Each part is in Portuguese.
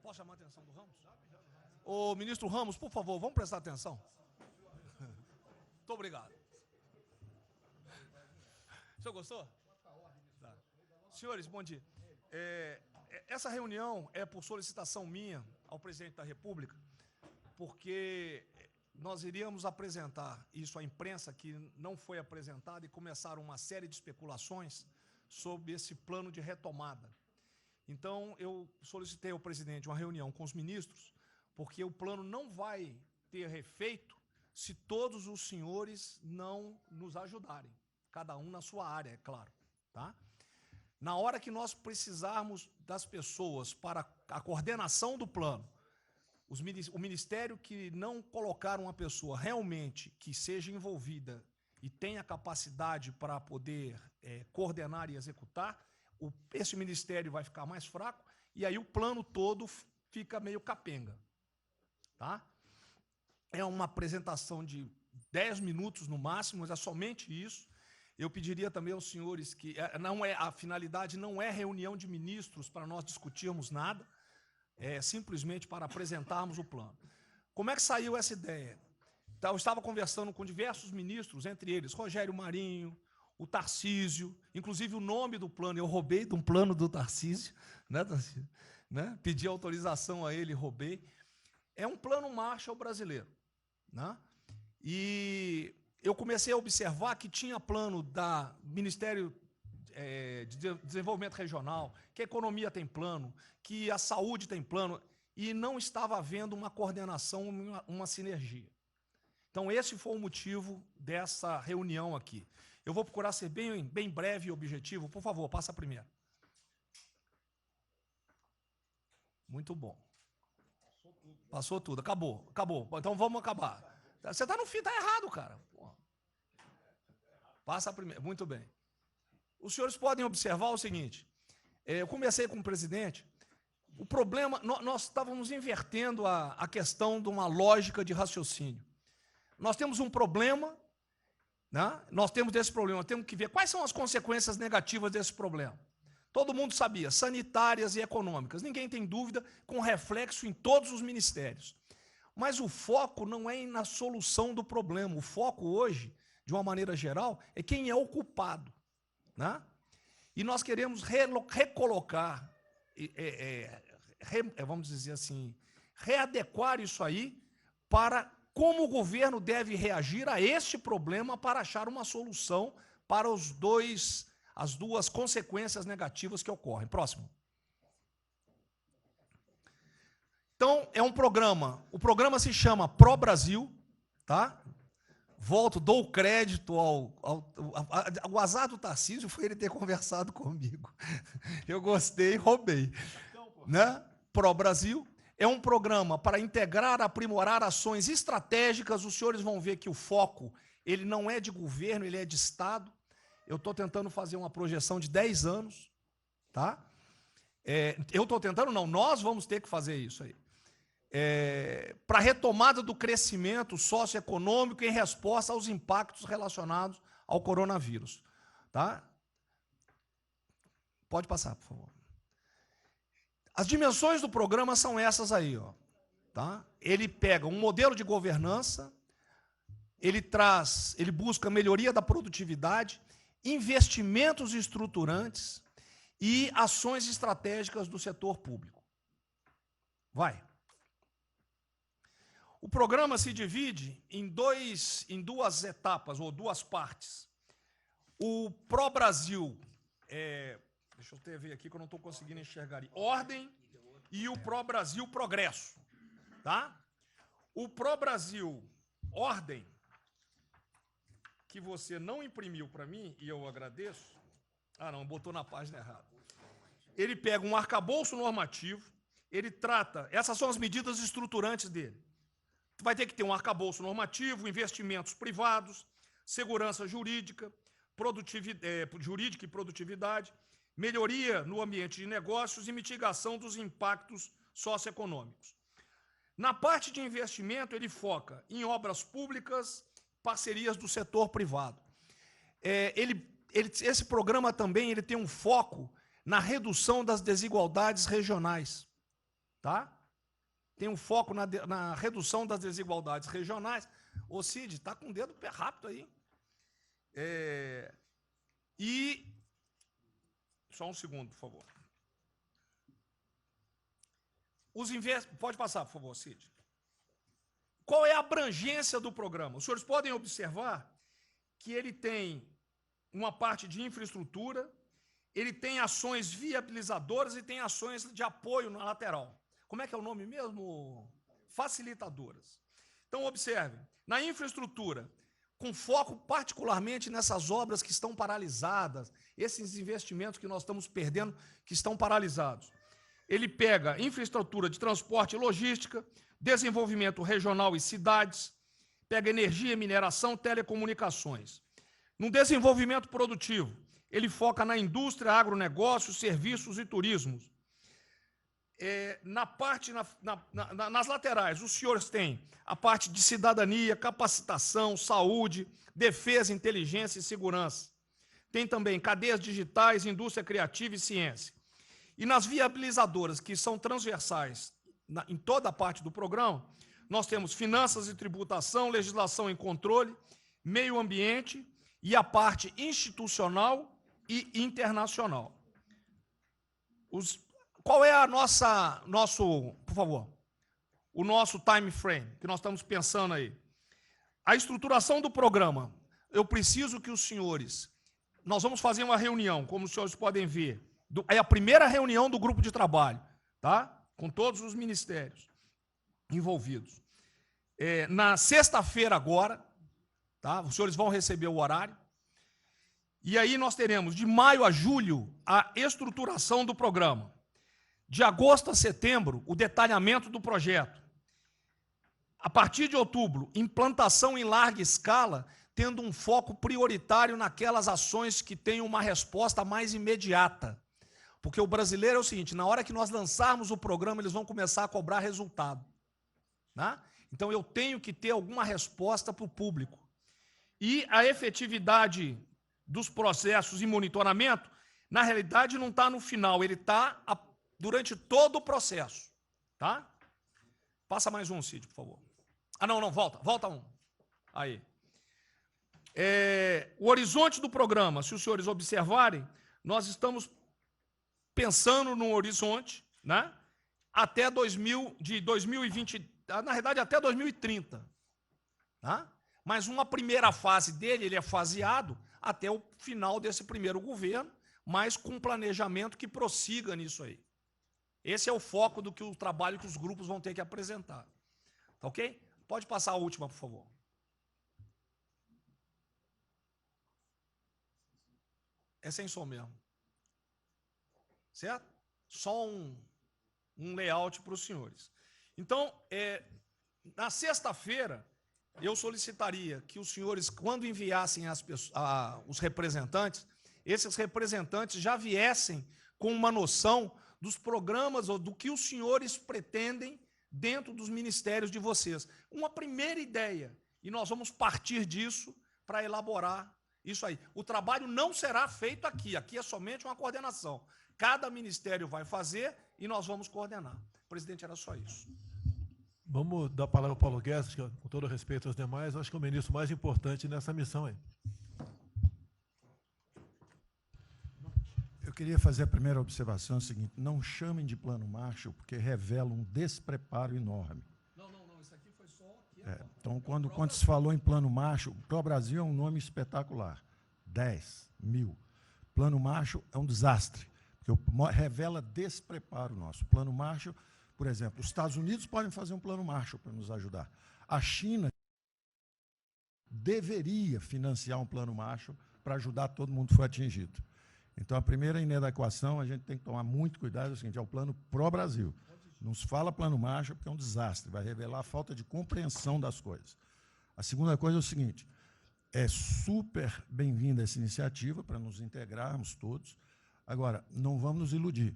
Posso chamar a atenção do Ramos? Ô, ministro Ramos, por favor, vamos prestar atenção. Muito obrigado. O senhor gostou? Tá. Senhores, bom dia. Essa reunião é por solicitação minha ao presidente da República, porque nós iríamos apresentar isso à imprensa, que não foi apresentada, e começaram uma série de especulações sobre esse plano de retomada. Então, eu solicitei ao presidente uma reunião com os ministros, porque o plano não vai ter efeito se todos os senhores não nos ajudarem, cada um na sua área, é claro, tá? Na hora que nós precisarmos das pessoas para a coordenação do plano, o Ministério que não colocar uma pessoa realmente que seja envolvida e tenha capacidade para poder coordenar e executar, esse Ministério vai ficar mais fraco e aí o plano todo fica meio capenga. Tá? É uma apresentação de 10 minutos no máximo, mas é somente isso. Eu pediria também aos senhores que a finalidade não é reunião de ministros para nós discutirmos nada, é simplesmente para apresentarmos o plano. Como é que saiu essa ideia? Eu estava conversando com diversos ministros, entre eles Rogério Marinho, o Tarcísio, inclusive o nome do plano, eu roubei de um plano do Tarcísio, né, Tarcísio? Né? Pedi autorização a ele, roubei. É um plano Marshall brasileiro, né? E eu comecei a observar que tinha plano da Ministério de Desenvolvimento Regional, que a economia tem plano, que a saúde tem plano, e não estava havendo uma coordenação, uma sinergia. Então, esse foi o motivo dessa reunião aqui. Eu vou procurar ser bem breve e objetivo. Por favor, passa a primeira. Muito bom. Passou tudo. Acabou. Então, vamos acabar. Você está no fim, está errado, cara. Passa a primeira. Muito bem. Os senhores podem observar o seguinte. Eu comecei com o presidente. O problema, nós estávamos invertendo a questão de uma lógica de raciocínio. Nós temos um problema, né? Nós temos que ver quais são as consequências negativas desse problema. Todo mundo sabia, sanitárias e econômicas. Ninguém tem dúvida, com reflexo em todos os ministérios. Mas o foco não é na solução do problema. O foco hoje, de uma maneira geral, é quem é o culpado, né? E nós queremos recolocar, vamos dizer assim, readequar isso aí para como o governo deve reagir a este problema para achar uma solução para as duas consequências negativas que ocorrem. Próximo. Então, é um programa. O programa se chama Pro Brasil, tá? Dou crédito ao azar do Tarcísio, foi ele ter conversado comigo. Eu gostei, roubei. Né? Pro Brasil. É um programa para integrar, aprimorar ações estratégicas. Os senhores vão ver que o foco ele não é de governo, ele é de Estado. Eu estou tentando fazer uma projeção de 10 anos. Tá? Eu estou tentando, não, nós vamos ter que fazer isso aí. Para a retomada do crescimento socioeconômico em resposta aos impactos relacionados ao coronavírus. Tá? Pode passar, por favor. As dimensões do programa são essas aí, ó, tá? Ele pega um modelo de governança, ele busca melhoria da produtividade, investimentos estruturantes e ações estratégicas do setor público. Vai. O programa se divide em duas etapas, ou duas partes. O Pro Brasil deixa eu ver aqui que eu não estou conseguindo enxergar. Ordem e o Pro Brasil Progresso. Tá? O Pro Brasil Ordem, que você não imprimiu para mim, e eu agradeço. Ah, não, botou na página errada. Ele pega um arcabouço normativo, ele trata, essas são as medidas estruturantes dele. Vai ter que ter um arcabouço normativo, investimentos privados, segurança jurídica, jurídica e produtividade, melhoria no ambiente de negócios e mitigação dos impactos socioeconômicos. Na parte de investimento, ele foca em obras públicas, parcerias do setor privado. Esse programa também tem um foco na redução das desigualdades regionais. Tá? tem um foco na redução das desigualdades regionais. Ô, Cid, está com o dedo pé rápido aí. E... Só um segundo, por favor. Pode passar, por favor, Cid. Qual é a abrangência do programa? Os senhores podem observar que ele tem uma parte de infraestrutura, ele tem ações viabilizadoras e tem ações de apoio na lateral. Como é que é o nome mesmo? Facilitadoras. Então, observe, na infraestrutura, com foco particularmente nessas obras que estão paralisadas, esses investimentos que nós estamos perdendo, que estão paralisados. Ele pega infraestrutura de transporte e logística, desenvolvimento regional e cidades, pega energia, mineração, telecomunicações. No desenvolvimento produtivo, ele foca na indústria, agronegócio, serviços e turismo. Nas laterais, os senhores têm a parte de cidadania, capacitação, saúde, defesa, inteligência e segurança. Tem também cadeias digitais, indústria criativa e ciência. E nas viabilizadoras, que são transversais em toda a parte do programa, nós temos finanças e tributação, legislação e controle, meio ambiente e a parte institucional e internacional. Qual é por favor, o nosso time frame que nós estamos pensando aí? A estruturação do programa, eu preciso que os senhores, nós vamos fazer uma reunião, como os senhores podem ver, é a primeira reunião do grupo de trabalho, tá? Com todos os ministérios envolvidos. Na sexta-feira agora, tá? Os senhores vão receber o horário, e aí nós teremos, de maio a julho, a estruturação do programa. De agosto a setembro, o detalhamento do projeto. A partir de outubro, implantação em larga escala, tendo um foco prioritário naquelas ações que têm uma resposta mais imediata. Porque o brasileiro é o seguinte, na hora que nós lançarmos o programa, eles vão começar a cobrar resultado. Né? Então, eu tenho que ter alguma resposta para o público. E a efetividade dos processos e monitoramento, na realidade, não está no final, ele está durante todo o processo. Tá? Passa mais um, Cid, por favor. Ah, não, volta um. Aí. O horizonte do programa, se os senhores observarem, nós estamos pensando num horizonte, né, até 2020, na realidade, até 2030. Tá? Mas uma primeira fase dele, ele é faseado até o final desse primeiro governo, mas com um planejamento que prossiga nisso aí. Esse é o foco do trabalho que os grupos vão ter que apresentar. Tá ok? Pode passar a última, por favor. É sem som mesmo. Certo? Só um layout para os senhores. Então, na sexta-feira, eu solicitaria que os senhores, quando enviassem os representantes, esses representantes já viessem com uma noção dos programas ou do que os senhores pretendem dentro dos ministérios de vocês. Uma primeira ideia, e nós vamos partir disso para elaborar isso aí. O trabalho não será feito aqui é somente uma coordenação. Cada ministério vai fazer e nós vamos coordenar. Presidente, era só isso. Vamos dar a palavra ao Paulo Guedes, que, com todo respeito aos demais, acho que é o ministro mais importante nessa missão aí. Eu queria fazer a primeira observação, é o seguinte, não chamem de plano Marshall, porque revela um despreparo enorme. Não, isso aqui foi só... Então, quando se falou em plano Marshall, Pro Brasil é um nome espetacular, 10.000. Plano Marshall é um desastre, porque revela despreparo nosso. Plano Marshall, por exemplo, os Estados Unidos podem fazer um plano Marshall para nos ajudar. A China deveria financiar um plano Marshall para ajudar todo mundo que foi atingido. Então, a primeira inadequação, a gente tem que tomar muito cuidado, é o seguinte, é o plano pró-Brasil. Não se fala plano Marshall porque é um desastre, vai revelar a falta de compreensão das coisas. A segunda coisa é o seguinte, é super bem-vinda essa iniciativa para nos integrarmos todos. Agora, não vamos nos iludir.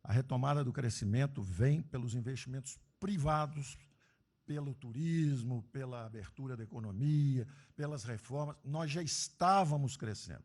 A retomada do crescimento vem pelos investimentos privados, pelo turismo, pela abertura da economia, pelas reformas. Nós já estávamos crescendo.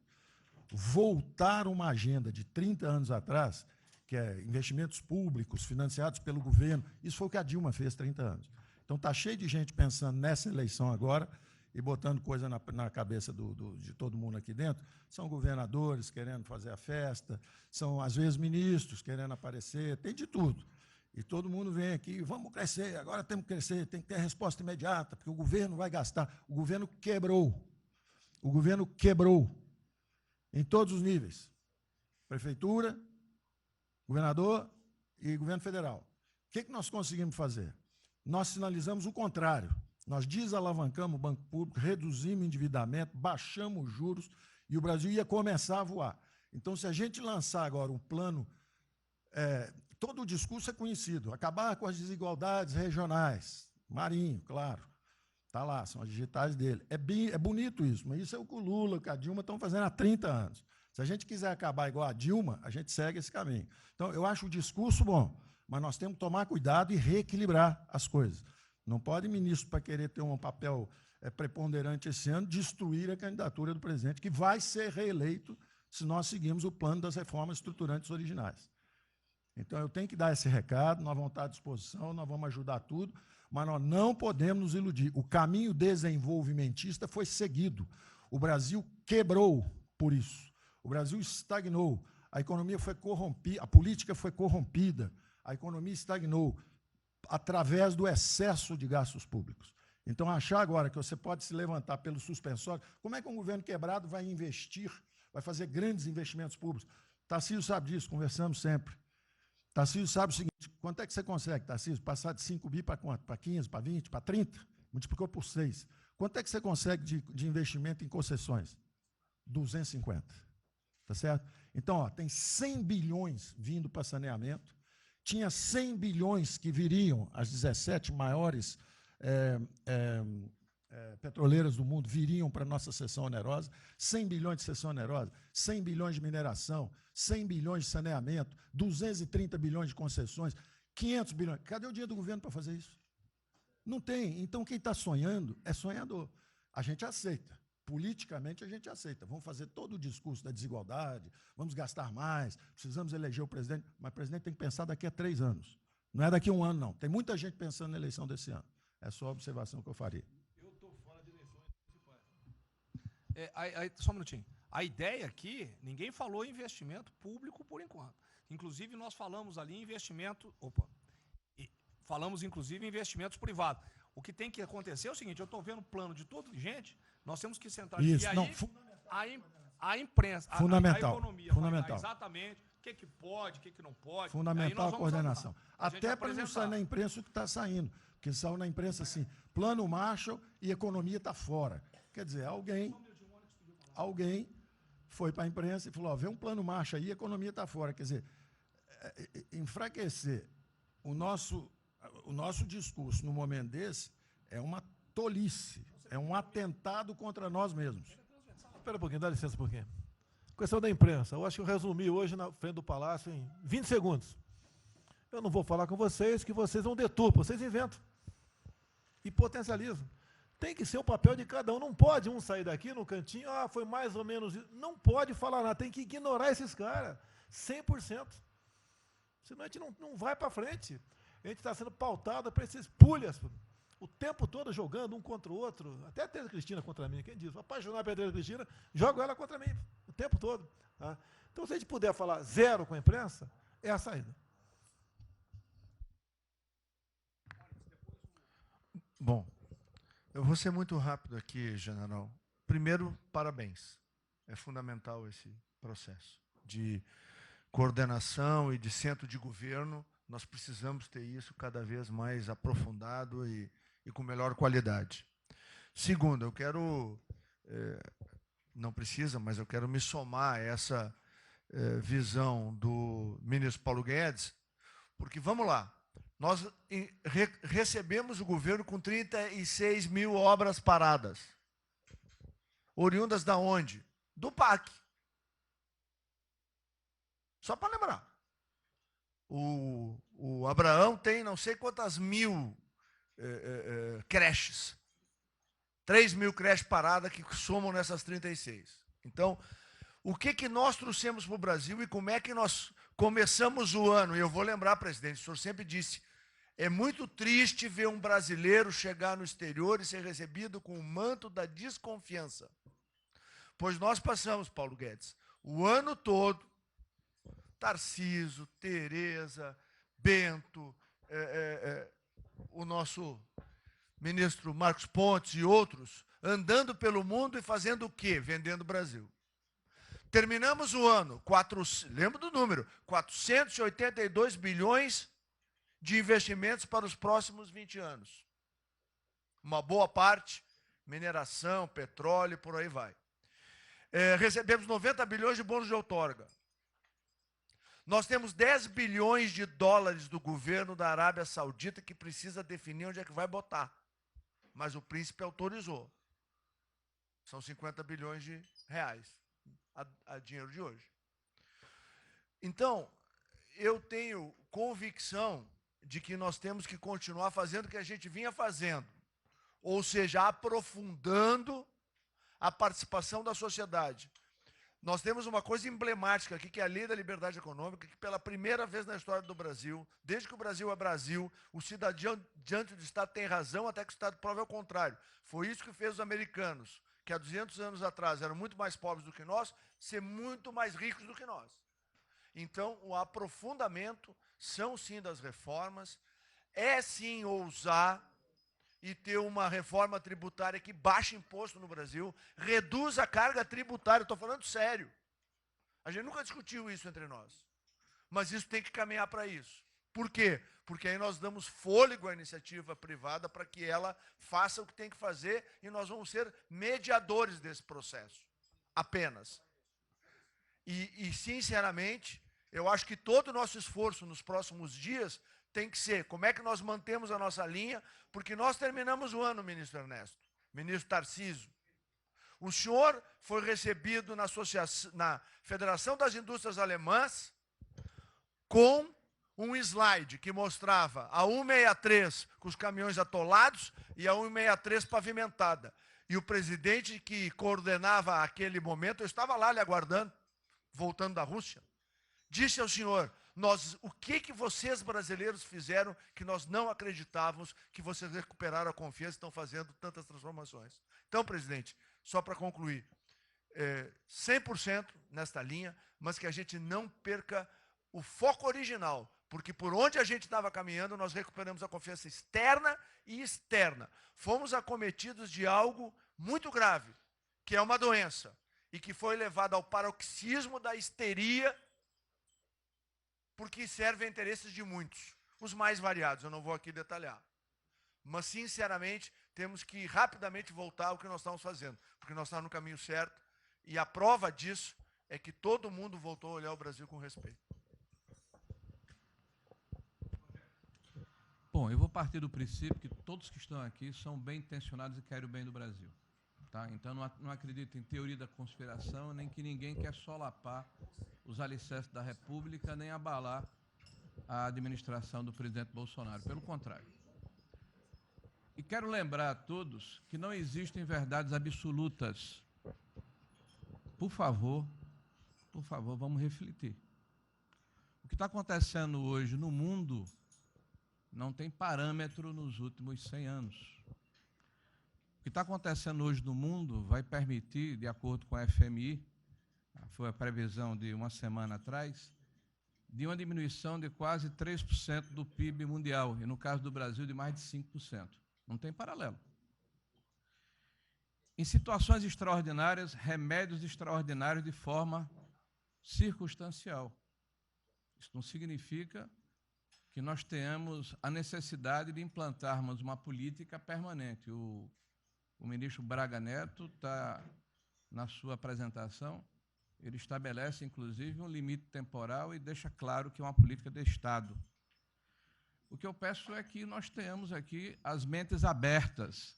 Voltar uma agenda de 30 anos atrás, que é investimentos públicos financiados pelo governo. Isso foi o que a Dilma fez 30 anos. Então, está cheio de gente pensando nessa eleição agora e botando coisa na cabeça de todo mundo aqui dentro. São governadores querendo fazer a festa, são, às vezes, ministros querendo aparecer, tem de tudo. E todo mundo vem aqui, vamos crescer, agora temos que crescer, tem que ter a resposta imediata, porque o governo vai gastar. O governo quebrou. O governo quebrou em todos os níveis. Prefeitura, governador e governo federal. O que nós conseguimos fazer? Nós sinalizamos o contrário. Nós desalavancamos o banco público, reduzimos o endividamento, baixamos os juros e o Brasil ia começar a voar. Então, se a gente lançar agora um plano, todo o discurso é conhecido, acabar com as desigualdades regionais, Marinho, claro, está lá, são as digitais dele. É bonito isso, mas isso é o que o Lula, que a Dilma estão fazendo há 30 anos. Se a gente quiser acabar igual a Dilma, a gente segue esse caminho. Então, eu acho o discurso bom, mas nós temos que tomar cuidado e reequilibrar as coisas. Não pode ministro, para querer ter um papel preponderante esse ano, destruir a candidatura do presidente, que vai ser reeleito se nós seguirmos o plano das reformas estruturantes originais. Então, eu tenho que dar esse recado, nós vamos estar à disposição, nós vamos ajudar tudo, mas nós não podemos nos iludir. O caminho desenvolvimentista foi seguido. O Brasil quebrou por isso. O Brasil estagnou. A economia foi corrompida, a política foi corrompida, a economia estagnou através do excesso de gastos públicos. Então, achar agora que você pode se levantar pelo suspensório, como é que um governo quebrado vai investir, vai fazer grandes investimentos públicos? Tarcísio sabe disso, conversamos sempre. Tarcísio sabe o seguinte, quanto é que você consegue, Tarcísio, passar de 5 bi para quanto? Para 15, para 20, para 30? Multiplicou por 6. Quanto é que você consegue de investimento em concessões? 250. Tá certo? Então, ó, tem 100 bilhões vindo para saneamento, tinha 100 bilhões que viriam, as 17 maiores petroleiras do mundo viriam para a nossa cessão onerosa, 100 bilhões de cessão onerosa, 100 bilhões de mineração, 100 bilhões de saneamento, 230 bilhões de concessões, 500 bilhões. Cadê o dinheiro do governo para fazer isso? Não tem. Então, quem está sonhando é sonhador. A gente aceita. Politicamente, a gente aceita. Vamos fazer todo o discurso da desigualdade, vamos gastar mais, precisamos eleger o presidente, mas o presidente tem que pensar daqui a 3 anos. Não é daqui a 1 ano, não. Tem muita gente pensando na eleição desse ano. É só a observação que eu faria. Eu estou fora de eleições municipais. Só um minutinho. A ideia aqui, ninguém falou em investimento público por enquanto. Inclusive, nós falamos ali em investimento... falamos, inclusive, em investimentos privados. O que tem que acontecer é o seguinte, eu estou vendo o plano de toda gente, nós temos que sentar... Isso, e aí, não, a imprensa, fundamental, a economia, fundamental. Exatamente o que pode, o que não pode. Fundamental a coordenação. Até para não sair na imprensa o que está saindo. Porque saiu na imprensa assim, plano Marshall e economia está fora. Quer dizer, alguém foi para a imprensa e falou, ó, vê um plano Marshall aí e a economia está fora. Quer dizer, enfraquecer o nosso discurso no momento desse é uma tolice, é um atentado contra nós mesmos. Espera um pouquinho, dá licença um pouquinho. Questão da imprensa. Eu acho que eu resumi hoje na frente do Palácio em 20 segundos. Eu não vou falar com vocês, que vocês vão deturpar, vocês inventam e potencializam. Tem que ser o papel de cada um. Não pode um sair daqui no cantinho, foi mais ou menos isso. Não pode falar nada, tem que ignorar esses caras, 100%. Senão a gente não vai para frente. A gente está sendo pautado para esses pulhas, o tempo todo jogando um contra o outro, até a Tereza Cristina contra mim, quem diz? Apaixonar pela Tereza Cristina, jogo ela contra mim, o tempo todo. Tá? Então, se a gente puder falar zero com a imprensa, é a saída. Bom, eu vou ser muito rápido aqui, general. Primeiro, parabéns. É fundamental esse processo de coordenação e de centro de governo. Nós precisamos ter isso cada vez mais aprofundado e com melhor qualidade. Segundo, eu quero, não precisa, mas eu quero me somar a essa visão do ministro Paulo Guedes, porque, vamos lá, nós recebemos o governo com 36 mil obras paradas. Oriundas da onde? Do PAC. Só para lembrar. O Abraão tem não sei quantas mil creches. 3 mil creches paradas que somam nessas 36. Então, o que nós trouxemos para o Brasil e como é que nós começamos o ano, e eu vou lembrar, presidente, o senhor sempre disse, é muito triste ver um brasileiro chegar no exterior e ser recebido com o manto da desconfiança. Pois nós passamos, Paulo Guedes, o ano todo, Tarcísio, Tereza, Bento, o nosso ministro Marcos Pontes e outros, andando pelo mundo e fazendo o quê? Vendendo o Brasil. Terminamos o ano, lembra do número, 482 bilhões de investimentos para os próximos 20 anos. Uma boa parte, mineração, petróleo, por aí vai. Recebemos 90 bilhões de bônus de outorga. Nós temos 10 bilhões de dólares do governo da Arábia Saudita que precisa definir onde é que vai botar. Mas o príncipe autorizou. São 50 bilhões de reais, a dinheiro de hoje. Então, eu tenho convicção de que nós temos que continuar fazendo o que a gente vinha fazendo. Ou seja, aprofundando a participação da sociedade. Nós temos uma coisa emblemática aqui, que é a Lei da Liberdade Econômica, que pela primeira vez na história do Brasil, desde que o Brasil é Brasil, o cidadão diante do Estado tem razão até que o Estado prove ao contrário. Foi isso que fez os americanos, que há 200 anos atrás eram muito mais pobres do que nós, ser muito mais ricos do que nós. Então, o aprofundamento são sim das reformas, é sim ousar e ter uma reforma tributária que baixe imposto no Brasil, reduz a carga tributária, estou falando sério. A gente nunca discutiu isso entre nós, mas isso tem que caminhar para isso. Por quê? Porque aí nós damos fôlego à iniciativa privada para que ela faça o que tem que fazer e nós vamos ser mediadores desse processo, apenas. E sinceramente, eu acho que todo o nosso esforço nos próximos dias tem que ser como é que nós mantemos a nossa linha, porque nós terminamos o ano, ministro Ernesto, ministro Tarcísio. O senhor foi recebido na Federação das Indústrias Alemãs com um slide que mostrava a 163 com os caminhões atolados e a 163 pavimentada. E o presidente que coordenava aquele momento, eu estava lá lhe aguardando, voltando da Rússia, disse ao senhor, o que vocês brasileiros fizeram que nós não acreditávamos que vocês recuperaram a confiança e estão fazendo tantas transformações. Então, presidente, só para concluir, 100% nesta linha, mas que a gente não perca o foco original, porque por onde a gente estava caminhando, nós recuperamos a confiança externa e externa. Fomos acometidos de algo muito grave, que é uma doença, e que foi levado ao paroxismo da histeria, porque serve a interesses de muitos, os mais variados, eu não vou aqui detalhar. Mas, sinceramente, temos que rapidamente voltar ao que nós estamos fazendo, porque nós estamos no caminho certo, e a prova disso é que todo mundo voltou a olhar o Brasil com respeito. Bom, eu vou partir do princípio que todos que estão aqui são bem intencionados e querem o bem do Brasil. Tá? Então, não acredito em teoria da conspiração, nem que ninguém quer solapar os alicerces da República, nem abalar a administração do presidente Bolsonaro. Pelo contrário. E quero lembrar a todos que não existem verdades absolutas. Por favor, vamos refletir. O que está acontecendo hoje no mundo não tem parâmetro nos últimos 100 anos. O que está acontecendo hoje no mundo vai permitir, de acordo com a FMI, foi a previsão de uma semana atrás, de uma diminuição de quase 3% do PIB mundial, e no caso do Brasil, de mais de 5%. Não tem paralelo. Em situações extraordinárias, remédios extraordinários de forma circunstancial. Isso não significa que nós tenhamos a necessidade de implantarmos uma política permanente. O ministro Braga Neto está, na sua apresentação, ele estabelece, inclusive, um limite temporal e deixa claro que é uma política de Estado. O que eu peço é que nós tenhamos aqui as mentes abertas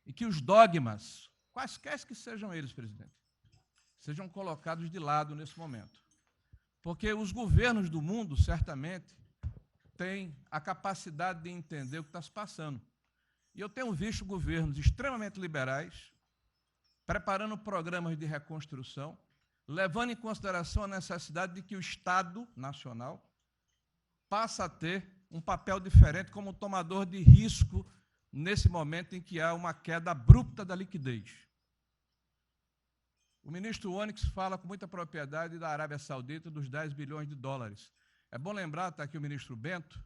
e que os dogmas, quaisquer que sejam eles, presidente, sejam colocados de lado nesse momento. Porque os governos do mundo, certamente, têm a capacidade de entender o que está se passando. E eu tenho visto governos extremamente liberais preparando programas de reconstrução, levando em consideração a necessidade de que o Estado Nacional passe a ter um papel diferente como tomador de risco nesse momento em que há uma queda abrupta da liquidez. O ministro Onyx fala com muita propriedade da Arábia Saudita, dos 10 bilhões de dólares. É bom lembrar, está aqui o ministro Bento,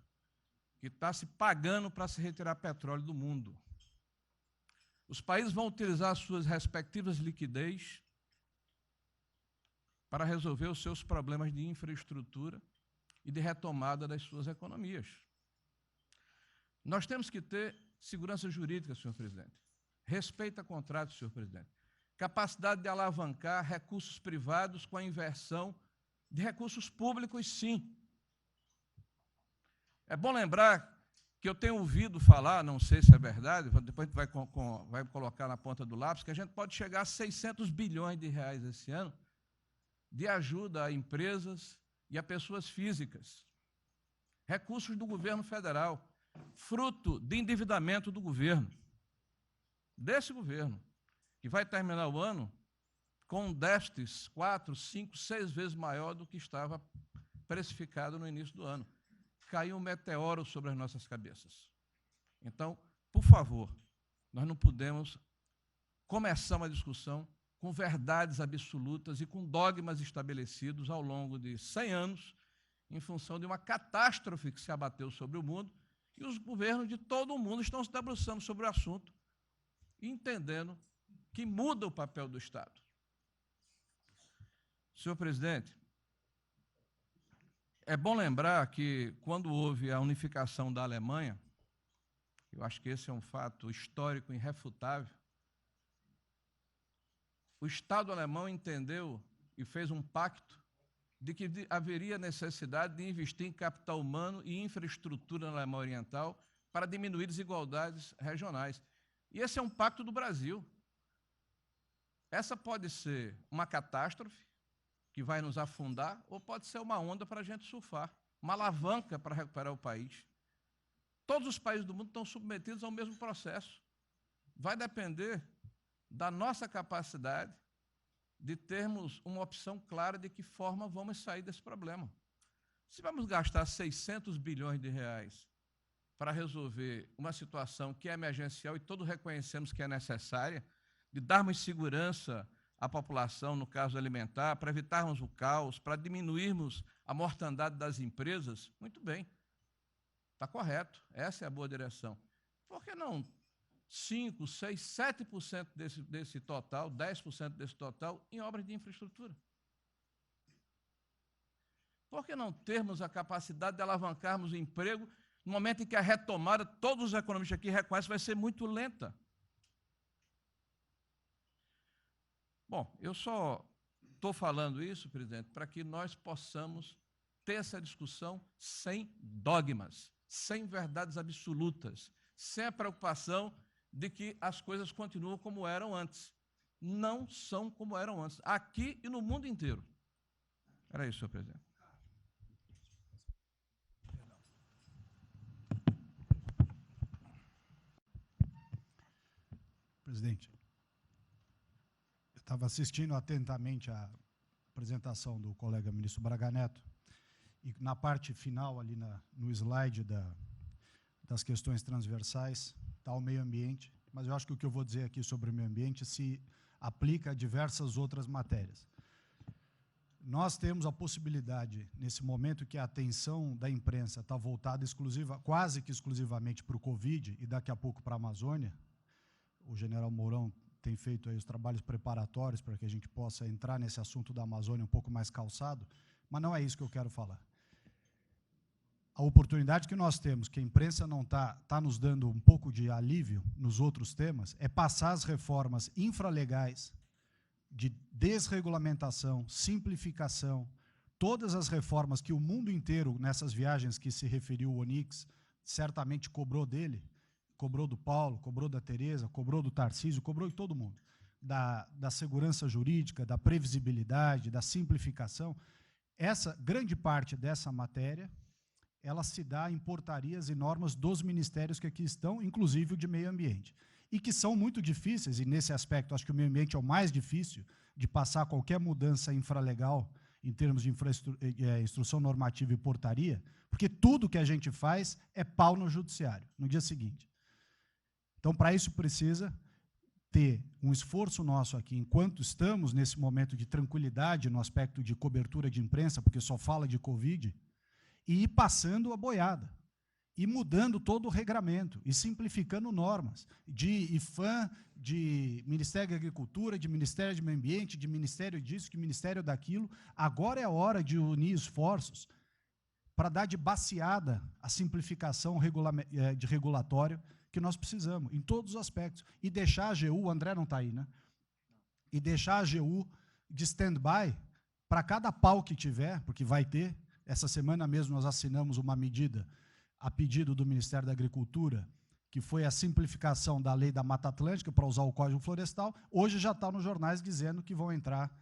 que está se pagando para se retirar petróleo do mundo. Os países vão utilizar suas respectivas liquidez para resolver os seus problemas de infraestrutura e de retomada das suas economias. Nós temos que ter segurança jurídica, senhor presidente. Respeito a contratos, senhor presidente. Capacidade de alavancar recursos privados com a inversão de recursos públicos, sim. É bom lembrar que eu tenho ouvido falar, não sei se é verdade, depois a gente vai colocar na ponta do lápis, que a gente pode chegar a 600 bilhões de reais esse ano de ajuda a empresas e a pessoas físicas. Recursos do governo federal, fruto de endividamento do governo, desse governo, que vai terminar o ano com um déficit 4, 5, 6 vezes maior do que estava precificado no início do ano. Caiu um meteoro sobre as nossas cabeças. Então, por favor, nós não podemos começar uma discussão com verdades absolutas e com dogmas estabelecidos ao longo de 100 anos, em função de uma catástrofe que se abateu sobre o mundo, e os governos de todo o mundo estão se debruçando sobre o assunto, entendendo que muda o papel do Estado. Senhor presidente, é bom lembrar que, quando houve a unificação da Alemanha, eu acho que esse é um fato histórico irrefutável, o Estado alemão entendeu e fez um pacto de que haveria necessidade de investir em capital humano e infraestrutura na Alemanha Oriental para diminuir desigualdades regionais. E esse é um pacto do Brasil. Essa pode ser uma catástrofe que vai nos afundar, ou pode ser uma onda para a gente surfar, uma alavanca para recuperar o país. Todos os países do mundo estão submetidos ao mesmo processo. Vai depender da nossa capacidade de termos uma opção clara de que forma vamos sair desse problema. Se vamos gastar 600 bilhões de reais para resolver uma situação que é emergencial e todos reconhecemos que é necessária, de darmos segurança à população, no caso alimentar, para evitarmos o caos, para diminuirmos a mortandade das empresas, muito bem, está correto, essa é a boa direção. Por que não 5%, 6%, 7% desse total, 10% desse total, em obras de infraestrutura? Por que não termos a capacidade de alavancarmos o emprego no momento em que a retomada, todos os economistas aqui reconhecem, vai ser muito lenta? Bom, eu só estou falando isso, presidente, para que nós possamos ter essa discussão sem dogmas, sem verdades absolutas, sem a preocupação de que as coisas continuam como eram antes. Não são como eram antes, aqui e no mundo inteiro. Era isso, senhor presidente. Presidente, eu estava assistindo atentamente a apresentação do colega ministro Braga Neto, e na parte final, ali no slide das questões transversais, está o meio ambiente, mas eu acho que o que eu vou dizer aqui sobre o meio ambiente se aplica a diversas outras matérias. Nós temos a possibilidade, nesse momento que a atenção da imprensa está voltada quase que exclusivamente para o Covid e daqui a pouco para a Amazônia, o general Mourão tem feito aí os trabalhos preparatórios para que a gente possa entrar nesse assunto da Amazônia um pouco mais calçado, mas não é isso que eu quero falar. A oportunidade que nós temos, que a imprensa não está nos dando um pouco de alívio nos outros temas, é passar as reformas infralegais de desregulamentação, simplificação, todas as reformas que o mundo inteiro, nessas viagens que se referiu o Onyx, certamente cobrou dele, cobrou do Paulo, cobrou da Tereza, cobrou do Tarcísio, cobrou de todo mundo, da segurança jurídica, da previsibilidade, da simplificação. Essa grande parte dessa matéria, ela se dá em portarias e normas dos ministérios que aqui estão, inclusive o de meio ambiente. e que são muito difíceis, e nesse aspecto acho que o meio ambiente é o mais difícil de passar qualquer mudança infralegal em termos de instrução normativa e portaria, porque tudo que a gente faz é pau no judiciário, no dia seguinte. Então, para isso precisa ter um esforço nosso aqui, enquanto estamos nesse momento de tranquilidade no aspecto de cobertura de imprensa, porque só fala de Covid, e ir passando a boiada, e mudando todo o regramento, e simplificando normas, de IFAM, de Ministério da Agricultura, de Ministério do Meio Ambiente, de Ministério disso, de Ministério daquilo. Agora é a hora de unir esforços para dar de baseada a simplificação de regulatório que nós precisamos, em todos os aspectos, e deixar a AGU, o André não está aí, né? E deixar a AGU de stand-by para cada pau que tiver, porque vai ter. Essa semana mesmo nós assinamos uma medida a pedido do Ministério da Agricultura, que foi a simplificação da lei da Mata Atlântica para usar o Código Florestal. Hoje já está nos jornais dizendo que vão entrar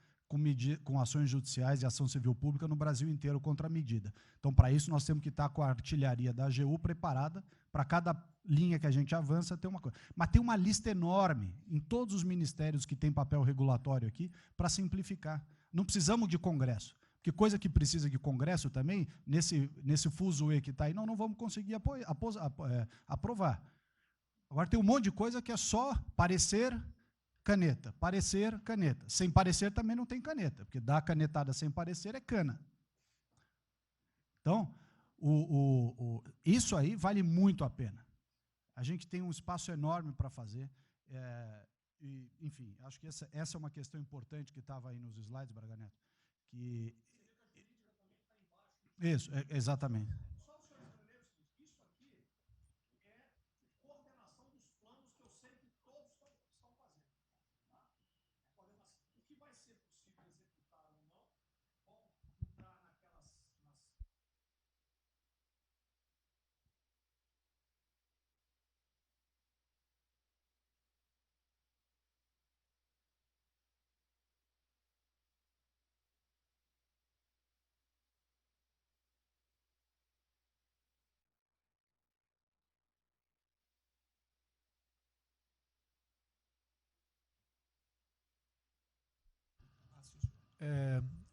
com ações judiciais e ação civil pública no Brasil inteiro contra a medida. Então, para isso, nós temos que estar com a artilharia da AGU preparada para cada linha que a gente avança ter uma coisa. Mas tem uma lista enorme em todos os ministérios que têm papel regulatório aqui para simplificar. Não precisamos de Congresso, porque coisa que precisa de Congresso também, nesse fuzuê que está aí, não vamos conseguir aprovar. Agora tem um monte de coisa que é só parecer, caneta, parecer, caneta. Sem parecer também não tem caneta, porque dar canetada sem parecer é cana. Então, isso aí vale muito a pena. A gente tem um espaço enorme para fazer. Enfim, acho que essa é uma questão importante que estava aí nos slides, Braga Neto. Que isso, exatamente.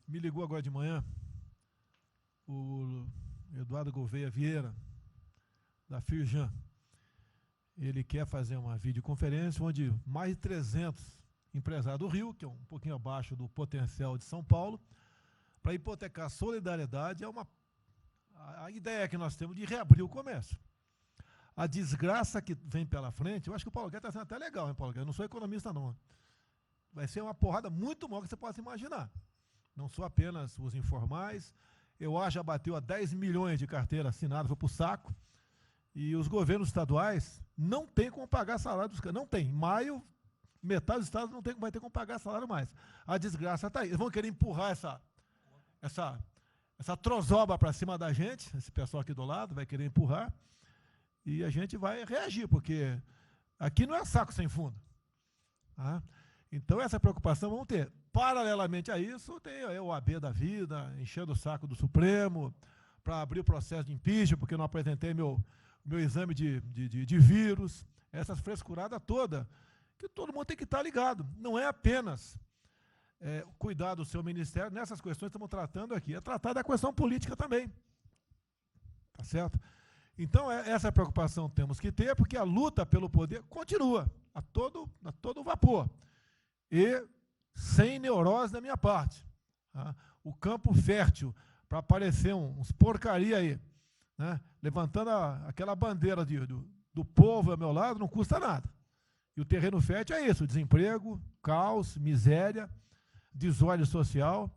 Me ligou agora de manhã o Eduardo Gouveia Vieira, da Firjan. Ele quer fazer uma videoconferência onde mais de 300 empresários do Rio, que é um pouquinho abaixo do potencial de São Paulo, para hipotecar solidariedade. A ideia que nós temos de reabrir o comércio. A desgraça que vem pela frente, eu acho que o Paulo Guedes está sendo até legal, hein, Paulo Guedes? Eu não sou economista, não. Vai ser uma porrada muito maior que você possa imaginar. Não sou apenas os informais. Eu acho que já bateu a 10 milhões de carteira assinada, foi para o saco. E os governos estaduais não têm como pagar salário dos caras. Não tem. Em maio, metade dos estados vai ter como pagar salário mais. A desgraça está aí. Eles vão querer empurrar essa trozoba para cima da gente, esse pessoal aqui do lado vai querer empurrar, e a gente vai reagir, porque aqui não é saco sem fundo. Tá? Então, essa preocupação vamos ter. Paralelamente a isso, tem o AB da vida, enchendo o saco do Supremo, para abrir o processo de impeachment, porque eu não apresentei meu exame de vírus, essas frescuradas todas, que todo mundo tem que estar ligado. Não é apenas cuidar do seu ministério, nessas questões que estamos tratando aqui, é tratar da questão política também. Tá certo? Então, essa preocupação temos que ter, porque a luta pelo poder continua, a todo vapor. E sem neurose da minha parte. Tá? O campo fértil para aparecer uns porcaria aí, né? Levantando aquela bandeira do povo ao meu lado, não custa nada. E o terreno fértil é isso, desemprego, caos, miséria, desordem social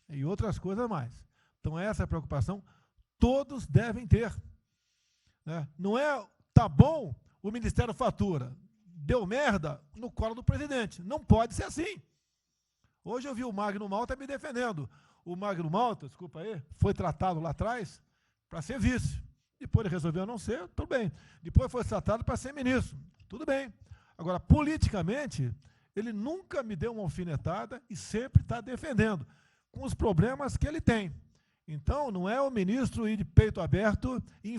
e outras coisas mais. Então, essa preocupação todos devem ter. Né? Não é, tá bom, o Ministério fatura, deu merda no colo do presidente. Não pode ser assim. Hoje eu vi o Magno Malta me defendendo. O Magno Malta, desculpa aí, foi tratado lá atrás para ser vice. Depois ele resolveu não ser, tudo bem. Depois foi tratado para ser ministro, tudo bem. Agora, politicamente, ele nunca me deu uma alfinetada e sempre está defendendo, com os problemas que ele tem. Então, não é o ministro ir de peito aberto e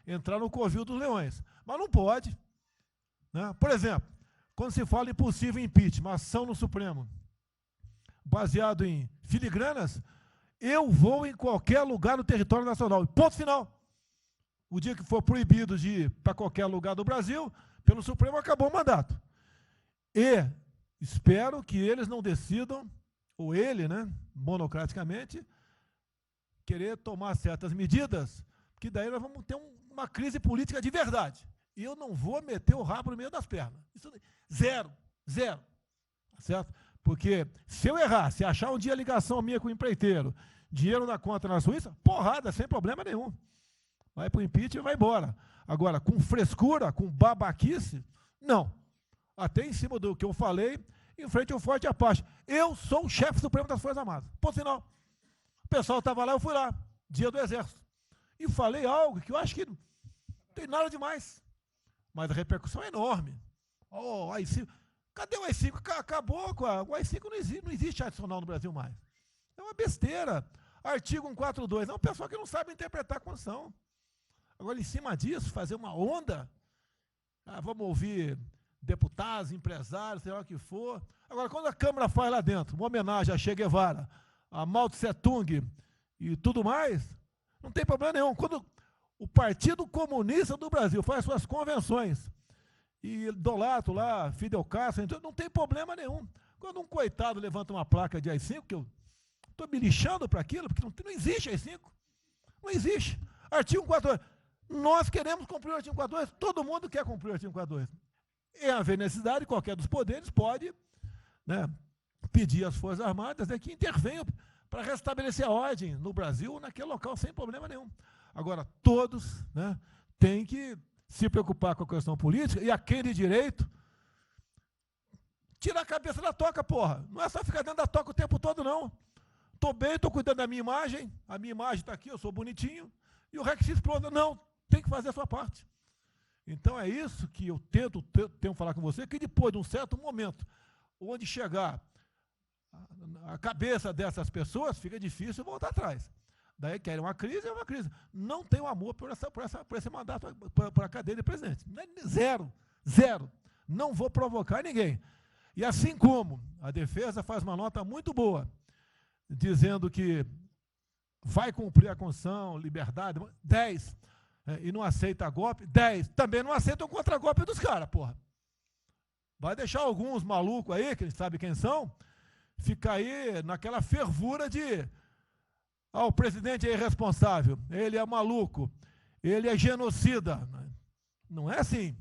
entrar no covil dos leões. Mas não pode. Né? Por exemplo, quando se fala em possível impeachment, ação no Supremo, baseado em filigranas, eu vou em qualquer lugar do território nacional. Ponto final. O dia que for proibido de ir para qualquer lugar do Brasil, pelo Supremo, acabou o mandato. E espero que eles não decidam, ou ele, né, monocraticamente, querer tomar certas medidas, que daí nós vamos ter uma crise política de verdade. E eu não vou meter o rabo no meio das pernas. Isso, zero. Tá certo? Porque se eu errar, se achar um dia ligação minha com o empreiteiro, dinheiro na conta na Suíça, porrada, sem problema nenhum. Vai para o impeachment e vai embora. Agora, com frescura, com babaquice, não. Até em cima do que eu falei, em frente ao Forte Apache. Eu sou o chefe supremo das Forças Armadas. Ponto final. O pessoal estava lá, eu fui lá, dia do Exército. E falei algo que eu acho que não tem nada demais. Mas a repercussão é enorme. Oh, AI-5. Cadê o AI-5? Acabou com o AI-5, não existe adicional no Brasil mais. É uma besteira. Artigo 142. É um pessoal que não sabe interpretar a Constituição. Agora, em cima disso, fazer uma onda, vamos ouvir deputados, empresários, sei lá o que for. Agora, quando a Câmara faz lá dentro uma homenagem a Che Guevara, a Mao Tse Tung e tudo mais, não tem problema nenhum. Quando o Partido Comunista do Brasil faz suas convenções e idolatra lá Fidel Castro, então não tem problema nenhum. Quando um coitado levanta uma placa de AI-5, que eu estou me lixando para aquilo, porque não existe AI-5. Não existe. Artigo 142. Nós queremos cumprir o artigo 142, todo mundo quer cumprir o artigo 142. Em haver necessidade, qualquer dos poderes pode, né, pedir às Forças Armadas, né, que intervenham para restabelecer a ordem no Brasil, naquele local, sem problema nenhum. Agora, todos, né, têm que se preocupar com a questão política, e a quem de direito, tira a cabeça da toca, porra. Não é só ficar dentro da toca o tempo todo, não. Estou bem, estou cuidando da minha imagem, a minha imagem está aqui, eu sou bonitinho, e o resto se explode. Não, tem que fazer a sua parte. Então é isso que eu tenho falar com você, que depois de um certo momento, onde chegar a cabeça dessas pessoas, fica difícil voltar atrás. Daí querem uma crise, é uma crise. Não tenho amor por esse mandato, por a cadeia de presidente. Zero. Não vou provocar ninguém. E assim como a defesa faz uma nota muito boa, dizendo que vai cumprir a Constituição, liberdade, 10, e não aceita golpe, 10, também não aceita o contragolpe dos caras, porra. Vai deixar alguns malucos aí, que a gente sabe quem são, ficar aí naquela fervura de o presidente é irresponsável, ele é maluco, ele é genocida. Não é assim.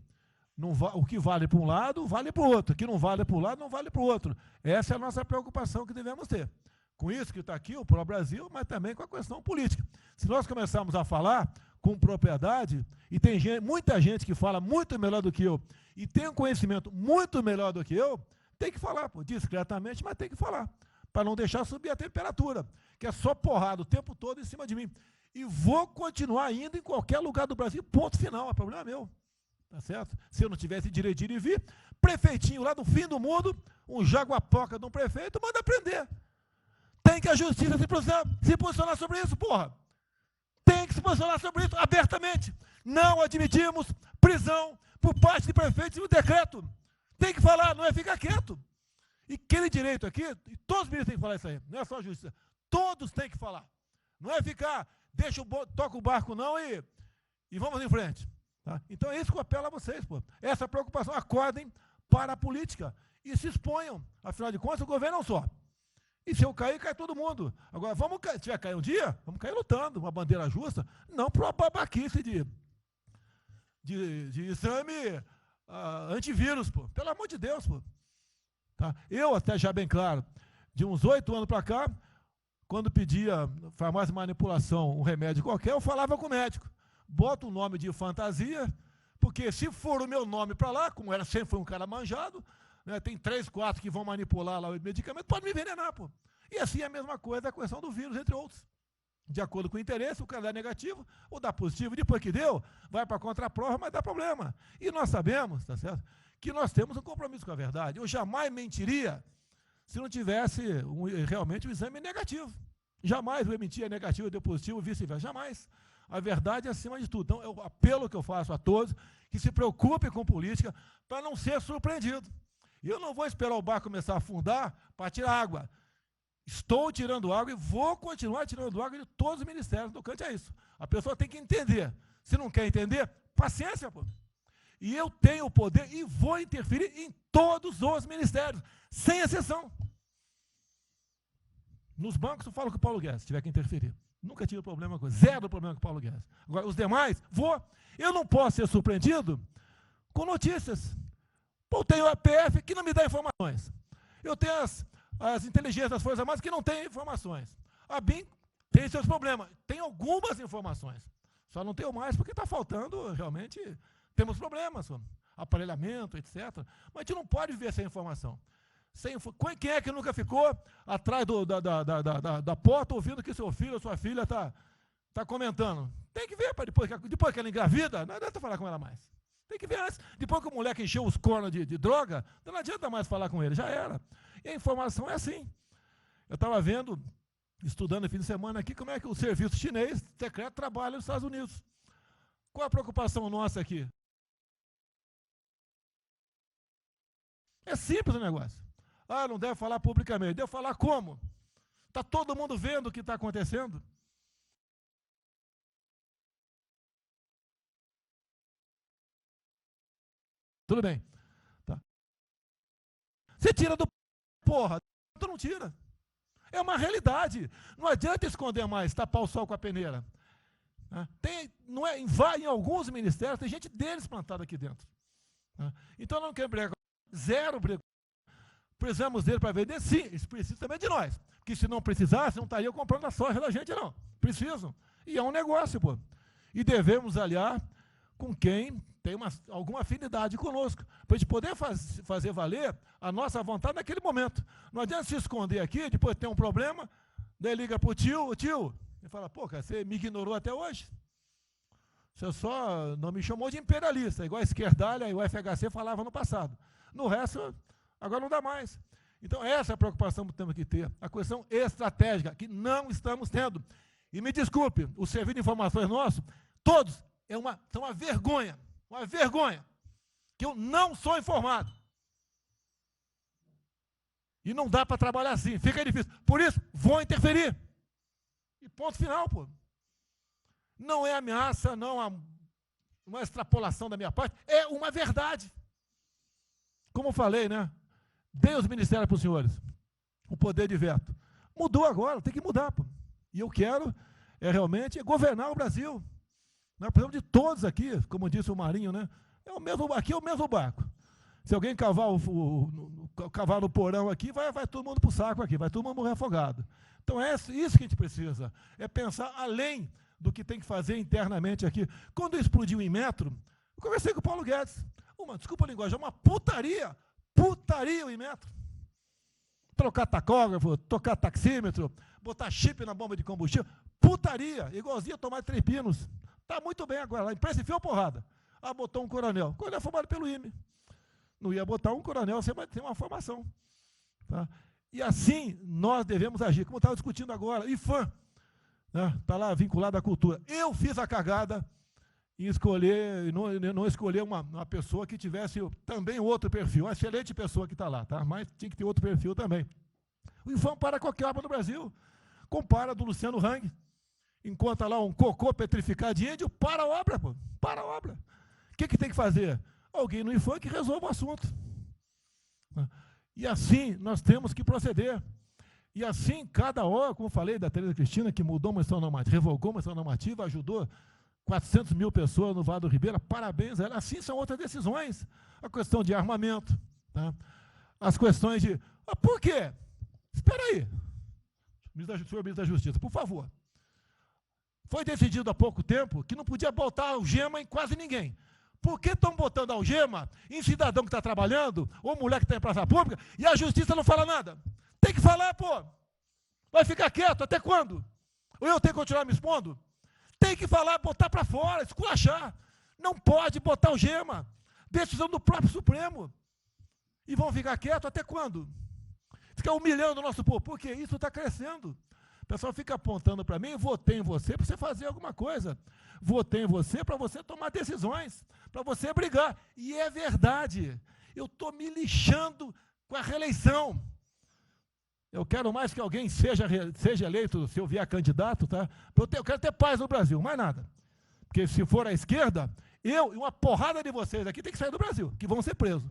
Não o que vale para um lado, vale para o outro. O que não vale para um lado, não vale para o outro. Essa é a nossa preocupação que devemos ter. Com isso que está aqui, o pró-Brasil, mas também com a questão política. Se nós começarmos a falar com propriedade, e tem muita gente que fala muito melhor do que eu, e tem um conhecimento muito melhor do que eu, tem que falar, pô, discretamente, mas tem que falar, para não deixar subir a temperatura, que é só porrada o tempo todo em cima de mim. E vou continuar indo em qualquer lugar do Brasil, ponto final, é problema meu. Tá certo? Se eu não tivesse direito de ir e vir, prefeitinho lá do fim do mundo, um jaguapoca de um prefeito, manda prender. Tem que a justiça se posicionar sobre isso, porra. Tem que se posicionar sobre isso abertamente. Não admitimos prisão por parte de prefeitos e o decreto. Tem que falar, não é ficar quieto. E aquele direito aqui, e todos os ministros têm que falar isso aí, não é só a justiça. Todos têm que falar. Não é ficar, toca o barco não e vamos em frente. Tá? Então é isso que eu apelo a vocês, pô. Essa preocupação, acordem para a política e se exponham. Afinal de contas, o governo não só. E se eu cair, cai todo mundo. Agora, se tiver cair um dia, vamos cair lutando, uma bandeira justa, não para uma babaquice de exame antivírus, pô. Pelo amor de Deus, pô. Tá? Eu, até já bem claro, de uns 8 anos para cá, quando pedia farmácia de manipulação, um remédio qualquer, eu falava com o médico. Bota um nome de fantasia, porque se for o meu nome para lá, como sempre foi um cara manjado, né, tem 3, 4 que vão manipular lá o medicamento, pode me envenenar, pô. E assim é a mesma coisa a questão do vírus, entre outros. De acordo com o interesse, o cara dá negativo ou dá positivo. Depois que deu, vai para a contraprova, mas dá problema. E nós sabemos, tá certo, que nós temos um compromisso com a verdade. Eu jamais mentiria se não tivesse realmente um exame negativo. Jamais eu emitia negativo e deu positivo, vice-versa. Jamais. A verdade é acima de tudo. Então, é o apelo que eu faço a todos que se preocupem com política para não ser surpreendido. E eu não vou esperar o barco começar a afundar para tirar água. Estou tirando água e vou continuar tirando água de todos os ministérios. No tocante a isso. A pessoa tem que entender. Se não quer entender, paciência, pô. E eu tenho o poder e vou interferir em todos os ministérios, sem exceção. Nos bancos eu falo com o Paulo Guedes, se tiver que interferir. Nunca tive problema com zero problema com o Paulo Guedes. Agora, os demais, vou. Eu não posso ser surpreendido com notícias. Eu tenho a PF que não me dá informações. Eu tenho as inteligências das Forças Armadas que não têm informações. A BIM tem seus problemas. Tem algumas informações. Só não tenho mais porque está faltando, realmente, temos problemas, aparelhamento, etc. Mas a gente não pode viver sem informação. Quem é que nunca ficou atrás da porta ouvindo que seu filho ou sua filha está comentando? Tem que ver, depois que ela engravida, não adianta falar com ela mais. Tem que ver antes. Depois que o moleque encheu os cornos de droga, não adianta mais falar com ele, já era. E a informação é assim. Eu estava vendo, estudando no fim de semana aqui, como é que o serviço chinês secreto trabalha nos Estados Unidos. Qual a preocupação nossa aqui? É simples o negócio. Ah, não deve falar publicamente. Deve falar como? Está todo mundo vendo o que está acontecendo? Tudo bem. Tá. Você tira do porra, tu não tira. É uma realidade. Não adianta esconder mais, tapar o sol com a peneira. Vai em alguns ministérios, tem gente deles plantada aqui dentro. Então não quer brigar. Zero briga. Precisamos dele para vender? Sim, eles precisam também de nós. Porque se não precisasse, não estariam comprando a soja da gente, não. Precisam. E é um negócio, pô. E devemos aliar com quem tem alguma afinidade conosco, para a gente poder fazer valer a nossa vontade naquele momento. Não adianta se esconder aqui, depois tem um problema, daí liga para o tio, e fala, pô, cara, você me ignorou até hoje? Você só não me chamou de imperialista, igual a esquerdalha e o FHC falava no passado. No resto, agora não dá mais. Então, essa é a preocupação que temos que ter, a questão estratégica, que não estamos tendo. E me desculpe, o serviço de informações nosso, todos, são uma vergonha, que eu não sou informado. E não dá para trabalhar assim, fica difícil. Por isso, vou interferir. E ponto final, pô. Não é ameaça, não é uma extrapolação da minha parte, é uma verdade. Como eu falei, né? Dei os ministérios para os senhores, o poder de veto. Mudou agora, tem que mudar, pô. E eu quero realmente governar o Brasil. Nós precisamos de todos aqui, como disse o Marinho, né? Aqui é o mesmo barco. Se alguém cavar no porão aqui, vai todo mundo para o saco aqui, vai todo mundo morrer afogado. Então é isso que a gente precisa, é pensar além do que tem que fazer internamente aqui. Quando explodiu o Inmetro, eu conversei com o Paulo Guedes. Desculpa a linguagem, é uma putaria o Inmetro. Trocar tacógrafo, tocar taxímetro, botar chip na bomba de combustível, putaria, igualzinho a tomar 3 pinos. Está muito bem agora, a imprensa enfiou porrada. Botou um coronel. Coronel formado pelo IME. Não ia botar um coronel sem uma formação. Tá? E assim nós devemos agir, como eu estava discutindo agora. IFAM, está lá vinculado à cultura. Eu fiz a cagada em escolher, não escolher uma pessoa que tivesse também outro perfil. Uma excelente pessoa que está lá, tá? Mas tinha que ter outro perfil também. O IFAM para qualquer obra no Brasil. Compara do Luciano Hang. Encontra lá um cocô petrificado de índio, para a obra, pô. Para a obra. O que tem que fazer? Alguém no IFAM que resolva o assunto. E assim nós temos que proceder. E assim, cada hora, como eu falei da Tereza Cristina, que mudou uma instituição normativa, revogou uma instituição normativa, ajudou 400 mil pessoas no Vale do Ribeira, parabéns a ela. Assim são outras decisões. A questão de armamento, tá? As questões de... por quê? Espera aí. Senhor ministro da Justiça, por favor. Foi decidido há pouco tempo que não podia botar algema em quase ninguém. Por que estão botando algema em cidadão que está trabalhando, ou mulher que está em praça pública, e a justiça não fala nada? Tem que falar, pô. Vai ficar quieto até quando? Ou eu tenho que continuar me expondo? Tem que falar, botar para fora, esculachar. Não pode botar algema. Decisão do próprio Supremo. E vão ficar quietos até quando? Ficar humilhando o nosso povo. Porque isso está crescendo. pessoal fica apontando para mim, votei em você para você fazer alguma coisa. Votei em você para você tomar decisões, para você brigar. E é verdade. Eu estou me lixando com a reeleição. Eu quero mais que alguém seja eleito, se eu vier candidato, tá? Eu quero ter paz no Brasil, mais nada. Porque se for à esquerda, eu e uma porrada de vocês aqui tem que sair do Brasil, que vão ser presos.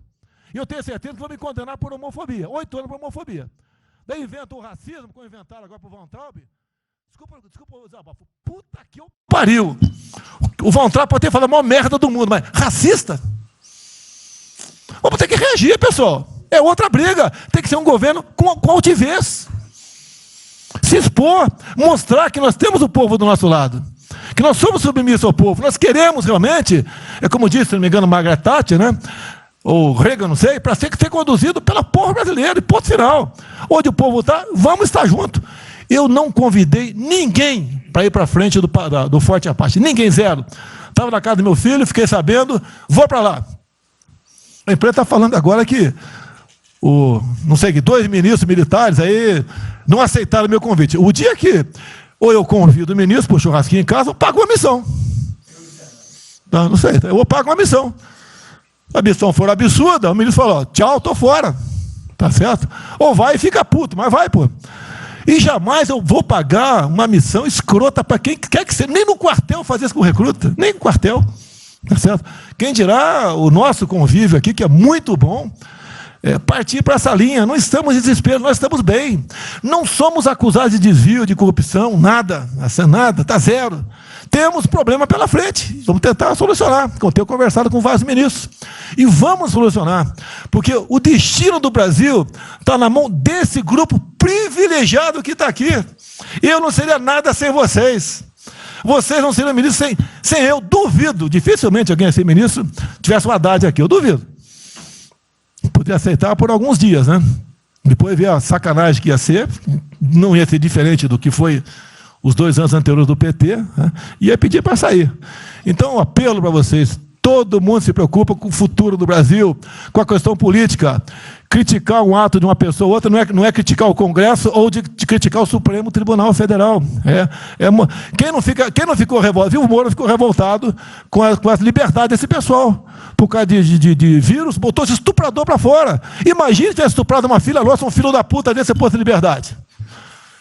E eu tenho certeza que vão me condenar por homofobia. 8 anos por homofobia. Daí inventam o racismo, como inventaram agora para o Von Traub. Desculpa o desabafo. Puta que eu pariu. O Von Traub pode ter falado a maior merda do mundo, mas racista? Vamos ter que reagir, pessoal. É outra briga. Tem que ser um governo com altivez. Se expor, mostrar que nós temos o povo do nosso lado. Que nós somos submissos ao povo. Nós queremos realmente, é como disse, se não me engano, Margaret Thatcher, né? Ou Reagan, não sei, para ser conduzido pelo povo brasileiro, e ponto final. Onde o povo está, vamos estar juntos. Eu não convidei ninguém para ir para frente do Forte Apache. Ninguém, zero. Estava na casa do meu filho, fiquei sabendo, vou para lá. A imprensa está falando agora que, não sei, que 2 ministros militares aí não aceitaram meu convite. O dia que ou eu convido o ministro para o churrasquinho em casa, eu pago uma missão. Não sei, eu vou pagar uma missão. A missão for absurda, o ministro falou, tchau, estou fora. Tá certo? Ou vai e fica puto, mas vai, pô. E jamais eu vou pagar uma missão escrota para quem quer que seja. Nem no quartel fazer isso com recruta, nem no quartel. Tá certo? Quem dirá o nosso convívio aqui, que é muito bom, partir para essa linha. Não estamos em desespero, nós estamos bem. Não somos acusados de desvio, de corrupção, nada, está zero. Temos problema pela frente, vamos tentar solucionar. Eu tenho conversado com vários ministros. E vamos solucionar, porque o destino do Brasil está na mão desse grupo privilegiado que está aqui. Eu não seria nada sem vocês. Vocês não seriam ministros sem eu. Duvido, dificilmente alguém ia ser ministro tivesse uma Haddad aqui, eu duvido. Poderia aceitar por alguns dias, né? Depois ver a sacanagem que ia ser, não ia ser diferente do que foi os 2 anos anteriores do PT, né? Ia pedir para sair. Então, um apelo para vocês, todo mundo se preocupa com o futuro do Brasil, com a questão política. Criticar um ato de uma pessoa ou outra não é criticar o Congresso ou de criticar o Supremo Tribunal Federal. Quem não ficou revoltado, viu, o Moro ficou revoltado com a liberdade desse pessoal. Por causa de vírus, botou esse estuprador para fora. Imagine se tivesse estuprado uma filha nossa, um filho da puta desse posto de liberdade.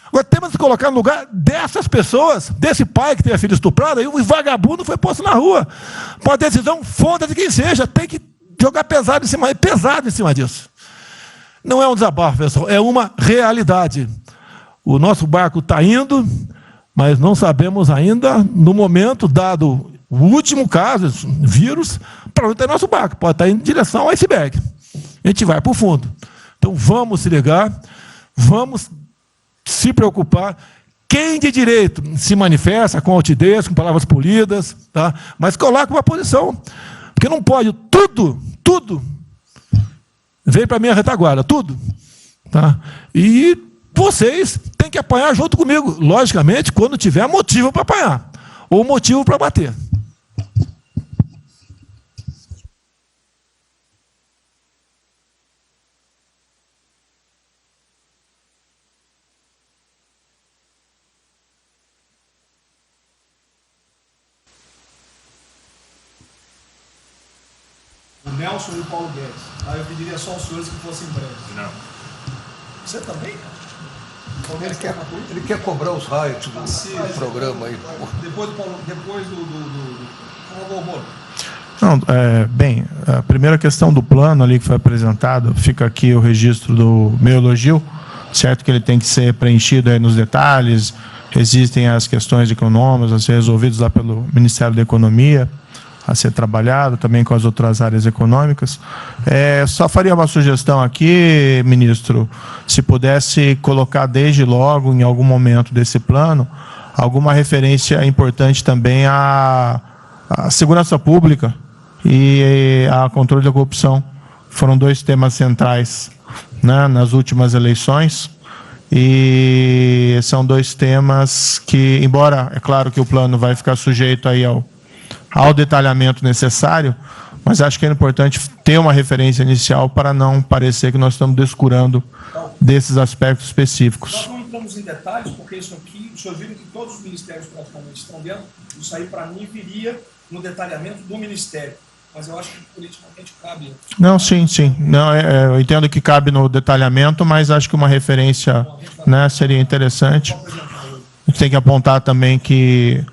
Agora temos que colocar no lugar dessas pessoas, desse pai que tem a filha estuprada, e o vagabundo foi posto na rua. Uma decisão, foda-se quem seja, tem que jogar pesado em cima disso. Não é um desabafo, pessoal, é uma realidade. O nosso barco está indo, mas não sabemos ainda, no momento, dado o último caso, vírus, para onde está nosso barco. Pode estar indo em direção ao iceberg. A gente vai para o fundo. Então, vamos se ligar, vamos se preocupar. Quem de direito se manifesta com altidez, com palavras polidas, tá? Mas coloca uma posição. Porque não pode, tudo, vem para a minha retaguarda, tudo. Tá? E vocês têm que apanhar junto comigo, logicamente, quando tiver motivo para apanhar, ou motivo para bater. O Nelson e o Paulo Guedes. Aí eu pediria só aos senhores que fossem breves. Não. Você também, cara? Ele quer cobrar os raios do programa aí. Depois do Moro. Não, bem, a primeira questão do plano ali que foi apresentado, fica aqui o registro do meu elogio, certo que ele tem que ser preenchido aí nos detalhes, existem as questões econômicas a ser resolvidas lá pelo Ministério da Economia, a ser trabalhado também com as outras áreas econômicas. Só faria uma sugestão aqui, ministro, se pudesse colocar desde logo, em algum momento desse plano, alguma referência importante também à segurança pública e a controle da corrupção. Foram 2 temas centrais, né, nas últimas eleições, e são 2 temas que, embora, é claro que o plano vai ficar sujeito aí ao detalhamento necessário, mas acho que é importante ter uma referência inicial para não parecer que nós estamos descurando desses aspectos específicos. Nós não entramos em detalhes, porque isso aqui, os senhores viram que todos os ministérios praticamente estão dentro, isso aí para mim viria no detalhamento do ministério. Mas eu acho que politicamente cabe. Não, sim, sim. Não, eu entendo que cabe no detalhamento, mas acho que uma referência, né, seria interessante. A gente tem que apontar também que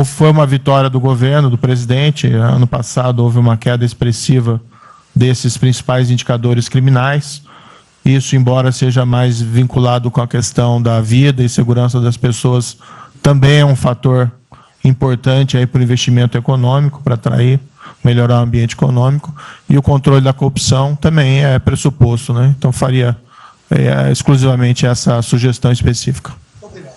foi uma vitória do governo, do presidente. Ano passado houve uma queda expressiva desses principais indicadores criminais. Isso, embora seja mais vinculado com a questão da vida e segurança das pessoas, também é um fator importante aí para o investimento econômico, para atrair, melhorar o ambiente econômico, e o controle da corrupção também é pressuposto, né? Então faria exclusivamente essa sugestão específica. Muito obrigado.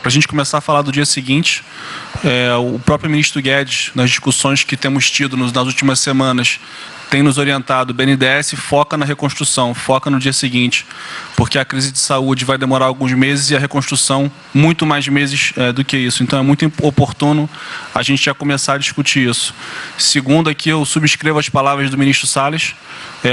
Para a gente começar a falar do dia seguinte, o próprio ministro Guedes, nas discussões que temos tido nas últimas semanas, tem nos orientado: o BNDES foca na reconstrução, foca no dia seguinte, porque a crise de saúde vai demorar alguns meses e a reconstrução muito mais meses do que isso. Então é muito oportuno a gente já começar a discutir isso. Segundo, aqui eu subscrevo as palavras do ministro Salles.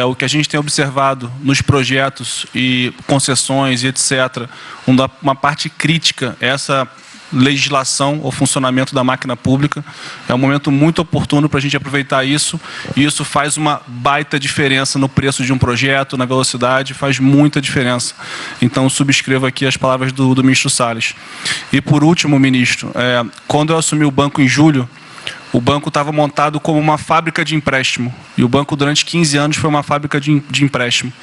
O que a gente tem observado nos projetos e concessões e etc., uma parte crítica é essa legislação ou funcionamento da máquina pública. É um momento muito oportuno para a gente aproveitar isso, e isso faz uma baita diferença no preço de um projeto, na velocidade, faz muita diferença. Então, subscrevo aqui as palavras do ministro Salles. E, por último, ministro, quando eu assumi o banco em julho, o banco estava montado como uma fábrica de empréstimo. E o banco, durante 15 anos, foi uma fábrica de empréstimo.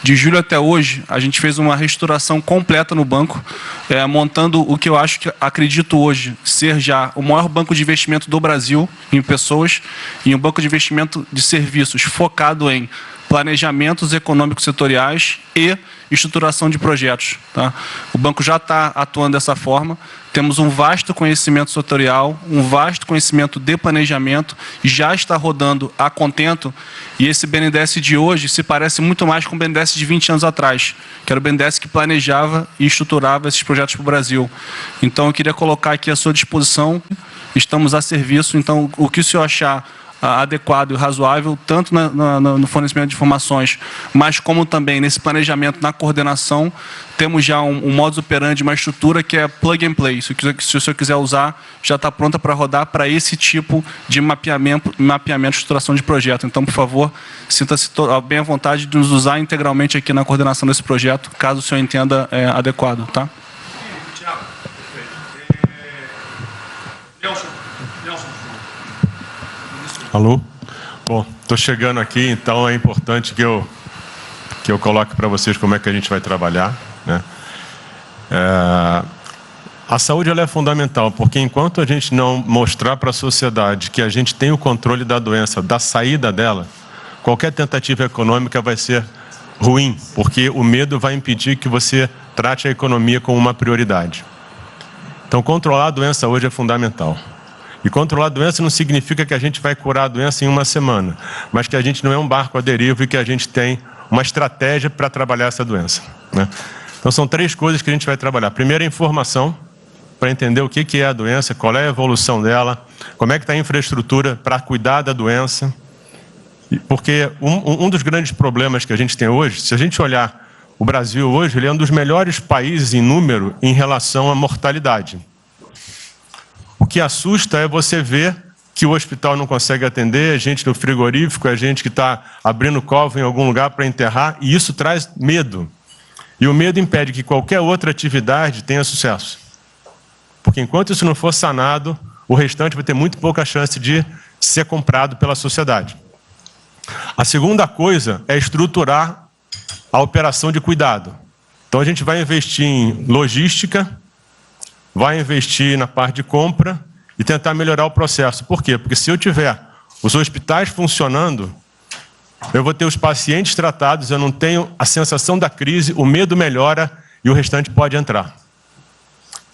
De julho até hoje, a gente fez uma reestruturação completa no banco, montando o que eu acredito hoje ser já o maior banco de investimento do Brasil em pessoas, e um banco de investimento de serviços focado em planejamentos econômicos setoriais e estruturação de projetos. Tá? O banco já está atuando dessa forma. Temos um vasto conhecimento setorial, um vasto conhecimento de planejamento, já está rodando a contento, e esse BNDES de hoje se parece muito mais com o BNDES de 20 anos atrás, que era o BNDES que planejava e estruturava esses projetos para o Brasil. Então, eu queria colocar aqui à sua disposição, estamos a serviço. Então, o que o senhor achar adequado e razoável, tanto no fornecimento de informações, mas como também nesse planejamento, na coordenação, temos já um modus operandi, uma estrutura que é plug and play. Se o senhor quiser usar, já está pronta para rodar para esse tipo de mapeamento e estruturação de projeto. Então, por favor, sinta-se bem à vontade de nos usar integralmente aqui na coordenação desse projeto, caso o senhor entenda adequado. Tá? Tiago, Nelson. Alô? Bom, estou chegando aqui, então é importante que eu coloque para vocês como é que a gente vai trabalhar, né? A saúde ela é fundamental, porque enquanto a gente não mostrar para a sociedade que a gente tem o controle da doença, da saída dela, qualquer tentativa econômica vai ser ruim, porque o medo vai impedir que você trate a economia como uma prioridade. Então, controlar a doença hoje é fundamental. E controlar a doença não significa que a gente vai curar a doença em uma semana, mas que a gente não é um barco à deriva e que a gente tem uma estratégia para trabalhar essa doença, né? Então, são 3 coisas que a gente vai trabalhar. Primeiro, a informação, para entender o que é a doença, qual é a evolução dela, como é que está a infraestrutura para cuidar da doença. Porque um dos grandes problemas que a gente tem hoje, se a gente olhar o Brasil hoje, ele é um dos melhores países em número em relação à mortalidade. O que assusta é você ver que o hospital não consegue atender, a gente no frigorífico, a gente que está abrindo cova em algum lugar para enterrar, e isso traz medo. E o medo impede que qualquer outra atividade tenha sucesso. Porque enquanto isso não for sanado, o restante vai ter muito pouca chance de ser comprado pela sociedade. A segunda coisa é estruturar a operação de cuidado. Então a gente vai investir em logística, vai investir na parte de compra e tentar melhorar o processo. Por quê? Porque se eu tiver os hospitais funcionando, eu vou ter os pacientes tratados, eu não tenho a sensação da crise, o medo melhora e o restante pode entrar.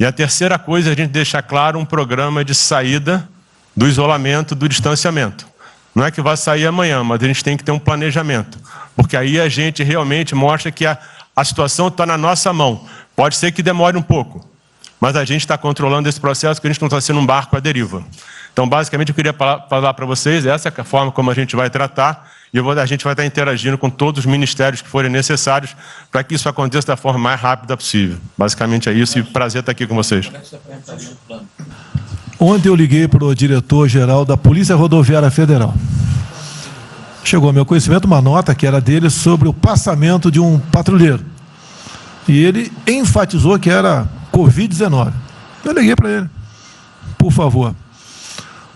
E a terceira coisa é a gente deixar claro um programa de saída do isolamento, do distanciamento. Não é que vai sair amanhã, mas a gente tem que ter um planejamento, porque aí a gente realmente mostra que a situação está na nossa mão. Pode ser que demore um pouco, mas a gente está controlando esse processo, porque a gente não está sendo um barco à deriva. Então, basicamente, eu queria falar para vocês, essa é a forma como a gente vai tratar, e a gente vai estar interagindo com todos os ministérios que forem necessários para que isso aconteça da forma mais rápida possível. Basicamente é isso, e prazer estar aqui com vocês. Ontem eu liguei para o diretor-geral da Polícia Rodoviária Federal. Chegou ao meu conhecimento uma nota que era dele sobre o passamento de um patrulheiro. E ele enfatizou que era Covid-19. Eu liguei para ele. Por favor.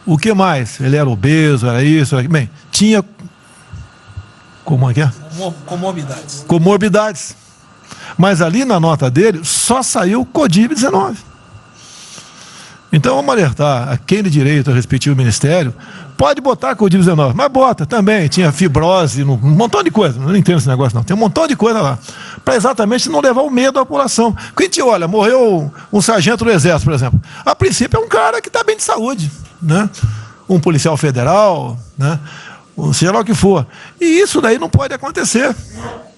O que mais? Ele era obeso, era isso, era... Bem, tinha... Como é que é? Comorbidades. Comorbidades. Mas ali na nota dele só saiu Covid-19. Então vamos alertar a quem de direito a respectivo ministério, pode botar Covid-19, mas bota também, tinha fibrose, um montão de coisa, não entendo esse negócio não, tem um montão de coisa lá, para exatamente não levar o medo à população. Porque a gente olha, morreu um sargento do Exército, por exemplo, a princípio é um cara que está bem de saúde, né? Um policial federal, né? Seja lá o que for. E isso daí não pode acontecer.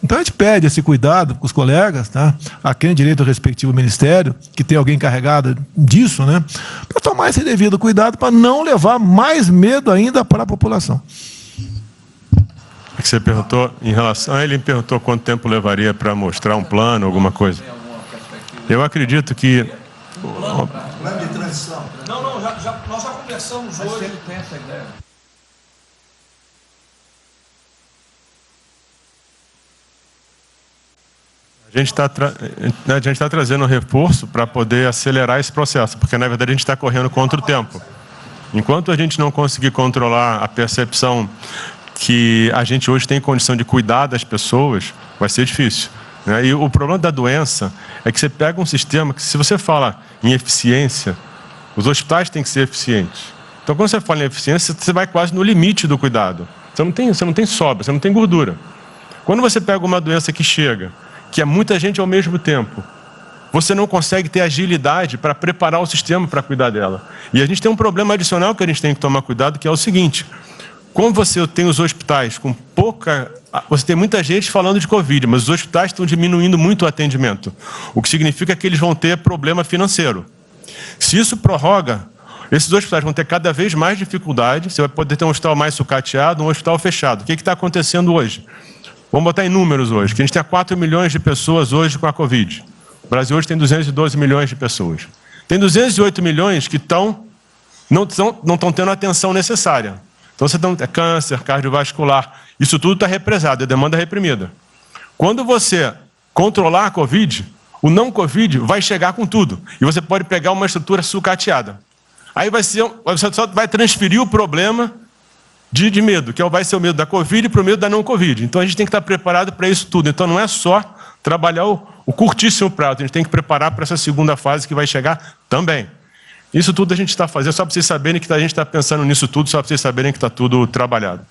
Então a gente pede esse cuidado com os colegas, tá? A quem direito ao respectivo ministério, que tem alguém encarregado disso, né? Para tomar esse devido cuidado, para não levar mais medo ainda para a população. Você perguntou em relação... Ele me perguntou quanto tempo levaria para mostrar um plano, alguma coisa. Eu acredito que... Plano de transição. Não, nós já conversamos hoje. Ele tem essa ideia. A gente está trazendo um reforço para poder acelerar esse processo, porque, na verdade, a gente está correndo contra o tempo. Enquanto a gente não conseguir controlar a percepção que a gente hoje tem condição de cuidar das pessoas, vai ser difícil, né? E o problema da doença é que você pega um sistema que, se você fala em eficiência, os hospitais têm que ser eficientes. Então, quando você fala em eficiência, você vai quase no limite do cuidado. Você não tem sobra, você não tem gordura. Quando você pega uma doença que chega, que é muita gente ao mesmo tempo, você não consegue ter agilidade para preparar o sistema para cuidar dela. E a gente tem um problema adicional que a gente tem que tomar cuidado, que é o seguinte: como você tem os hospitais com pouca... Você tem muita gente falando de Covid, mas os hospitais estão diminuindo muito o atendimento, o que significa que eles vão ter problema financeiro. Se isso prorroga, esses hospitais vão ter cada vez mais dificuldade, você vai poder ter um hospital mais sucateado, um hospital fechado. O que está acontecendo hoje? Vamos botar em números hoje, que a gente tem 4 milhões de pessoas hoje com a Covid. O Brasil hoje tem 212 milhões de pessoas. Tem 208 milhões que não estão tendo a atenção necessária. Então, você tem câncer, cardiovascular, isso tudo está represado, é demanda reprimida. Quando você controlar a Covid, o não Covid vai chegar com tudo. E você pode pegar uma estrutura sucateada. Aí você só vai transferir o problema de medo, que vai ser o medo da Covid para o medo da não Covid. Então, a gente tem que estar preparado para isso tudo. Então, não é só trabalhar o curtíssimo prazo, a gente tem que preparar para essa segunda fase que vai chegar também. Isso tudo a gente está fazendo, só para vocês saberem que a gente está pensando nisso tudo, só para vocês saberem que está tudo trabalhado.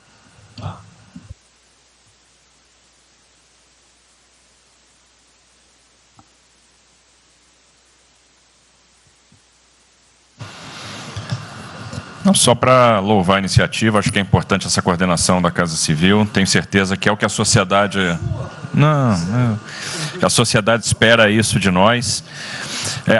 Não, só para louvar a iniciativa, acho que é importante essa coordenação da Casa Civil. Tenho certeza que é o que a sociedade... a sociedade espera isso de nós.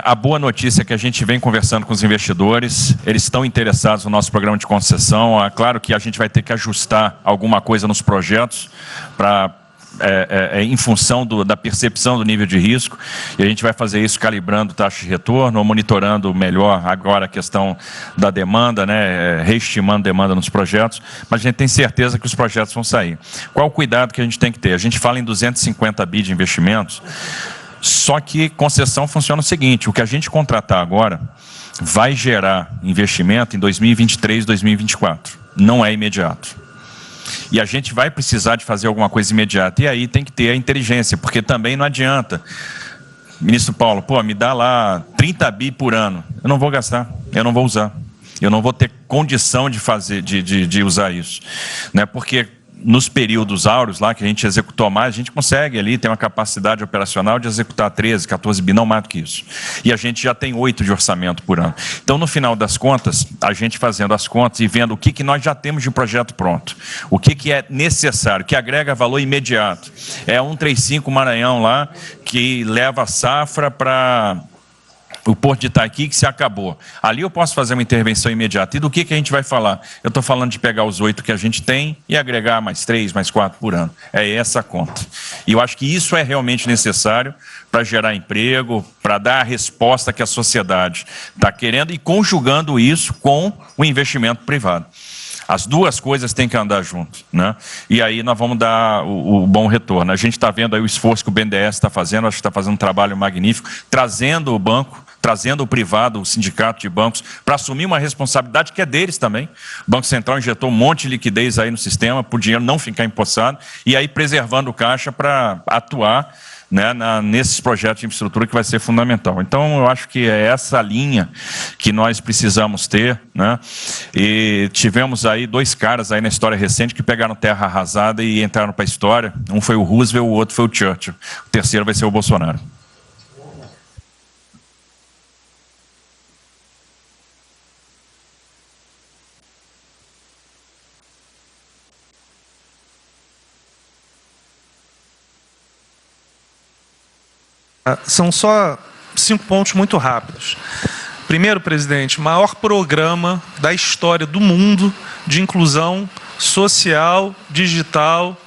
A boa notícia é que a gente vem conversando com os investidores, eles estão interessados no nosso programa de concessão. É claro que a gente vai ter que ajustar alguma coisa nos projetos para... em função da percepção do nível de risco, e a gente vai fazer isso calibrando taxa de retorno, ou monitorando melhor agora a questão da demanda, né, reestimando demanda nos projetos, mas a gente tem certeza que os projetos vão sair. Qual o cuidado que a gente tem que ter? A gente fala em 250 bi de investimentos, só que concessão funciona o seguinte: o que a gente contratar agora vai gerar investimento em 2023, 2024, não é imediato. E a gente vai precisar de fazer alguma coisa imediata. E aí tem que ter a inteligência, porque também não adianta. Ministro Paulo, me dá lá 30 bi por ano. Eu não vou gastar, eu não vou usar. Eu não vou ter condição de fazer, de usar isso. Né? Porque nos períodos áureos lá que a gente executou mais, a gente consegue ali, tem uma capacidade operacional de executar 13, 14 bi, não mais do que isso. E a gente já tem 8 de orçamento por ano. Então, no final das contas, a gente fazendo as contas e vendo o que nós já temos de projeto pronto, o que é necessário, que agrega valor imediato. É 135 Maranhão lá, que leva a safra para o Porto de Itaqui que se acabou. Ali eu posso fazer uma intervenção imediata. E do que a gente vai falar? Eu estou falando de pegar os 8 que a gente tem e agregar mais 3, mais 4 por ano. É essa a conta. E eu acho que isso é realmente necessário para gerar emprego, para dar a resposta que a sociedade está querendo e conjugando isso com o investimento privado. As duas coisas têm que andar juntas, né? E aí nós vamos dar o bom retorno. A gente está vendo aí o esforço que o BNDES está fazendo, acho que está fazendo um trabalho magnífico, trazendo o banco, trazendo o privado, o sindicato de bancos, para assumir uma responsabilidade que é deles também. O Banco Central injetou um monte de liquidez aí no sistema, para o dinheiro não ficar empossado, e aí preservando o caixa para atuar, né, nesses projetos de infraestrutura que vai ser fundamental. Então, eu acho que é essa linha que nós precisamos ter, né? E tivemos aí 2 caras aí na história recente que pegaram terra arrasada e entraram para a história. Um foi o Roosevelt, o outro foi o Churchill. O terceiro vai ser o Bolsonaro. São só 5 pontos muito rápidos. Primeiro, presidente, maior programa da história do mundo de inclusão social, digital,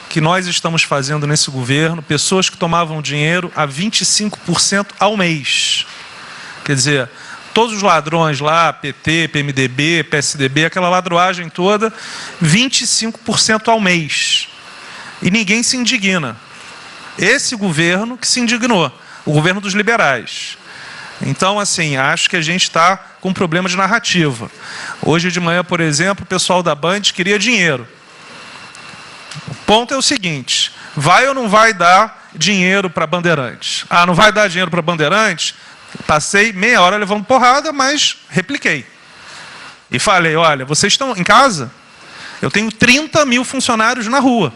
que nós estamos fazendo nesse governo. Pessoas que tomavam dinheiro a 25% ao mês. Quer dizer, todos os ladrões lá, PT, PMDB, PSDB, aquela ladroagem toda, 25% ao mês. E ninguém se indigna. Esse governo que se indignou, o governo dos liberais. Então, assim, acho que a gente está com um problema de narrativa. Hoje de manhã, por exemplo, o pessoal da Band queria dinheiro. O ponto é o seguinte, vai ou não vai dar dinheiro para Bandeirantes? Ah, não vai dar dinheiro para Bandeirantes? Passei meia hora levando porrada, mas repliquei. E falei, olha, vocês estão em casa? Eu tenho 30 mil funcionários na rua.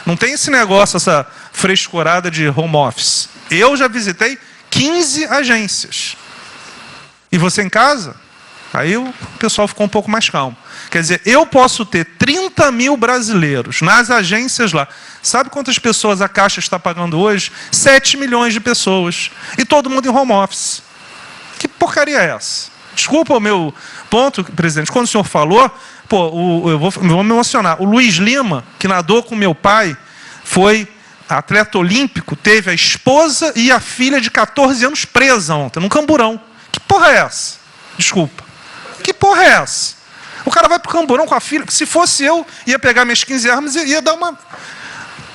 Não tem esse negócio, essa frescurada de home office. Eu já visitei 15 agências. E você em casa? Aí o pessoal ficou um pouco mais calmo. Quer dizer, eu posso ter 30 mil brasileiros nas agências lá. Sabe quantas pessoas a Caixa está pagando hoje? 7 milhões de pessoas. E todo mundo em home office. Que porcaria é essa? Desculpa o meu ponto, presidente. Quando o senhor falou, eu vou me emocionar. O Luiz Lima, que nadou com meu pai, foi atleta olímpico, teve a esposa e a filha de 14 anos presa ontem, num camburão. Que porra é essa? Desculpa. Que porra é essa? O cara vai pro camburão com a filha. Se fosse eu, ia pegar minhas 15 armas e ia dar uma...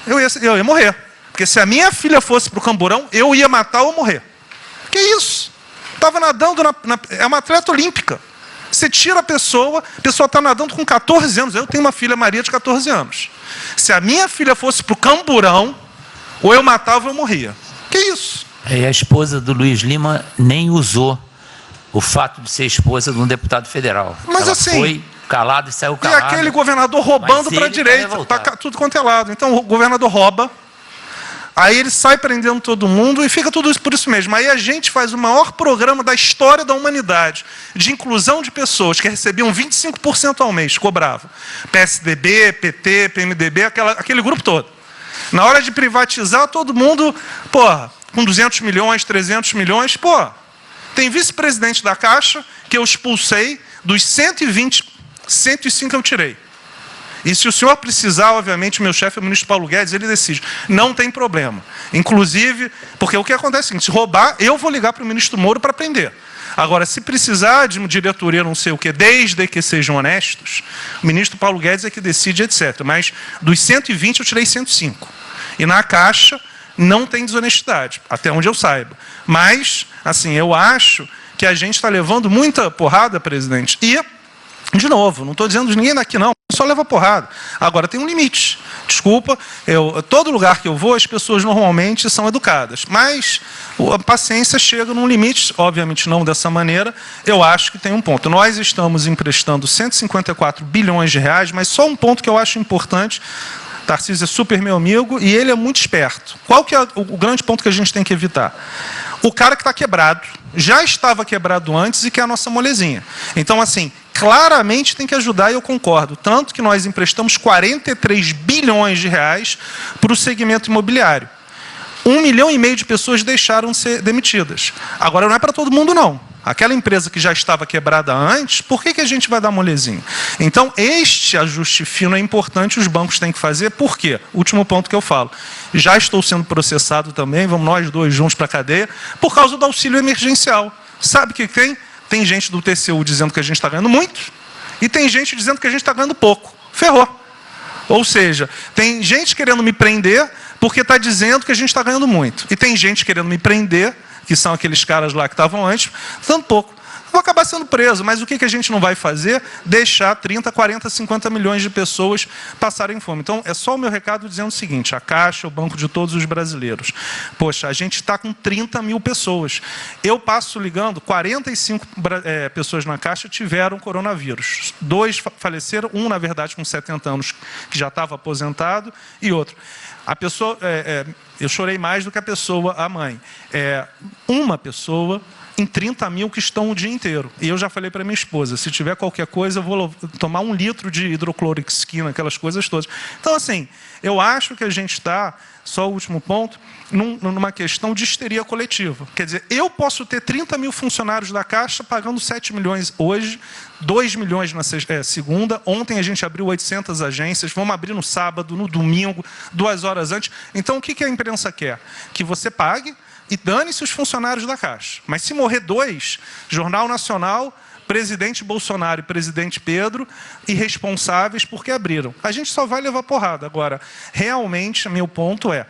Eu ia morrer. Porque se a minha filha fosse pro camburão, eu ia matar ou morrer. Que isso? Estava nadando, é uma atleta olímpica. Você tira a pessoa está nadando com 14 anos. Eu tenho uma filha, Maria, de 14 anos. Se a minha filha fosse para o camburão, ou eu matava ou eu morria. Que isso? E a esposa do Luiz Lima nem usou o fato de ser esposa de um deputado federal. Mas ela assim... foi calada e saiu calada. E aquele governador roubando para a direita. Tá tudo quanto é lado. Então o governador rouba. Aí ele sai prendendo todo mundo e fica tudo isso por isso mesmo. Aí a gente faz o maior programa da história da humanidade de inclusão de pessoas que recebiam 25% ao mês, cobravam. PSDB, PT, PMDB, aquele grupo todo. Na hora de privatizar, todo mundo, com 200 milhões, 300 milhões, tem vice-presidente da Caixa que eu expulsei, dos 120, 105 eu tirei. E se o senhor precisar, obviamente, meu chefe é o ministro Paulo Guedes, ele decide. Não tem problema. Inclusive, porque o que acontece é o seguinte, se roubar, eu vou ligar para o ministro Moro para prender. Agora, se precisar de uma diretoria, não sei o quê, desde que sejam honestos, o ministro Paulo Guedes é que decide, etc. Mas dos 120, eu tirei 105. E na Caixa, não tem desonestidade, até onde eu saiba. Mas, assim, eu acho que a gente está levando muita porrada, presidente, e... De novo, não estou dizendo de ninguém daqui não, só leva porrada. Agora tem um limite. Desculpa, todo lugar que eu vou, as pessoas normalmente são educadas. Mas a paciência chega num limite, obviamente não dessa maneira, eu acho que tem um ponto. Nós estamos emprestando 154 bilhões de reais, mas só um ponto que eu acho importante. Tarcísio é super meu amigo e ele é muito esperto. Qual que é o grande ponto que a gente tem que evitar? O cara que está quebrado, já estava quebrado antes e que é a nossa molezinha. Então, assim, claramente tem que ajudar e eu concordo. Tanto que nós emprestamos 43 bilhões de reais para o segmento imobiliário. 1,5 milhão de pessoas deixaram de ser demitidas. Agora, não é para todo mundo, não. Aquela empresa que já estava quebrada antes, por que a gente vai dar molezinho? Então, este ajuste fino é importante, os bancos têm que fazer. Por quê? Último ponto que eu falo. Já estou sendo processado também, vamos nós dois juntos para a cadeia, por causa do auxílio emergencial. Sabe o que tem? Tem gente do TCU dizendo que a gente está ganhando muito, e tem gente dizendo que a gente está ganhando pouco. Ferrou. Ou seja, tem gente querendo me prender porque está dizendo que a gente está ganhando muito. E tem gente querendo me prender, que são aqueles caras lá que estavam antes, dando pouco. Vou acabar sendo preso, mas o que a gente não vai fazer? Deixar 30, 40, 50 milhões de pessoas passarem fome. Então, é só o meu recado dizendo o seguinte, a Caixa é o banco de todos os brasileiros. Poxa, a gente está com 30 mil pessoas. Eu passo ligando, 45 pessoas na Caixa tiveram coronavírus. 2 faleceram, um, na verdade, com 70 anos, que já estava aposentado, e outro. A pessoa, eu chorei mais do que a pessoa, a mãe. Uma pessoa em 30 mil que estão o dia inteiro. E eu já falei para minha esposa, se tiver qualquer coisa, eu vou tomar 1 litro de hidrocloroquina, aquelas coisas todas. Então, assim, eu acho que a gente está, só o último ponto, numa questão de histeria coletiva. Quer dizer, eu posso ter 30 mil funcionários da Caixa pagando 7 milhões hoje, 2 milhões na segunda, ontem a gente abriu 800 agências, vamos abrir no sábado, no domingo, 2 horas antes. Então, o que a imprensa quer? Que você pague, e dane-se os funcionários da Caixa. Mas se morrer 2, Jornal Nacional, presidente Bolsonaro e presidente Pedro, irresponsáveis porque abriram. A gente só vai levar porrada. Agora, realmente, meu ponto é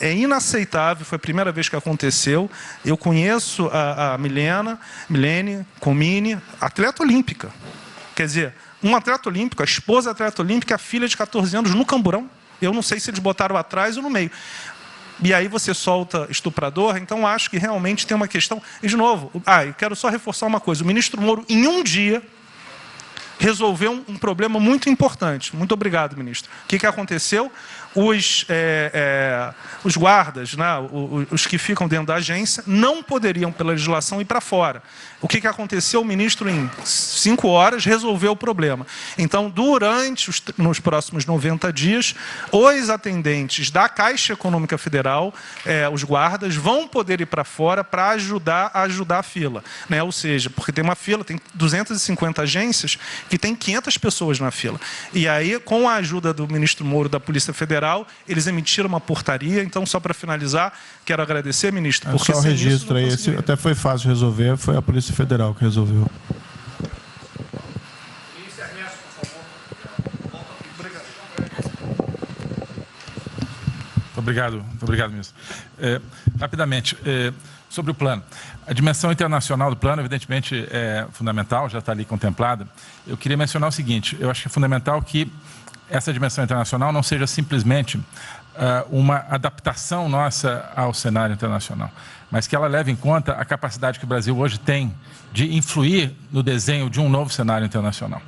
inaceitável, foi a primeira vez que aconteceu. Eu conheço a Milene Comini, atleta olímpica. Quer dizer, um atleta olímpico, a esposa atleta olímpica, a filha de 14 anos no Camburão. Eu não sei se eles botaram atrás ou no meio. E aí você solta estuprador, então acho que realmente tem uma questão. E, de novo, eu quero só reforçar uma coisa. O ministro Moro, em um dia, resolveu um problema muito importante. Muito obrigado, ministro. O que aconteceu? Os guardas, né, os que ficam dentro da agência, não poderiam, pela legislação, ir para fora. O que aconteceu? O ministro, em 5 horas, resolveu o problema. Então, nos próximos 90 dias, os atendentes da Caixa Econômica Federal, os guardas, vão poder ir para fora para ajudar a fila. Né? Ou seja, porque tem uma fila, tem 250 agências que tem 500 pessoas na fila. E aí, com a ajuda do ministro Moro da Polícia Federal, eles emitiram uma portaria. Então, só para finalizar, quero agradecer, ministro. Porque só o registro aí, esse até foi fácil de resolver, foi a Polícia Federal que resolveu. Muito obrigado, ministro. Rapidamente, sobre o plano. A dimensão internacional do plano, evidentemente, é fundamental, já está ali contemplada. Eu queria mencionar o seguinte, eu acho que é fundamental que essa dimensão internacional não seja simplesmente uma adaptação nossa ao cenário internacional, mas que ela leve em conta a capacidade que o Brasil hoje tem de influir no desenho de um novo cenário internacional.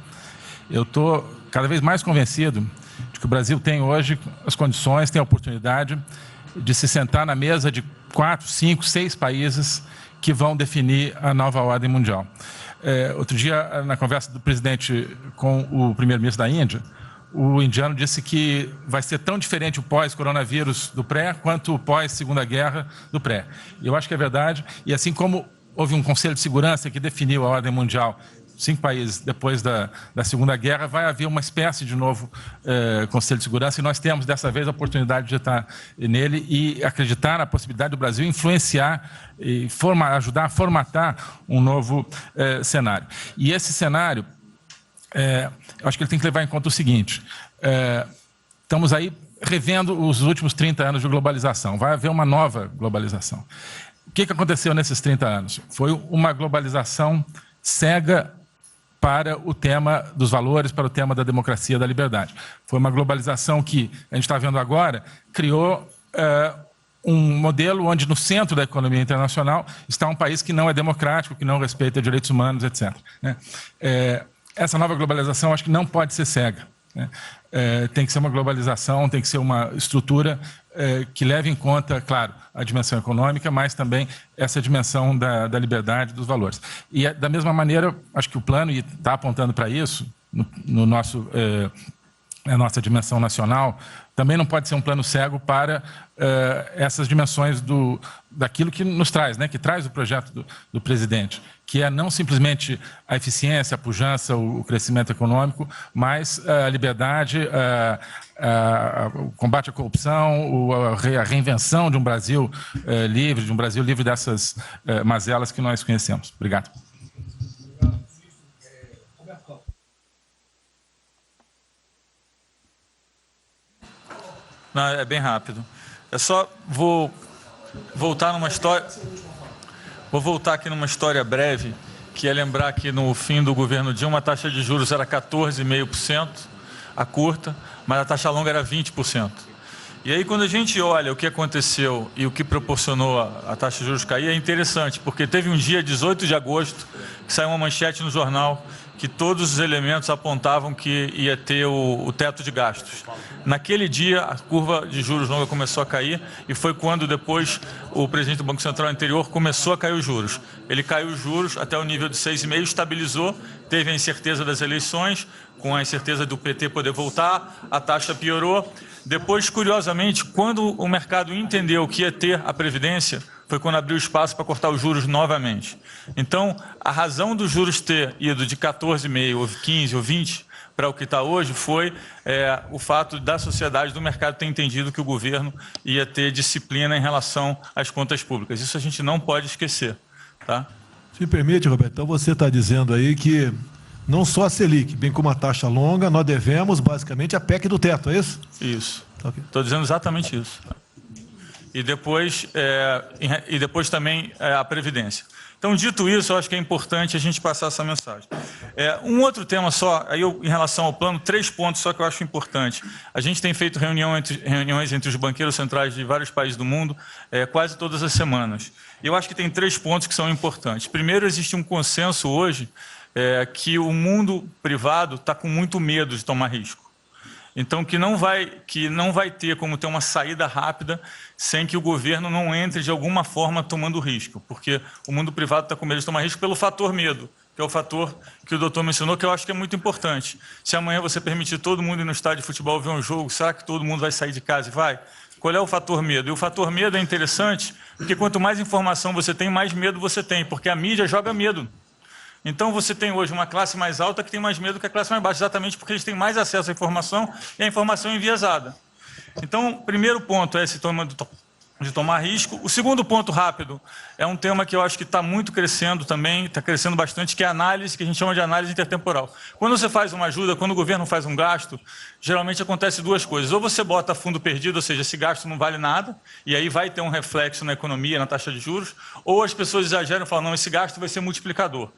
Eu estou cada vez mais convencido de que o Brasil tem hoje as condições, tem a oportunidade de se sentar na mesa de 4, 5, 6 países que vão definir a nova ordem mundial. Outro dia, na conversa do presidente com o primeiro-ministro da Índia, o indiano disse que vai ser tão diferente o pós-coronavírus do pré, quanto o pós-Segunda Guerra do pré. E eu acho que é verdade. E assim como houve um Conselho de Segurança que definiu a ordem mundial, 5 países depois da Segunda Guerra, vai haver uma espécie de novo Conselho de Segurança, e nós temos, dessa vez, a oportunidade de estar nele e acreditar na possibilidade do Brasil influenciar e ajudar a formatar um novo cenário. E esse cenário, eu acho que ele tem que levar em conta o seguinte, estamos aí revendo os últimos 30 anos de globalização, vai haver uma nova globalização. O que aconteceu nesses 30 anos? Foi uma globalização cega para o tema dos valores, para o tema da democracia, da liberdade. Foi uma globalização que, a gente está vendo agora, criou um modelo onde no centro da economia internacional está um país que não é democrático, que não respeita direitos humanos, etc. Né? Essa nova globalização, acho que não pode ser cega. Né? Tem que ser uma globalização, tem que ser uma estrutura que leve em conta, claro, a dimensão econômica, mas também essa dimensão da liberdade, dos valores. E, da mesma maneira, acho que o plano está apontando para isso, no nosso a nossa dimensão nacional, também não pode ser um plano cego para essas dimensões daquilo que nos traz, né, que traz o projeto do presidente, que é não simplesmente a eficiência, a pujança, o crescimento econômico, mas a liberdade, o combate à corrupção, a reinvenção de um Brasil livre, de um Brasil livre dessas mazelas que nós conhecemos. Obrigado. Não, é bem rápido. Eu só vou voltar numa história. Vou voltar aqui numa história breve, que é lembrar que no fim do governo Dilma a taxa de juros era 14,5%, a curta, mas a taxa longa era 20%. E aí, quando a gente olha o que aconteceu e o que proporcionou a taxa de juros cair, é interessante, porque teve um dia, 18 de agosto, que saiu uma manchete no jornal que todos os elementos apontavam que ia ter o teto de gastos. Naquele dia, a curva de juros longa começou a cair e foi quando depois o presidente do Banco Central anterior começou a cair os juros. Ele caiu os juros até o nível de 6,5%, estabilizou, teve a incerteza das eleições, com a incerteza do PT poder voltar, a taxa piorou. Depois, curiosamente, quando o mercado entendeu que ia ter a Previdência, foi quando abriu espaço para cortar os juros novamente. Então, a razão dos juros ter ido de 14,5%, ou 15% ou 20% para o que está hoje foi o fato da sociedade, do mercado ter entendido que o governo ia ter disciplina em relação às contas públicas. Isso a gente não pode esquecer. Tá? Se me permite, Roberto, então você está dizendo aí que não só a Selic, bem como a taxa longa, nós devemos basicamente a PEC do teto, é isso? Isso. Okay. Estou dizendo exatamente isso. E depois também a Previdência. Então, dito isso, eu acho que é importante a gente passar essa mensagem. Um outro tema só, aí em relação ao plano, 3 pontos só que eu acho importante. A gente tem feito reuniões entre os banqueiros centrais de vários países do mundo quase todas as semanas. E eu acho que tem 3 pontos que são importantes. Primeiro, existe um consenso hoje que o mundo privado está com muito medo de tomar risco. Então, que não vai ter como ter uma saída rápida sem que o governo não entre de alguma forma tomando risco, porque o mundo privado está com medo de tomar risco pelo fator medo, que é o fator que o doutor mencionou, que eu acho que é muito importante. Se amanhã você permitir todo mundo ir no estádio de futebol ver um jogo, será que todo mundo vai sair de casa e vai? Qual é o fator medo? E o fator medo é interessante, porque quanto mais informação você tem, mais medo você tem, porque a mídia joga medo. Então, você tem hoje uma classe mais alta que tem mais medo que a classe mais baixa, exatamente porque eles têm mais acesso à informação e a informação é enviesada. Então, o primeiro ponto é esse tema de tomar risco. O segundo ponto rápido é um tema que eu acho que está muito crescendo também, está crescendo bastante, que é a análise, que a gente chama de análise intertemporal. Quando você faz uma ajuda, quando o governo faz um gasto, geralmente acontece 2 coisas. Ou você bota fundo perdido, ou seja, esse gasto não vale nada, e aí vai ter um reflexo na economia, na taxa de juros, ou as pessoas exageram e falam, não, esse gasto vai ser multiplicador.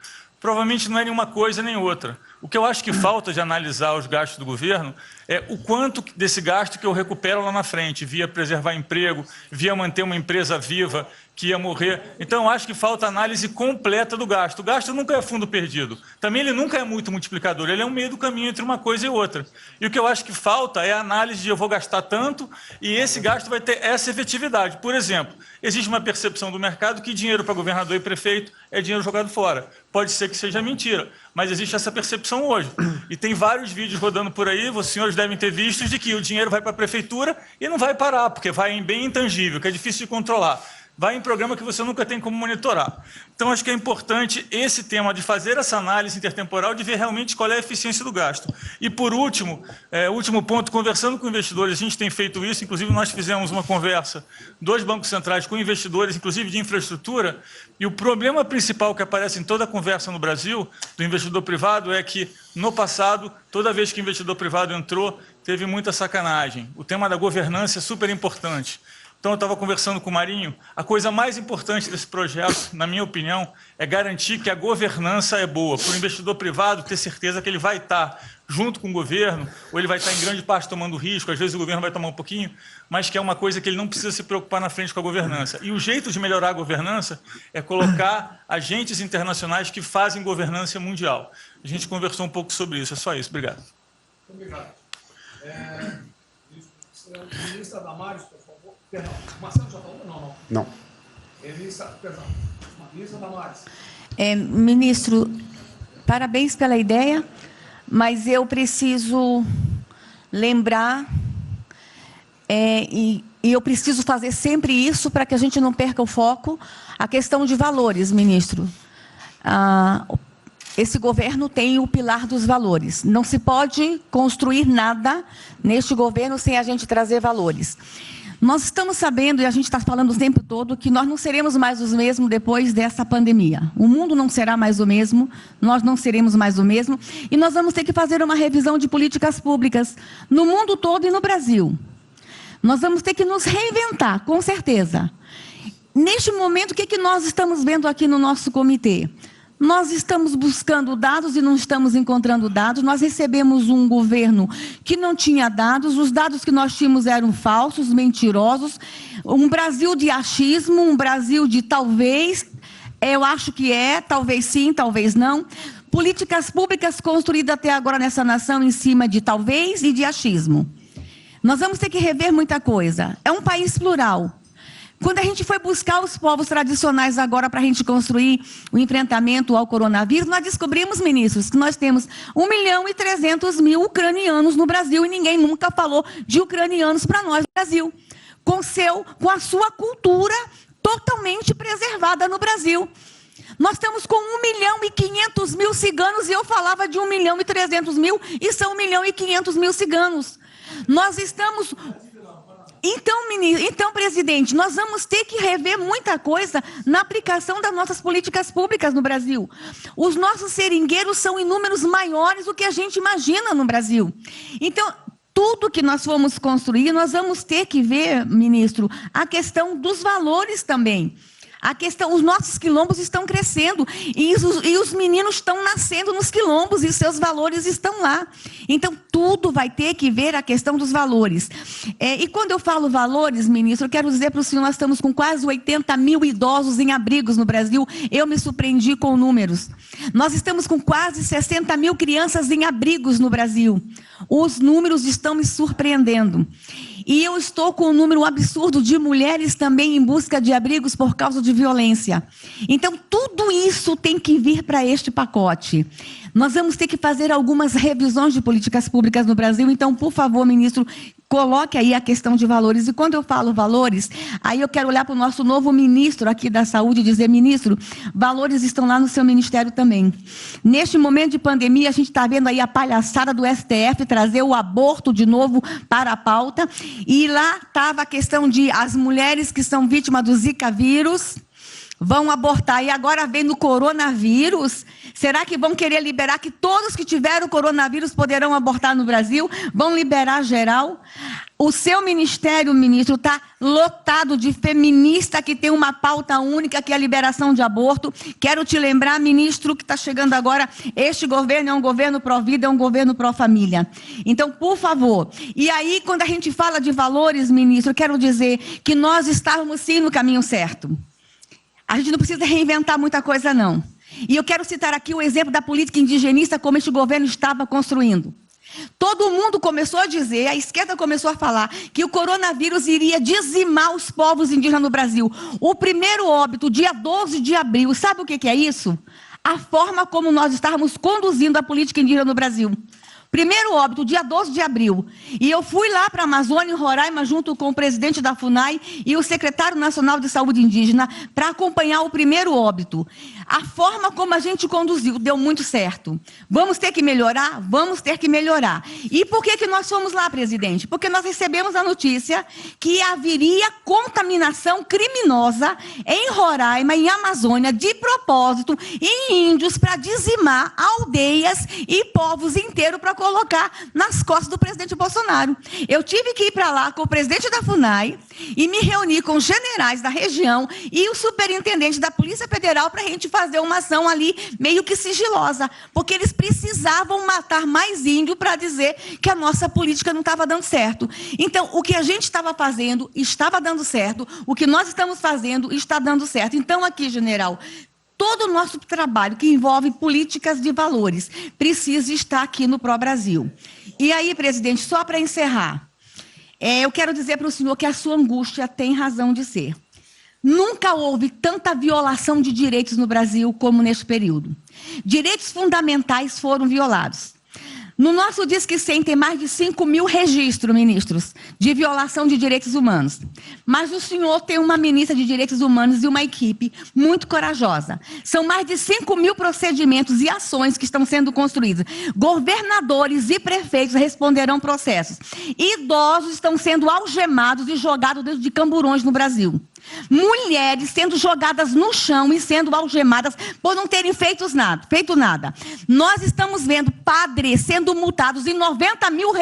Provavelmente não é nenhuma coisa nem outra. O que eu acho que falta de analisar os gastos do governo é o quanto desse gasto que eu recupero lá na frente, via preservar emprego, via manter uma empresa viva que ia morrer. Então, eu acho que falta análise completa do gasto. O gasto nunca é fundo perdido. Também ele nunca é muito multiplicador, ele é um meio do caminho entre uma coisa e outra. E o que eu acho que falta é a análise de eu vou gastar tanto e esse gasto vai ter essa efetividade. Por exemplo, existe uma percepção do mercado que dinheiro para governador e prefeito é dinheiro jogado fora. Pode ser que seja mentira, mas existe essa percepção hoje. E tem vários vídeos rodando por aí, os senhores devem ter visto, de que o dinheiro vai para a prefeitura e não vai parar, porque vai em bem intangível, que é difícil de controlar. Vai em programa que você nunca tem como monitorar. Então, acho que é importante esse tema de fazer essa análise intertemporal, de ver realmente qual é a eficiência do gasto. E, por último, último ponto, conversando com investidores, a gente tem feito isso, inclusive nós fizemos uma conversa, 2 bancos centrais com investidores, inclusive de infraestrutura, e o problema principal que aparece em toda a conversa no Brasil, do investidor privado, é que, no passado, toda vez que o investidor privado entrou, teve muita sacanagem. O tema da governança é super importante. Então, eu estava conversando com o Marinho, a coisa mais importante desse projeto, na minha opinião, é garantir que a governança é boa, para o investidor privado ter certeza que ele vai estar junto com o governo, ou ele vai estar em grande parte tomando risco, às vezes o governo vai tomar um pouquinho, mas que é uma coisa que ele não precisa se preocupar na frente com a governança. E o jeito de melhorar a governança é colocar agentes internacionais que fazem governança mundial. A gente conversou um pouco sobre isso, é só isso. Obrigado. Obrigado. Ministra Damares, por favor. Perdão, o Marcelo já falou? Não. Não. Ministra Damares. Ministro, parabéns pela ideia, mas eu preciso lembrar, e eu preciso fazer sempre isso para que a gente não perca o foco, a questão de valores, ministro. Esse governo tem o pilar dos valores. Não se pode construir nada neste governo sem a gente trazer valores. Nós estamos sabendo, e a gente está falando o tempo todo, que nós não seremos mais os mesmos depois dessa pandemia. O mundo não será mais o mesmo, nós não seremos mais o mesmo, e nós vamos ter que fazer uma revisão de políticas públicas no mundo todo e no Brasil. Nós vamos ter que nos reinventar, com certeza. Neste momento, o que nós estamos vendo aqui no nosso comitê? Nós estamos buscando dados e não estamos encontrando dados. Nós recebemos um governo que não tinha dados, os dados que nós tínhamos eram falsos, mentirosos, um Brasil de achismo, um Brasil de talvez, eu acho que talvez sim, talvez não. Políticas públicas construídas até agora nessa nação em cima de talvez e de achismo. Nós vamos ter que rever muita coisa. É um país plural. Quando a gente foi buscar os povos tradicionais agora para a gente construir o enfrentamento ao coronavírus, nós descobrimos, ministros, que nós temos 1.300.000 ucranianos no Brasil e ninguém nunca falou de ucranianos para nós no Brasil, com a sua cultura totalmente preservada no Brasil. Nós estamos com 1.500.000 ciganos e eu falava de 1.300.000 e são 1.500.000 ciganos. Nós estamos... Então, presidente, nós vamos ter que rever muita coisa na aplicação das nossas políticas públicas no Brasil. Os nossos seringueiros são em números maiores do que a gente imagina no Brasil. Então, tudo que nós formos construir, nós vamos ter que ver, ministro, a questão dos valores também. Os nossos quilombos estão crescendo e os meninos estão nascendo nos quilombos e seus valores estão lá. Então, tudo vai ter que ver a questão dos valores. E quando eu falo valores, ministro, eu quero dizer para o senhor, nós estamos com quase 80.000 idosos em abrigos no Brasil. Eu me surpreendi com números. Nós estamos com quase 60.000 crianças em abrigos no Brasil. Os números estão me surpreendendo. E eu estou com um número absurdo de mulheres também em busca de abrigos por causa de violência. Então, tudo isso tem que vir para este pacote. Nós vamos ter que fazer algumas revisões de políticas públicas no Brasil. Então, por favor, ministro, coloque aí a questão de valores. E quando eu falo valores, aí eu quero olhar para o nosso novo ministro aqui da Saúde e dizer, ministro, valores estão lá no seu ministério também. Neste momento de pandemia, a gente está vendo aí a palhaçada do STF trazer o aborto de novo para a pauta. E lá estava a questão de as mulheres que são vítimas do Zika vírus vão abortar. E agora vem no coronavírus. Será que vão querer liberar que todos que tiveram coronavírus poderão abortar no Brasil? Vão liberar geral? O seu ministério, ministro, está lotado de feminista que tem uma pauta única, que é a liberação de aborto. Quero te lembrar, ministro, que está chegando agora, este governo é um governo pró-vida, é um governo pró-família. Então, por favor. E aí, quando a gente fala de valores, ministro, quero dizer que nós estávamos sim no caminho certo. A gente não precisa reinventar muita coisa, não. E eu quero citar aqui o exemplo da política indigenista, como este governo estava construindo. Todo mundo começou a dizer, a esquerda começou a falar, que o coronavírus iria dizimar os povos indígenas no Brasil. O primeiro óbito, dia 12 de abril, sabe o que é isso? A forma como nós estávamos conduzindo a política indígena no Brasil. Primeiro óbito, dia 12 de abril. E eu fui lá para a Amazônia, em Roraima, junto com o presidente da FUNAI e o secretário nacional de saúde indígena, para acompanhar o primeiro óbito. A forma como a gente conduziu deu muito certo. Vamos ter que melhorar? Vamos ter que melhorar. E por que nós fomos lá, presidente? Porque nós recebemos a notícia que haveria contaminação criminosa em Roraima, em Amazônia, de propósito, em índios, para dizimar aldeias e povos inteiros para colocar nas costas do presidente Bolsonaro. Eu tive que ir para lá com o presidente da FUNAI e me reunir com os generais da região e o superintendente da Polícia Federal para a gente fazer uma ação ali meio que sigilosa, porque eles precisavam matar mais índio para dizer que a nossa política não estava dando certo. Então, o que a gente estava fazendo estava dando certo, o que nós estamos fazendo está dando certo. Então, aqui, general, todo o nosso trabalho que envolve políticas de valores precisa estar aqui no Pró-Brasil. E aí, presidente, só para encerrar, eu quero dizer para o senhor que a sua angústia tem razão de ser. Nunca houve tanta violação de direitos no Brasil como neste período. Direitos fundamentais foram violados. No nosso Disque 100 tem mais de 5 mil registros, ministros, de violação de direitos humanos. Mas o senhor tem uma ministra de direitos humanos e uma equipe muito corajosa. São mais de 5 mil procedimentos e ações que estão sendo construídos. Governadores e prefeitos responderão processos. Idosos estão sendo algemados e jogados dentro de camburões no Brasil. Mulheres sendo jogadas no chão e sendo algemadas por não terem feito nada. Nós estamos vendo padres sendo multados em R$90 mil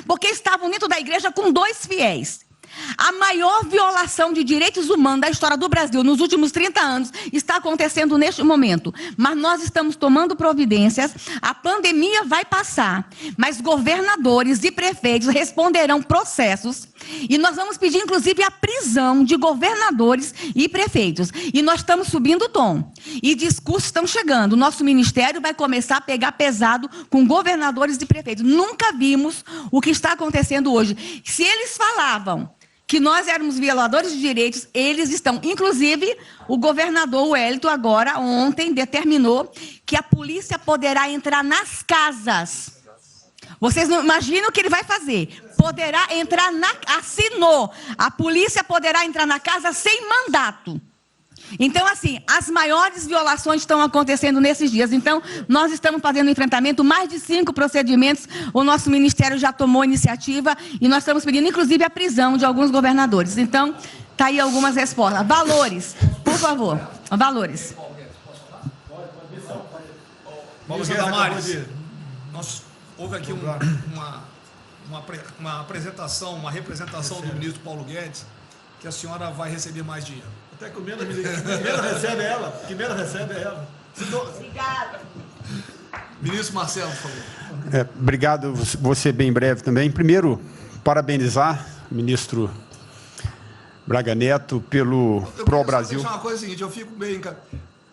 porque estavam dentro da igreja com 2 fiéis. A maior violação de direitos humanos da história do Brasil nos últimos 30 anos está acontecendo neste momento. Mas nós estamos tomando providências, a pandemia vai passar, mas governadores e prefeitos responderão processos e nós vamos pedir, inclusive, a prisão de governadores e prefeitos. E nós estamos subindo o tom. E discursos estão chegando. O nosso ministério vai começar a pegar pesado com governadores e prefeitos. Nunca vimos o que está acontecendo hoje. Se eles falavam que nós éramos violadores de direitos, eles estão. Inclusive, o governador Wellington, agora, ontem, determinou que a polícia poderá entrar nas casas. Vocês não imaginam o que ele vai fazer. Poderá entrar assinou. A polícia poderá entrar na casa sem mandato. Então, assim, as maiores violações estão acontecendo nesses dias. Então, nós estamos fazendo um enfrentamento, mais de 5 procedimentos. O nosso ministério já tomou iniciativa e nós estamos pedindo, inclusive, a prisão de alguns governadores. Então, está aí algumas respostas. Valores, por favor. Valores. Ministro Damares, houve aqui uma apresentação, uma representação do ministro Paulo Guedes, que a senhora vai receber mais dinheiro. Até que o menos recebe é ela. Que menos recebe é ela. Obrigada. Ministro Marcelo, por favor. Obrigado, vou ser bem breve também. Primeiro, parabenizar o ministro Braga Neto pelo Pró-Brasil. Deixa uma coisa seguinte, eu fico bem...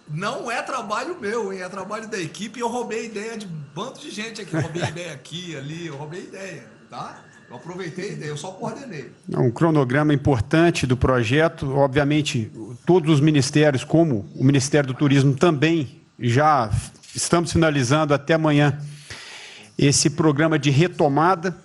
Não é trabalho meu, hein? É trabalho da equipe e eu roubei ideia de um bando de gente aqui. Eu roubei ideia aqui, ali, eu roubei ideia, tá? Eu aproveitei a ideia, eu só coordenei. Um cronograma importante do projeto. Obviamente, todos os ministérios, como o Ministério do Turismo também, já estamos finalizando até amanhã esse programa de retomada.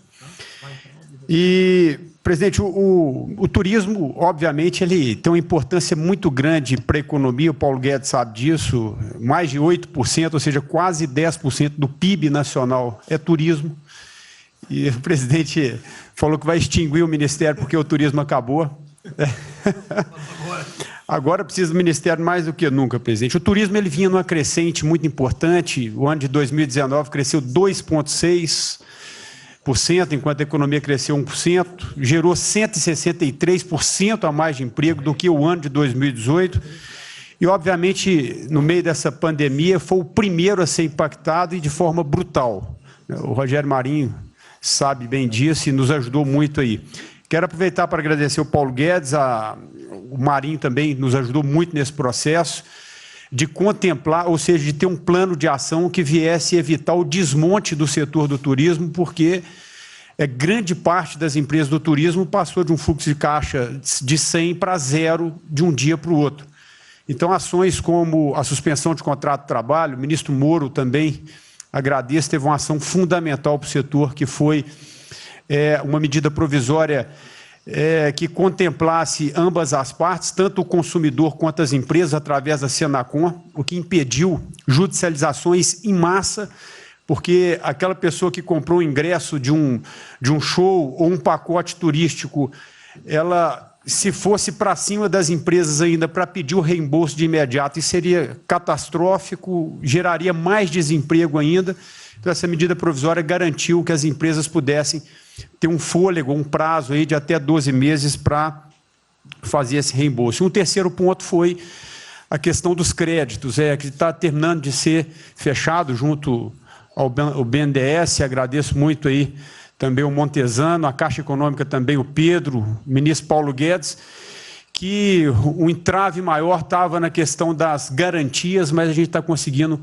E, presidente, o turismo, obviamente, ele tem uma importância muito grande para a economia, o Paulo Guedes sabe disso, mais de 8%, ou seja, quase 10% do PIB nacional é turismo. E o presidente falou que vai extinguir o ministério porque o turismo acabou. Agora precisa do ministério mais do que nunca, presidente. O turismo ele vinha numa crescente muito importante. O ano de 2019 cresceu 2,6%, enquanto a economia cresceu 1%. Gerou 163% a mais de emprego do que o ano de 2018. E, obviamente, no meio dessa pandemia, foi o primeiro a ser impactado e de forma brutal. O Rogério Marinho sabe bem disso e nos ajudou muito aí. Quero aproveitar para agradecer o Paulo Guedes, o Marinho também nos ajudou muito nesse processo de contemplar, ou seja, de ter um plano de ação que viesse evitar o desmonte do setor do turismo, porque grande parte das empresas do turismo passou de um fluxo de caixa de 100 para 0 de um dia para o outro. Então, ações como a suspensão de contrato de trabalho, o ministro Moro também, agradeço, teve uma ação fundamental para o setor, que foi uma medida provisória que contemplasse ambas as partes, tanto o consumidor quanto as empresas, através da Senacom, o que impediu judicializações em massa, porque aquela pessoa que comprou o ingresso de um show ou um pacote turístico, ela, se fosse para cima das empresas ainda para pedir o reembolso de imediato, isso seria catastrófico, geraria mais desemprego ainda. Então, essa medida provisória garantiu que as empresas pudessem ter um fôlego, um prazo aí de até 12 meses para fazer esse reembolso. Um terceiro ponto foi a questão dos créditos, que está terminando de ser fechado junto ao BNDES. Agradeço muito aí também o Montesano, a Caixa Econômica também, o Pedro, o ministro Paulo Guedes, que o entrave maior estava na questão das garantias, mas a gente está conseguindo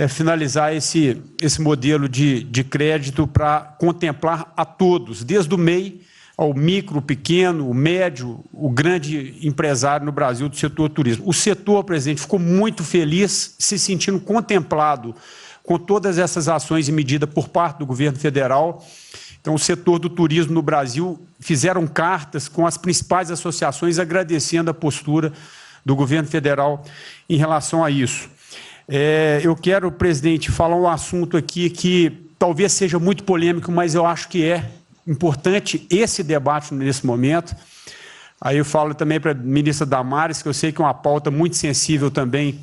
finalizar esse modelo de crédito para contemplar a todos, desde o MEI ao micro, pequeno, o médio, o grande empresário no Brasil do setor turismo. O setor, presidente, ficou muito feliz, se sentindo contemplado com todas essas ações e medidas por parte do governo federal. Então, o setor do turismo no Brasil fizeram cartas com as principais associações agradecendo a postura do governo federal em relação a isso. Eu quero, presidente, falar um assunto aqui que talvez seja muito polêmico, mas eu acho que é importante esse debate nesse momento. Aí eu falo também para a ministra Damares, que eu sei que é uma pauta muito sensível também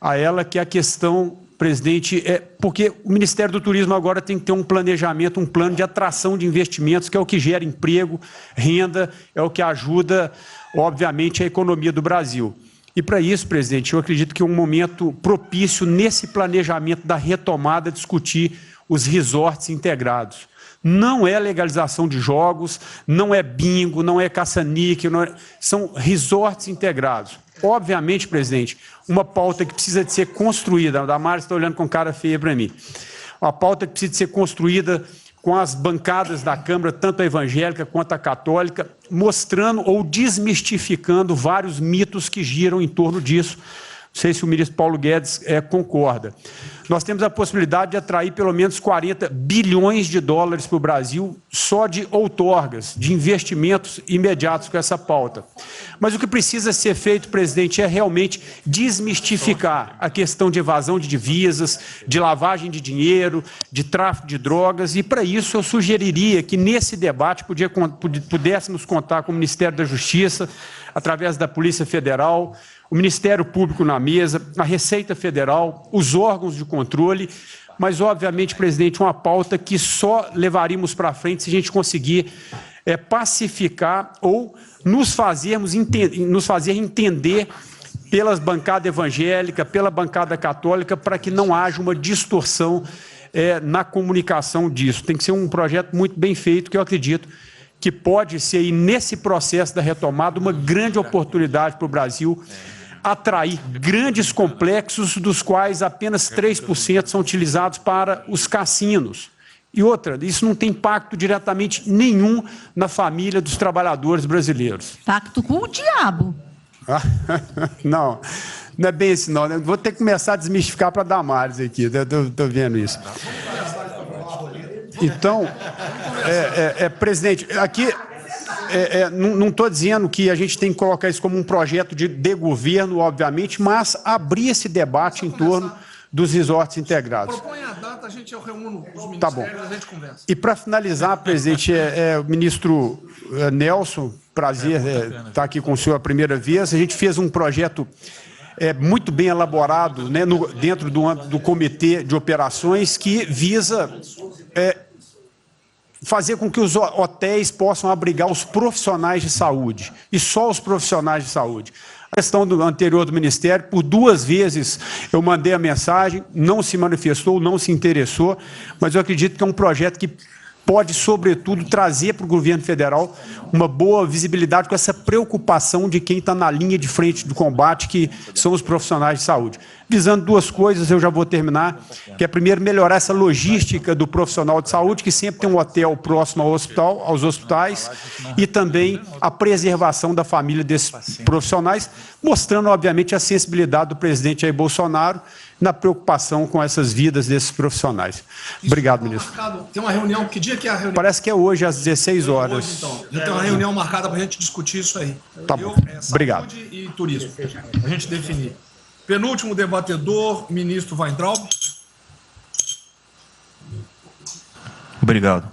a ela, que é a questão, presidente, porque o Ministério do Turismo agora tem que ter um planejamento, um plano de atração de investimentos, que é o que gera emprego, renda, é o que ajuda, obviamente, a economia do Brasil. E para isso, presidente, eu acredito que é um momento propício nesse planejamento da retomada discutir os resorts integrados. Não é legalização de jogos, não é bingo, não é caça-níquel, são resorts integrados. Obviamente, presidente, uma pauta que precisa de ser construída, a Damares está olhando com cara feia para mim, uma pauta que precisa de ser construída com as bancadas da Câmara, tanto a evangélica quanto a católica, mostrando ou desmistificando vários mitos que giram em torno disso. Não sei se o ministro Paulo Guedes concorda. Nós temos a possibilidade de atrair pelo menos 40 bilhões de dólares para o Brasil só de outorgas, de investimentos imediatos com essa pauta. Mas o que precisa ser feito, presidente, é realmente desmistificar a questão de evasão de divisas, de lavagem de dinheiro, de tráfico de drogas, e para isso eu sugeriria que nesse debate pudéssemos contar com o Ministério da Justiça, através da Polícia Federal, o Ministério Público na mesa, a Receita Federal, os órgãos de controle, mas, obviamente, presidente, uma pauta que só levaríamos para frente se a gente conseguir pacificar ou nos fazer entender pelas bancadas evangélicas, pela bancada católica, para que não haja uma distorção na comunicação disso. Tem que ser um projeto muito bem feito, que eu acredito que pode ser, aí, nesse processo da retomada, uma grande oportunidade para o Brasil atrair grandes complexos, dos quais apenas 3% são utilizados para os cassinos. E outra, isso não tem impacto diretamente nenhum na família dos trabalhadores brasileiros. Pacto com o diabo. Não, não é bem assim, não. Eu vou ter que começar a desmistificar para a Damares aqui, estou vendo isso. Então, presidente, aqui não estou dizendo que a gente tem que colocar isso como um projeto de governo, obviamente, mas abrir esse debate em torno dos resorts integrados. Propõe a data, a gente reúne os ministérios, Tá bom. a gente conversa. E para finalizar, presidente, o ministro Nelson, prazer estar aqui com o senhor a primeira vez. A gente fez um projeto muito bem elaborado, né, dentro do comitê de operações, que visa fazer com que os hotéis possam abrigar os profissionais de saúde, e só os profissionais de saúde. A questão anterior do Ministério, por 2 vezes eu mandei a mensagem, não se manifestou, não se interessou, mas eu acredito que é um projeto que pode, sobretudo, trazer para o governo federal uma boa visibilidade com essa preocupação de quem está na linha de frente do combate, que são os profissionais de saúde. Visando 2 coisas, eu já vou terminar, que é, primeiro, melhorar essa logística do profissional de saúde, que sempre tem um hotel próximo ao hospital, aos hospitais, e também a preservação da família desses profissionais, mostrando, obviamente, a sensibilidade do presidente Jair Bolsonaro na preocupação com essas vidas desses profissionais. Obrigado, ministro. Tem uma reunião, que dia que é a reunião? Parece que é hoje, às 16 horas. Hoje, então. Já tem uma reunião marcada para a gente discutir isso aí. Tá bom. Obrigado. Saúde e turismo, a gente definir. Penúltimo debatedor, ministro Weintraub. Obrigado.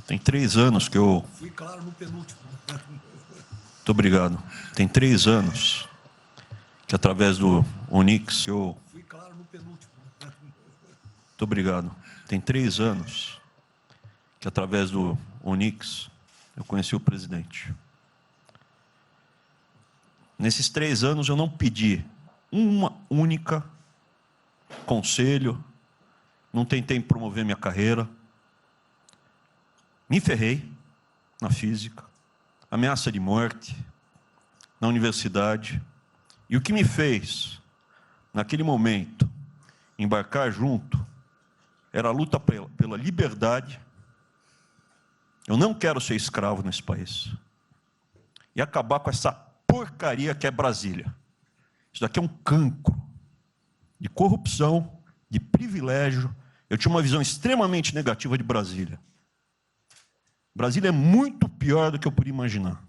Tem 3 anos que eu... Fui claro no penúltimo. Muito obrigado. Tem 3 anos que, através do Onix, eu... Fui claro no penúltimo. Muito obrigado. Tem 3 anos que, através do Onix, eu conheci o presidente. Nesses 3 anos, eu não pedi uma única conselho, não tentei promover minha carreira, me ferrei na física, ameaça de morte na universidade, e o que me fez, naquele momento, embarcar junto, era a luta pela liberdade. Eu não quero ser escravo nesse país. E acabar com essa porcaria que é Brasília. Isso daqui é um cancro de corrupção, de privilégio. Eu tinha uma visão extremamente negativa de Brasília. Brasília é muito pior do que eu podia imaginar.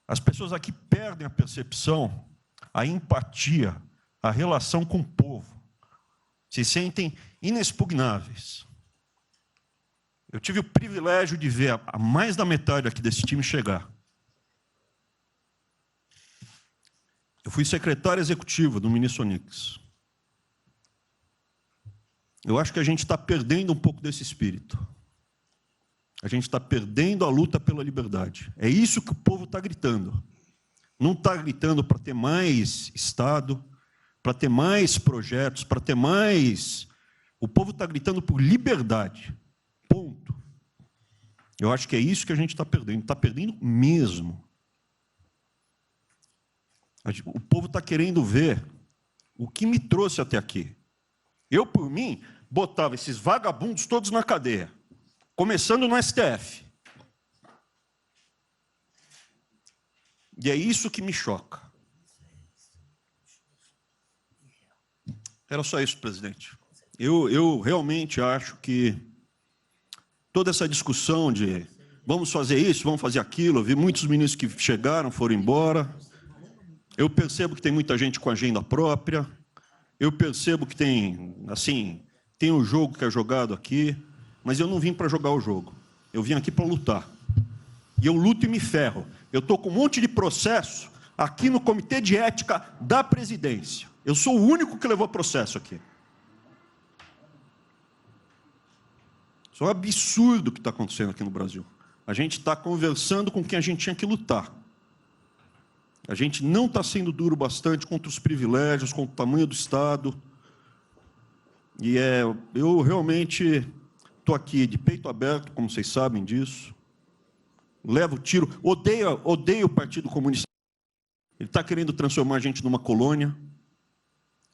As pessoas aqui perdem a percepção, a empatia, a relação com o povo. Se sentem inexpugnáveis. Eu tive o privilégio de ver a mais da metade aqui desse time chegar. Eu fui secretário executivo do ministro Onix. Eu acho que a gente está perdendo um pouco desse espírito. A gente está perdendo a luta pela liberdade. É isso que o povo está gritando. Não está gritando para ter mais Estado, para ter mais projetos, para ter mais... O povo está gritando por liberdade. Ponto. Eu acho que é isso que a gente está perdendo mesmo. O povo está querendo ver o que me trouxe até aqui. Eu, por mim, botava esses vagabundos todos na cadeia, começando no STF. E é isso que me choca. Era só isso, presidente. Eu realmente acho que toda essa discussão de vamos fazer isso, vamos fazer aquilo, eu vi muitos ministros que chegaram, foram embora. Eu percebo que tem muita gente com agenda própria. Eu percebo que tem, assim, tem um jogo que é jogado aqui, mas eu não vim para jogar o jogo. Eu vim aqui para lutar. E eu luto e me ferro. Eu estou com um monte de processo aqui no Comitê de Ética da Presidência. Eu sou o único que levou processo aqui. Isso é um absurdo o que está acontecendo aqui no Brasil. A gente está conversando com quem a gente tinha que lutar. A gente não está sendo duro bastante contra os privilégios, contra o tamanho do Estado. E eu realmente estou aqui de peito aberto, como vocês sabem disso. Levo tiro, odeio o Partido Comunista. Ele está querendo transformar a gente numa colônia.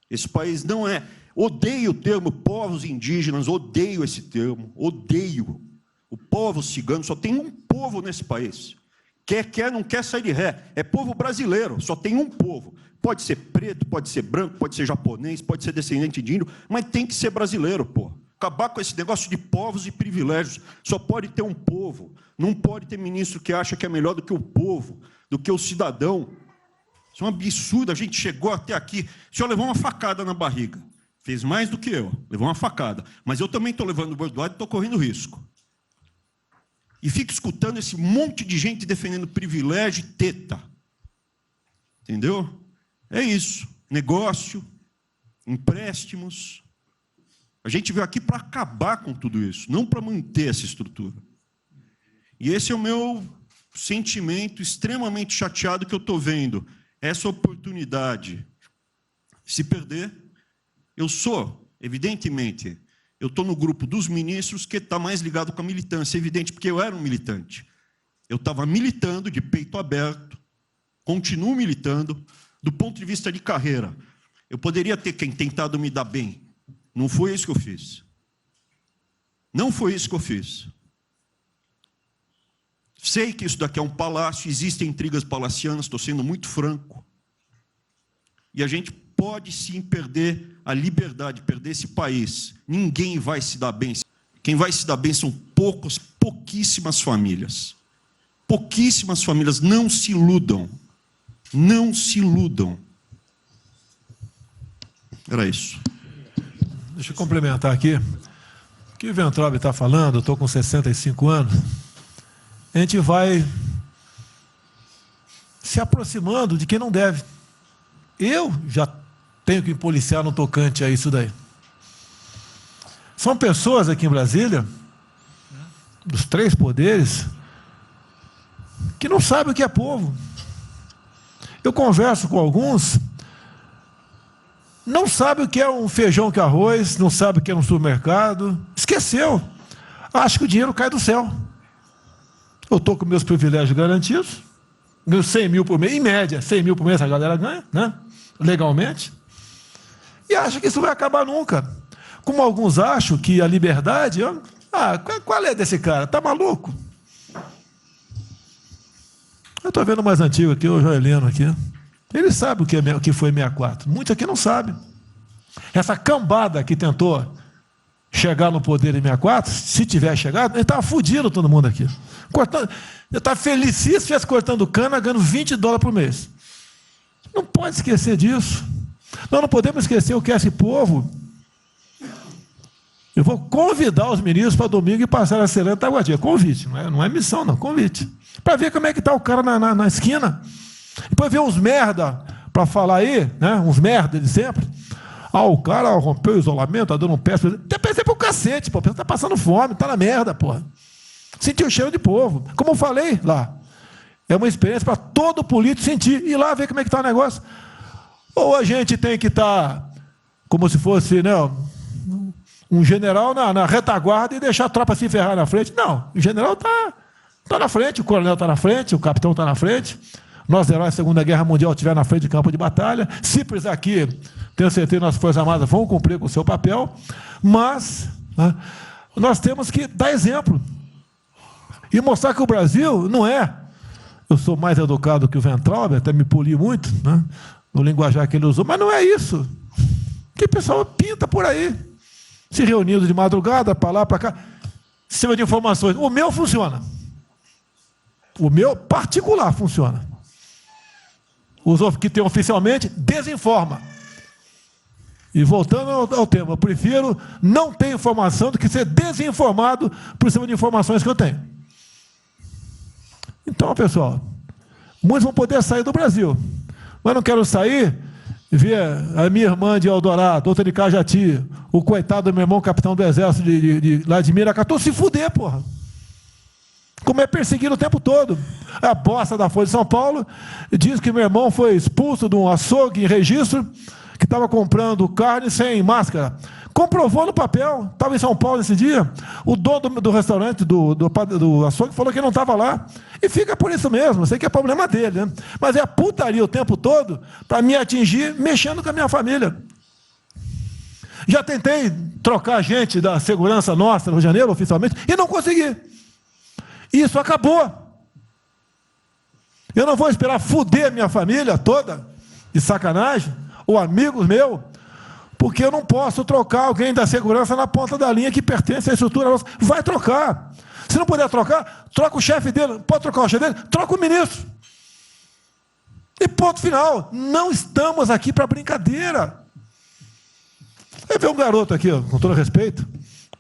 Esse país não é... Odeio o termo povos indígenas, odeio esse termo, odeio. O povo cigano, só tem um povo nesse país. Quer, não quer sair de ré. É povo brasileiro, só tem um povo. Pode ser preto, pode ser branco, pode ser japonês, pode ser descendente de índio, mas tem que ser brasileiro, pô. Acabar com esse negócio de povos e privilégios. Só pode ter um povo. Não pode ter ministro que acha que é melhor do que o povo, do que o cidadão. Isso é um absurdo. A gente chegou até aqui. O senhor levou uma facada na barriga. Fez mais do que eu. Levou uma facada. Mas eu também estou levando o bordoado e estou correndo risco. E fico escutando esse monte de gente defendendo privilégio e teta. Entendeu? É isso. Negócio, empréstimos. A gente veio aqui para acabar com tudo isso, não para manter essa estrutura. E esse é o meu sentimento extremamente chateado que eu estou vendo. Essa oportunidade se perder. Eu sou, evidentemente... Eu estou no grupo dos ministros que está mais ligado com a militância, evidente, porque eu era um militante. Eu estava militando de peito aberto, continuo militando, do ponto de vista de carreira. Eu poderia ter tentado me dar bem. Não foi isso que eu fiz. Não foi isso que eu fiz. Sei que isso daqui é um palácio, existem intrigas palacianas, estou sendo muito franco. E a gente pode sim perder a liberdade, perder esse país. Ninguém vai se dar bem. Quem vai se dar bem são pouquíssimas famílias. Pouquíssimas famílias. Não se iludam. Não se iludam. Era isso. Deixa eu complementar aqui. O que o Weintraub está falando, eu estou com 65 anos, a gente vai se aproximando de quem não deve. Eu já tenho que me policiar no tocante a isso daí. São pessoas aqui em Brasília, dos três poderes, que não sabem o que é povo. Eu converso com alguns, não sabem o que é um feijão com arroz, não sabem o que é um supermercado, esqueceu. Acho que o dinheiro cai do céu. Eu estou com meus privilégios garantidos, ganho 100 mil por mês, em média, 100 mil por mês a galera ganha, né? Legalmente, e acha que isso vai acabar nunca. Como alguns acham que a liberdade... qual é desse cara? Está maluco? Eu estou vendo o mais antigo aqui, o Joelino aqui. Ele sabe o que foi 64. Muitos aqui não sabem. Essa cambada que tentou chegar no poder em 64, se tiver chegado, ele estava fudido todo mundo aqui. Cortando, eu estava felicíssimo se estivesse cortando cana, ganhando $20 por mês. Não pode esquecer disso. Nós não podemos esquecer o que é esse povo. Eu vou convidar os ministros para domingo e passar a Serena Taguatinga. Convite, não é missão, não, convite. Para ver como é que está o cara na esquina. Depois ver uns merda para falar aí, né? Uns merda de sempre. O cara rompeu o isolamento, está dando um pé. Até pensei pro cacete, pô. Está passando fome, está na merda, pô. Sentiu o cheiro de povo. Como eu falei lá, é uma experiência para todo político sentir. Ir lá ver como é que está o negócio. Ou a gente tem que estar como se fosse, né, um general na retaguarda e deixar a tropa se ferrar na frente. Não, o general está na frente, o coronel está na frente, o capitão está na frente. Nós, heróis da Segunda Guerra Mundial, estiver na frente de campo de batalha. Se precisar aqui, tenho certeza que nossas Forças Armadas vão cumprir com o seu papel, mas, né, nós temos que dar exemplo e mostrar que o Brasil não é... Eu sou mais educado que o Weintraub, até me poli muito, né, no linguajar que ele usou, mas não é isso. Que o pessoal pinta por aí, se reunindo de madrugada, para lá, para cá, sistema de informações. O meu funciona. O meu particular funciona. Os que tem oficialmente, desinforma. E voltando ao tema, eu prefiro não ter informação do que ser desinformado por cima de informações que eu tenho. Então, pessoal, muitos vão poder sair do Brasil, mas não quero sair e ver a minha irmã de Eldorado, outra de Cajati, o coitado do meu irmão, capitão do exército lá de Miracatu, se fuder, porra. Como é perseguido o tempo todo. A bosta da Folha de São Paulo diz que meu irmão foi expulso de um açougue em registro, que estava comprando carne sem máscara. Comprovou no papel, estava em São Paulo esse dia, o dono do restaurante, do açougue, falou que não estava lá. E fica por isso mesmo, eu sei que é problema dele, né? Mas é a putaria o tempo todo para me atingir, mexendo com a minha família. Já tentei trocar gente da segurança nossa no Rio de Janeiro, oficialmente, e não consegui. Isso acabou. Eu não vou esperar fuder a minha família toda, de sacanagem, ou amigos meus, porque eu não posso trocar alguém da segurança na ponta da linha que pertence à estrutura nossa. Vai trocar. Se não puder trocar, troca o chefe dele. Pode trocar o chefe dele? Troca o ministro. E ponto final. Não estamos aqui para brincadeira. Aí vem um garoto aqui, ó, com todo respeito,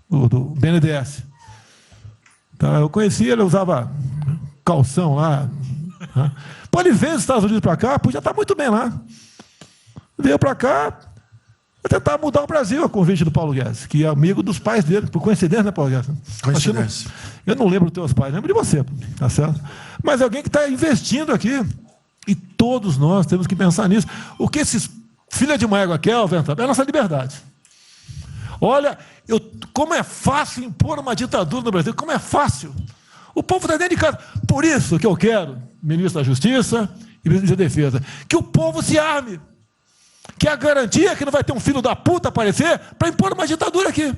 do BNDES. Tá, eu conheci ele, usava calção lá. Né? Pô, ele veio dos Estados Unidos para cá, podia estar muito bem lá. Veio para cá, vai tentar mudar o Brasil, a convite do Paulo Guedes, que é amigo dos pais dele, por coincidência, né, Paulo Guedes? Coincidência. Eu não lembro dos teus pais, lembro de você, tá certo? Mas alguém que está investindo aqui. E todos nós temos que pensar nisso. O que esses filha de uma égua querem, é a nossa liberdade. Olha, como é fácil impor uma ditadura no Brasil, como é fácil. O povo está dentro de casa. Por isso que eu quero, ministro da Justiça e ministro da Defesa, que o povo se arme. Que é a garantia que não vai ter um filho da puta aparecer para impor uma ditadura aqui.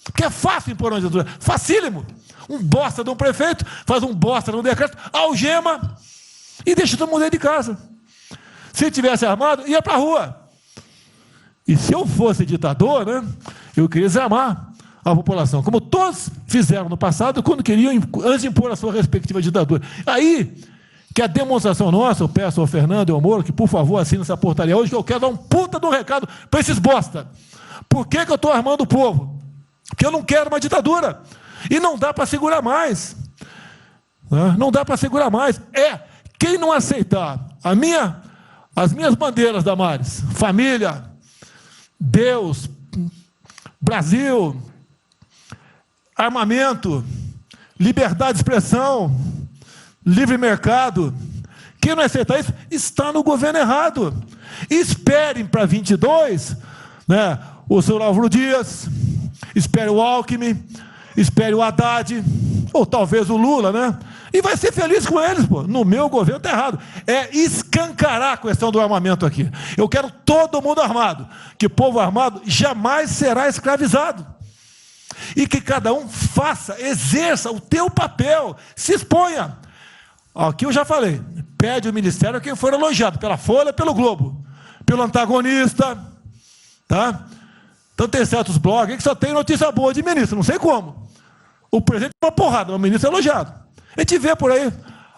Porque é fácil impor uma ditadura. Facílimo. Um bosta de um prefeito faz um bosta de um decreto, algema e deixa todo mundo dentro de casa. Se tivesse armado, ia para a rua. E se eu fosse ditador, né, eu queria desarmar a população, como todos fizeram no passado, quando queriam, antes de impor a sua respectiva ditadura. Aí, que a demonstração nossa, eu peço ao Fernando e ao Moro, que por favor assine essa portaria hoje, que eu quero dar um puta de um recado para esses bosta. Por que eu estou armando o povo? Porque eu não quero uma ditadura. E não dá para segurar mais. Não dá para segurar mais. Quem não aceitar as minhas bandeiras, Damares, família, Deus, Brasil, armamento, liberdade de expressão, livre mercado, quem não aceitar isso está no governo errado. Esperem para 22, né, o senhor Álvaro Dias, espere o Alckmin, espere o Haddad, ou talvez o Lula, né? E vai ser feliz com eles, pô. No meu governo está errado. É escancarar a questão do armamento aqui. Eu quero todo mundo armado. Que povo armado jamais será escravizado. E que cada um faça, exerça o teu papel, se exponha. Aqui eu já falei, pede o ministério a quem for elogiado, pela Folha, pelo Globo, pelo antagonista, Tá? Então tem certos blogs que só tem notícia boa de ministro, não sei como. O presidente é uma porrada, o ministro é elogiado. A gente vê por aí,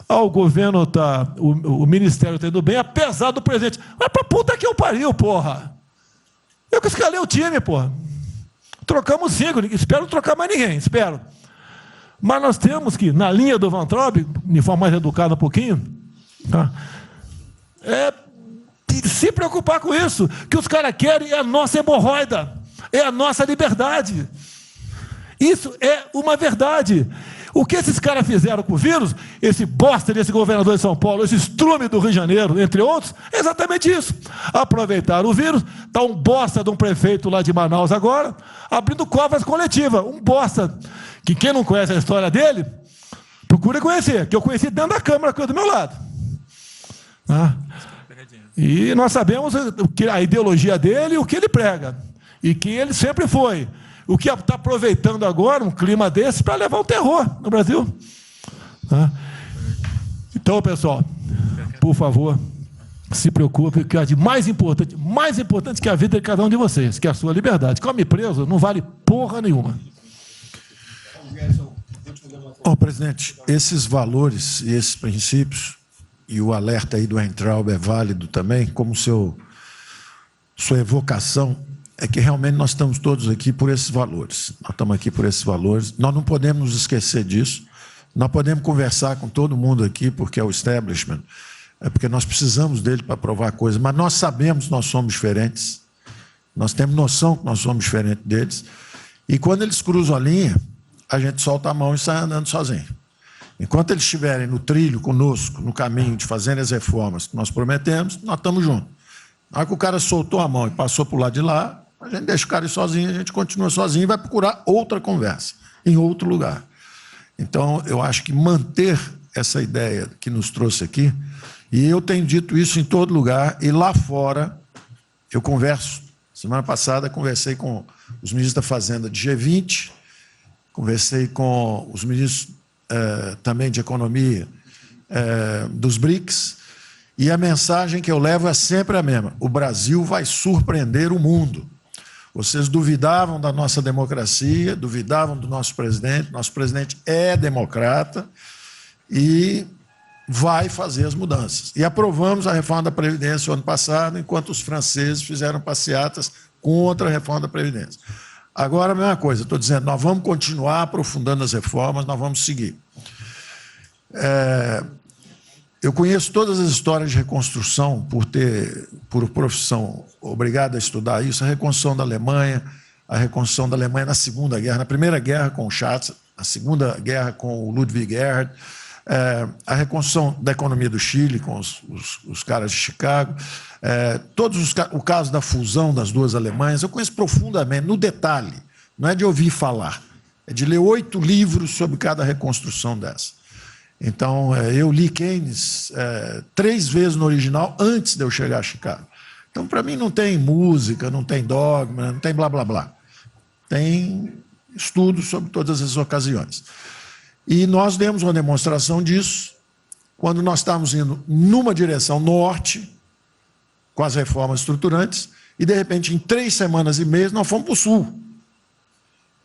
o governo tá, o ministério está indo bem, apesar do presidente. Mas pra puta que eu pariu, porra. Eu que escalei o time, porra. Trocamos 5, espero não trocar mais ninguém, espero. Mas nós temos que, na linha do Van Traub, de forma mais educada um pouquinho, tá? Se preocupar com isso. O que os caras querem é a nossa hemorroida, é a nossa liberdade. Isso é uma verdade. O que esses caras fizeram com o vírus, esse bosta desse governador de São Paulo, esse estrume do Rio de Janeiro, entre outros, é exatamente isso. Aproveitaram o vírus, está um bosta de um prefeito lá de Manaus agora, abrindo covas coletivas. Um bosta, que quem não conhece a história dele, procura conhecer, que eu conheci dentro da Câmara, que é do meu lado. E nós sabemos a ideologia dele e o que ele prega. E que ele sempre foi. O que está aproveitando agora um clima desse para levar o terror no Brasil. Então, pessoal, por favor, se preocupe, que é de mais importante que a vida de cada um de vocês, que é a sua liberdade. Come preso não vale porra nenhuma. Presidente, esses valores e esses princípios, e o alerta aí do Weintraub é válido também, como sua evocação, é que realmente nós estamos todos aqui por esses valores. Nós estamos aqui por esses valores. Nós não podemos nos esquecer disso. Nós podemos conversar com todo mundo aqui, porque é o establishment, porque nós precisamos dele para provar coisas, mas nós sabemos que nós somos diferentes. Nós temos noção que nós somos diferentes deles. E quando eles cruzam a linha, a gente solta a mão e sai andando sozinho. Enquanto eles estiverem no trilho conosco, no caminho de fazer as reformas que nós prometemos, nós estamos juntos. Na hora que o cara soltou a mão e passou para o lado de lá, a gente deixa o cara ir sozinho, a gente continua sozinho e vai procurar outra conversa, em outro lugar. Então, eu acho que manter essa ideia que nos trouxe aqui, e eu tenho dito isso em todo lugar, e lá fora, eu converso. Semana passada, conversei com os ministros da Fazenda de G20, conversei com os ministros também de Economia dos BRICS, e a mensagem que eu levo é sempre a mesma: o Brasil vai surpreender o mundo. Vocês duvidavam da nossa democracia, duvidavam do nosso presidente é democrata e vai fazer as mudanças. E aprovamos a reforma da Previdência o ano passado, enquanto os franceses fizeram passeatas contra a reforma da Previdência. Agora, a mesma coisa, estou dizendo, nós vamos continuar aprofundando as reformas, nós vamos seguir. Eu conheço todas as histórias de reconstrução, por profissão, obrigado a estudar isso, a reconstrução da Alemanha na Segunda Guerra, na Primeira Guerra com o Schatz, a Segunda Guerra com o Ludwig Erhard, a reconstrução da economia do Chile com os caras de Chicago, o caso da fusão das duas Alemanhas, eu conheço profundamente, no detalhe, não é de ouvir falar, é de ler 8 livros sobre cada reconstrução dessa. Então, eu li Keynes 3 vezes no original antes de eu chegar a Chicago. Então, para mim, não tem música, não tem dogma, não tem blá, blá, blá. Tem estudos sobre todas as ocasiões. E nós demos uma demonstração disso quando nós estávamos indo numa direção norte, com as reformas estruturantes, e, de repente, em 3 semanas e meia, nós fomos para o sul.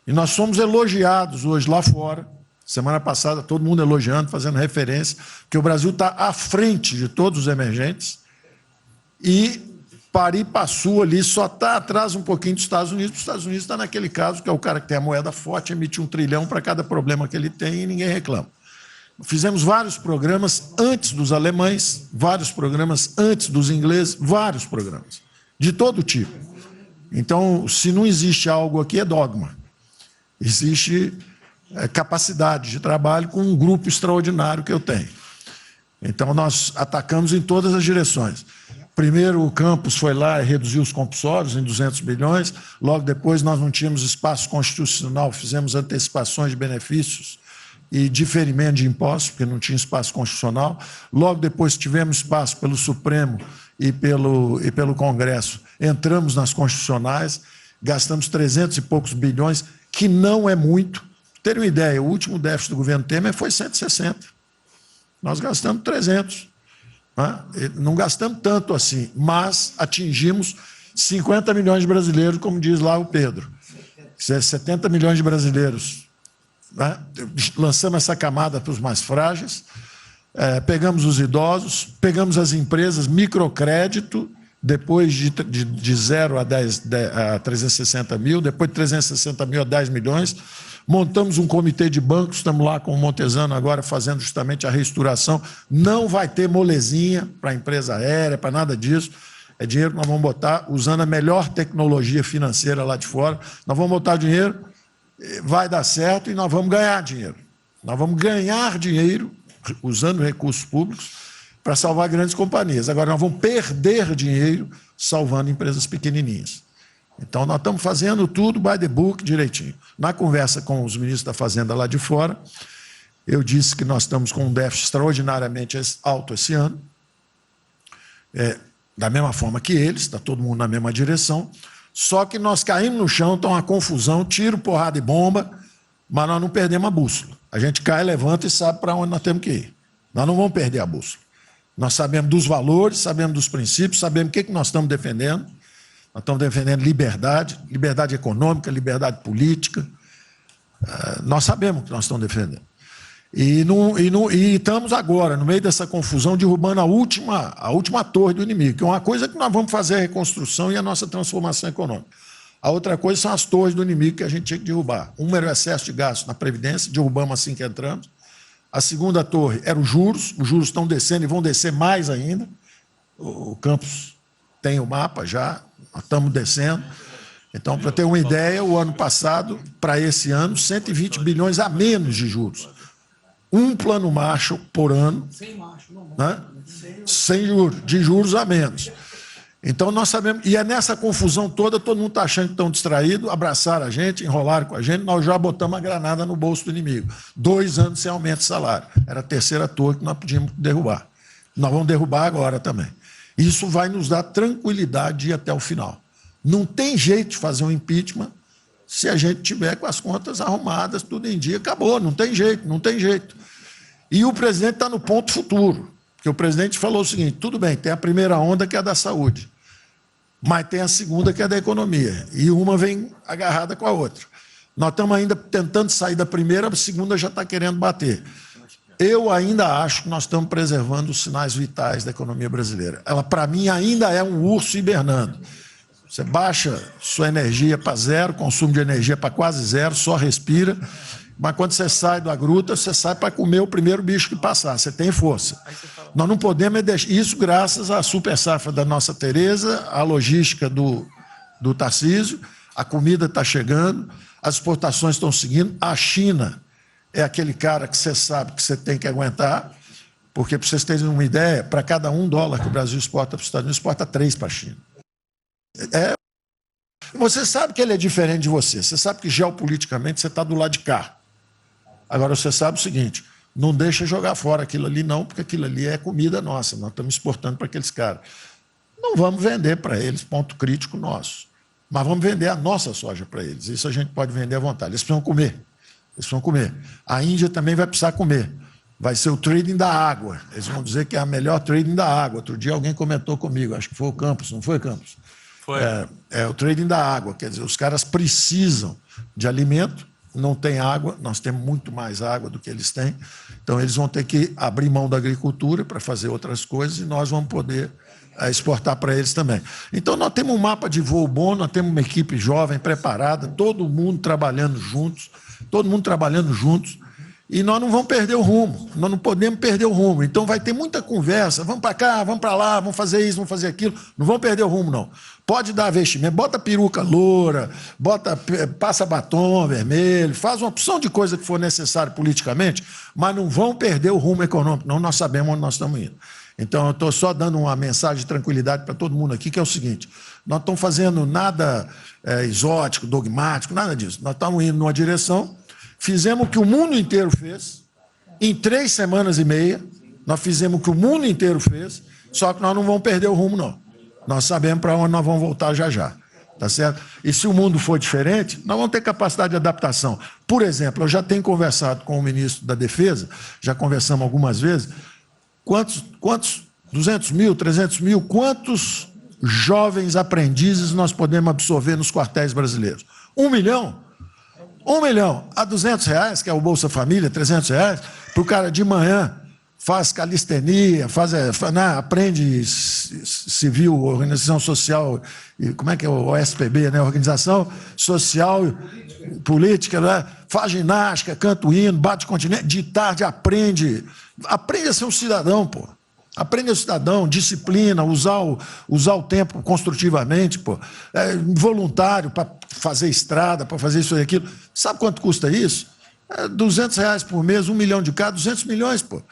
E nós somos elogiados hoje lá fora. Semana passada, todo mundo elogiando, fazendo referência, que o Brasil está à frente de todos os emergentes e Pari-Passu ali só está atrás um pouquinho dos Estados Unidos. Os Estados Unidos está naquele caso, que é o cara que tem a moeda forte, emite 1 trilhão para cada problema que ele tem e ninguém reclama. Fizemos vários programas antes dos alemães, vários programas antes dos ingleses, vários programas, de todo tipo. Então, se não existe algo aqui, é dogma. Existe capacidade de trabalho com um grupo extraordinário que eu tenho. Então, nós atacamos em todas as direções. Primeiro, o campus foi lá e reduziu os compulsórios em 200 bilhões. Logo depois, nós não tínhamos espaço constitucional, fizemos antecipações de benefícios e diferimento de impostos, porque não tinha espaço constitucional. Logo depois, tivemos espaço pelo Supremo e pelo Congresso. Entramos nas constitucionais, gastamos 300 e poucos bilhões, que não é muito. Para terem uma ideia, o último déficit do governo Temer foi 160. Nós gastamos 300. Não gastamos tanto assim, mas atingimos 50 milhões de brasileiros, como diz lá o Pedro. 70 milhões de brasileiros. Né? Lançamos essa camada para os mais frágeis, pegamos os idosos, pegamos as empresas, microcrédito, depois de 0 a 360 mil, depois de 360 mil a 10 milhões, montamos um comitê de bancos, estamos lá com o Montesano agora fazendo justamente a reestruturação. Não vai ter molezinha para a empresa aérea, para nada disso. É dinheiro que nós vamos botar usando a melhor tecnologia financeira lá de fora. Nós vamos botar dinheiro, vai dar certo e nós vamos ganhar dinheiro. Nós vamos ganhar dinheiro usando recursos públicos para salvar grandes companhias. Agora, nós vamos perder dinheiro salvando empresas pequenininhas. Então, nós estamos fazendo tudo by the book, direitinho. Na conversa com os ministros da Fazenda lá de fora, eu disse que nós estamos com um déficit extraordinariamente alto esse ano, da mesma forma que eles, está todo mundo na mesma direção, só que nós caímos no chão, está uma confusão, tiro, porrada e bomba, mas nós não perdemos a bússola. A gente cai, levanta e sabe para onde nós temos que ir. Nós não vamos perder a bússola. Nós sabemos dos valores, sabemos dos princípios, sabemos o que nós estamos defendendo. Nós estamos defendendo liberdade, liberdade econômica, liberdade política. Nós sabemos o que nós estamos defendendo. E estamos agora, no meio dessa confusão, derrubando a última torre do inimigo, que é uma coisa que nós vamos fazer a reconstrução e a nossa transformação econômica. A outra coisa são as torres do inimigo que a gente tinha que derrubar. Uma era o excesso de gasto na Previdência, derrubamos assim que entramos. A segunda torre era os juros estão descendo e vão descer mais ainda. O Campos tem o mapa já, nós estamos descendo. Então, para ter uma ideia, o ano passado, para esse ano, 120 bilhões a menos de juros. Um plano Marshall por ano, né? Sem juros, de juros a menos. Então, nós sabemos, e é nessa confusão toda, todo mundo está achando que estão distraídos, abraçaram a gente, enrolaram com a gente, nós já botamos a granada no bolso do inimigo. 2 anos sem aumento de salário. Era a terceira torre que nós podíamos derrubar. Nós vamos derrubar agora também. Isso vai nos dar tranquilidade de ir até o final. Não tem jeito de fazer um impeachment se a gente tiver com as contas arrumadas, tudo em dia, acabou, não tem jeito, não tem jeito. E o presidente está no ponto futuro, porque o presidente falou o seguinte, tudo bem, tem a primeira onda que é a da saúde, mas tem a segunda que é da economia, e uma vem agarrada com a outra. Nós estamos ainda tentando sair da primeira, a segunda já está querendo bater. Eu ainda acho que nós estamos preservando os sinais vitais da economia brasileira. Ela, para mim, ainda é um urso hibernando. Você baixa sua energia para zero, consumo de energia para quase zero, só respira, mas quando você sai da gruta, você sai para comer o primeiro bicho que passar, você tem força. Nós não podemos deixar isso graças à super safra da nossa Tereza, à logística do Tarcísio, a comida está chegando, as exportações estão seguindo, a China é aquele cara que você sabe que você tem que aguentar, porque, para vocês terem uma ideia, para cada $1 que o Brasil exporta para os Estados Unidos, exporta 3 para a China. Você sabe que ele é diferente de você, você sabe que geopoliticamente você está do lado de cá. Agora você sabe o seguinte, não deixa jogar fora aquilo ali não, porque aquilo ali é comida nossa, nós estamos exportando para aqueles caras. Não vamos vender para eles, ponto crítico nosso, mas vamos vender a nossa soja para eles, isso a gente pode vender à vontade, eles precisam comer, eles precisam comer. A Índia também vai precisar comer, vai ser o trading da água, eles vão dizer que é a melhor trading da água. Outro dia alguém comentou comigo, acho que foi o Campos, não foi, Campos? Foi. É o trading da água, quer dizer, os caras precisam de alimento, não tem água, nós temos muito mais água do que eles têm, então eles vão ter que abrir mão da agricultura para fazer outras coisas e nós vamos poder exportar para eles também. Então nós temos um mapa de voo bom, nós temos uma equipe jovem, preparada, todo mundo trabalhando juntos, e nós não vamos perder o rumo, nós não podemos perder o rumo, então vai ter muita conversa, vamos para cá, vamos para lá, vamos fazer isso, vamos fazer aquilo, não vamos perder o rumo não. Pode dar vestimento, bota peruca loura, passa batom vermelho, faz uma opção de coisa que for necessário politicamente, mas não vão perder o rumo econômico, não, nós sabemos onde nós estamos indo. Então eu estou só dando uma mensagem de tranquilidade para todo mundo aqui, que é o seguinte, nós não estamos fazendo nada exótico, dogmático, nada disso, nós estamos indo numa direção. Fizemos o que o mundo inteiro fez, em 3 semanas e meia, nós fizemos o que o mundo inteiro fez, só que nós não vamos perder o rumo, não. Nós sabemos para onde nós vamos voltar já já, tá certo? E se o mundo for diferente, nós vamos ter capacidade de adaptação. Por exemplo, eu já tenho conversado com o ministro da Defesa, já conversamos algumas vezes, quantos 200 mil, 300 mil, quantos jovens aprendizes nós podemos absorver nos quartéis brasileiros? 1 milhão? 1 milhão a R$200, que é o Bolsa Família, R$300, para o cara de manhã faz calistenia, aprende civil, organização social, como é que é o OSPB, né? Organização Social Política, né? Faz ginástica, canta o hino, bate continente, de tarde aprende a ser um cidadão, pô. Aprende a ser cidadão, disciplina, usar o tempo construtivamente, pô. Voluntário para fazer estrada, para fazer isso e aquilo. Sabe quanto custa isso? R$200 por mês, 1 milhão de cada, 200 milhões, pô.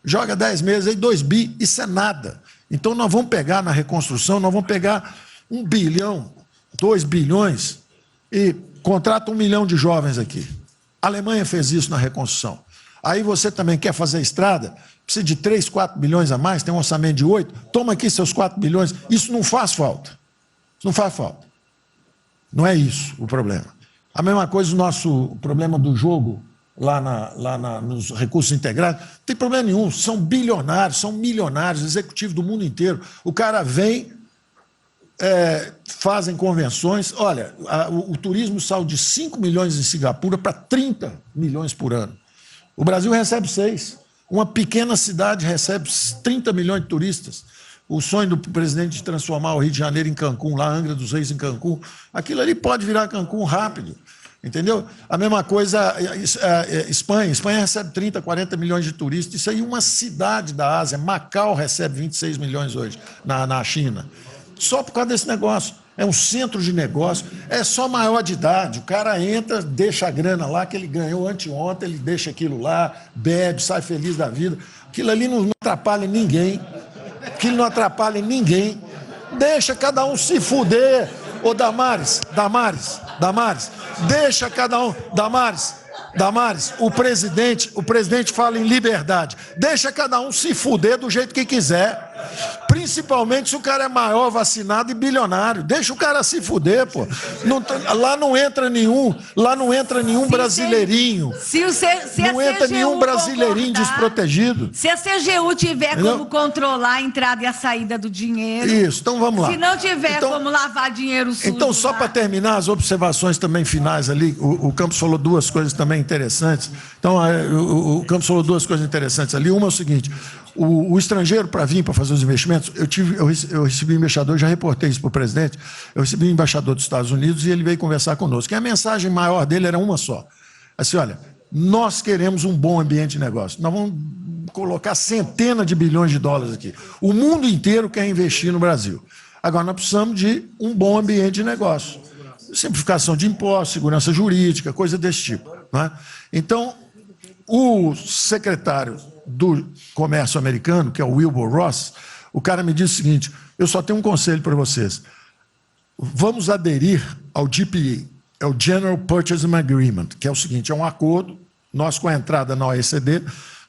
Joga 10 meses aí, 2 bi, isso é nada. Então nós vamos pegar na reconstrução, nós vamos pegar 1 bilhão, 2 bilhões e contrata 1 milhão de jovens aqui. A Alemanha fez isso na reconstrução. Aí você também quer fazer estrada, precisa de 3, 4 bilhões a mais, tem um orçamento de 8, toma aqui seus 4 bilhões. Isso não faz falta. Isso não faz falta. Não é isso o problema. A mesma coisa o nosso problema do jogo, nos recursos integrados, não tem problema nenhum, são bilionários, são milionários, executivos do mundo inteiro. O cara vem, fazem convenções. Olha, o turismo saiu de 5 milhões em Singapura para 30 milhões por ano. O Brasil recebe 6. Uma pequena cidade recebe 30 milhões de turistas. O sonho do presidente de transformar o Rio de Janeiro em Cancún, lá Angra dos Reis em Cancún, aquilo ali pode virar Cancún rápido. Entendeu? A mesma coisa, Espanha. Espanha recebe 30, 40 milhões de turistas. Isso aí, uma cidade da Ásia. Macau recebe 26 milhões hoje, na China. Só por causa desse negócio. É um centro de negócio. É só maior de idade. O cara entra, deixa a grana lá, que ele ganhou anteontem, ele deixa aquilo lá, bebe, sai feliz da vida. Aquilo ali não atrapalha ninguém. Aquilo não atrapalha ninguém. Deixa cada um se fuder. Ô, Damares, deixa cada um... Damares, o presidente fala em liberdade. Deixa cada um se fuder do jeito que quiser. Principalmente se o cara é maior, vacinado e bilionário. Deixa o cara se fuder, pô. Lá não entra nenhum brasileirinho. Não entra nenhum brasileirinho desprotegido. Se a CGU tiver como controlar a entrada e a saída do dinheiro... Isso, então vamos lá. Se não tiver como lavar dinheiro sujo... Então, só para terminar, as observações também finais ali, o Campos falou duas coisas também interessantes. Então, o Campos falou duas coisas interessantes ali. Uma é o seguinte, o estrangeiro, para vir para fazer os investimentos, eu recebi um embaixador, já reportei isso para o presidente, eu recebi um embaixador dos Estados Unidos e ele veio conversar conosco. E a mensagem maior dele era uma só. Assim, olha, nós queremos um bom ambiente de negócio. Nós vamos colocar centenas de bilhões de dólares aqui. O mundo inteiro quer investir no Brasil. Agora, nós precisamos de um bom ambiente de negócio. Simplificação de impostos, segurança jurídica, coisa desse tipo. Não é? Então, o secretário do Comércio americano, que é o Wilbur Ross, o cara me disse o seguinte, eu só tenho um conselho para vocês. Vamos aderir ao GPA, é o General Purchasing Agreement, que é o seguinte, é um acordo, nós com a entrada na OECD,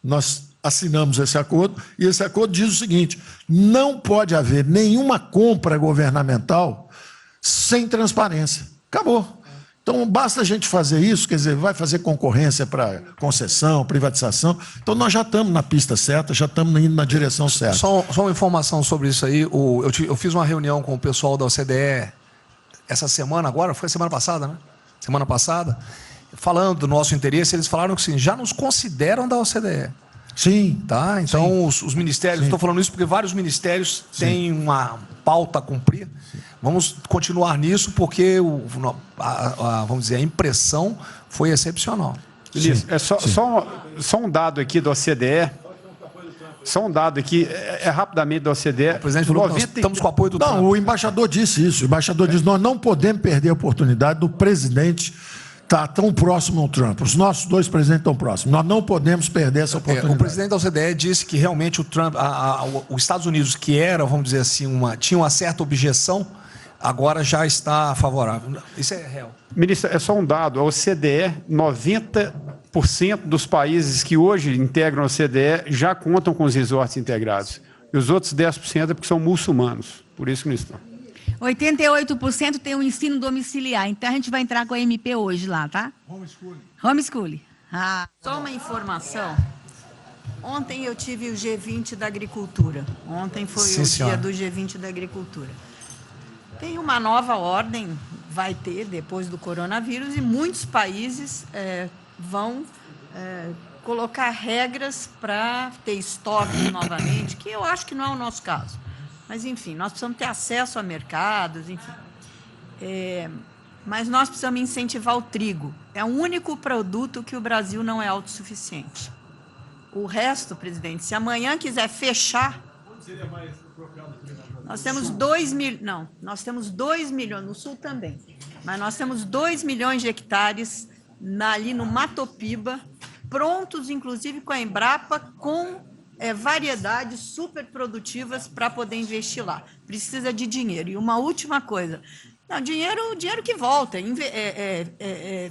nós assinamos esse acordo, e esse acordo diz o seguinte, não pode haver nenhuma compra governamental sem transparência. Acabou. Então, basta a gente fazer isso, quer dizer, vai fazer concorrência para concessão, privatização. Então, nós já estamos na pista certa, já estamos indo na direção certa. Só uma informação sobre isso aí. Eu fiz uma reunião com o pessoal da OCDE essa semana agora, foi semana passada, né? Semana passada, falando do nosso interesse, eles falaram que sim, já nos consideram da OCDE. Sim. Tá? Então, os ministérios, estou falando isso porque vários ministérios têm uma pauta a cumprir. Vamos continuar nisso porque, vamos dizer, a impressão foi excepcional. Ministro, só um dado aqui da OCDE. Só um dado aqui, rapidamente da OCDE. O presidente falou que nós estamos com o apoio do Trump. Não, o embaixador disse isso. O embaixador disse, nós não podemos perder a oportunidade do presidente estar tão próximo ao Trump. Os nossos dois presidentes estão próximos. Nós não podemos perder essa oportunidade. O presidente da OCDE disse que realmente o Trump, os Estados Unidos, que era, vamos dizer assim, tinha uma certa objeção, agora já está favorável. Isso é real. Ministro, é só um dado. A OCDE, 90% dos países que hoje integram a OCDE já contam com os resorts integrados. E os outros 10% é porque são muçulmanos. Por isso que não estão. 88% tem o ensino domiciliar. Então, a gente vai entrar com a MP hoje lá, tá? Homeschooling. Só uma informação. Ontem eu tive o G20 da Agricultura. Ontem foi o dia do G20 da Agricultura. Tem uma nova ordem, vai ter depois do coronavírus, e muitos países vão colocar regras para ter estoque novamente, que eu acho que não é o nosso caso. Mas, enfim, nós precisamos ter acesso a mercados, enfim. Mas nós precisamos incentivar o trigo. É o único produto que o Brasil não é autossuficiente. O resto, presidente, se amanhã quiser fechar... Nós temos 2 milhões... Não, nós temos 2 milhões, no Sul também, mas nós temos 2 milhões de hectares ali no Matopiba, prontos, inclusive, com a Embrapa, com variedades super produtivas para poder investir lá. Precisa de dinheiro. E uma última coisa... Não, dinheiro que volta,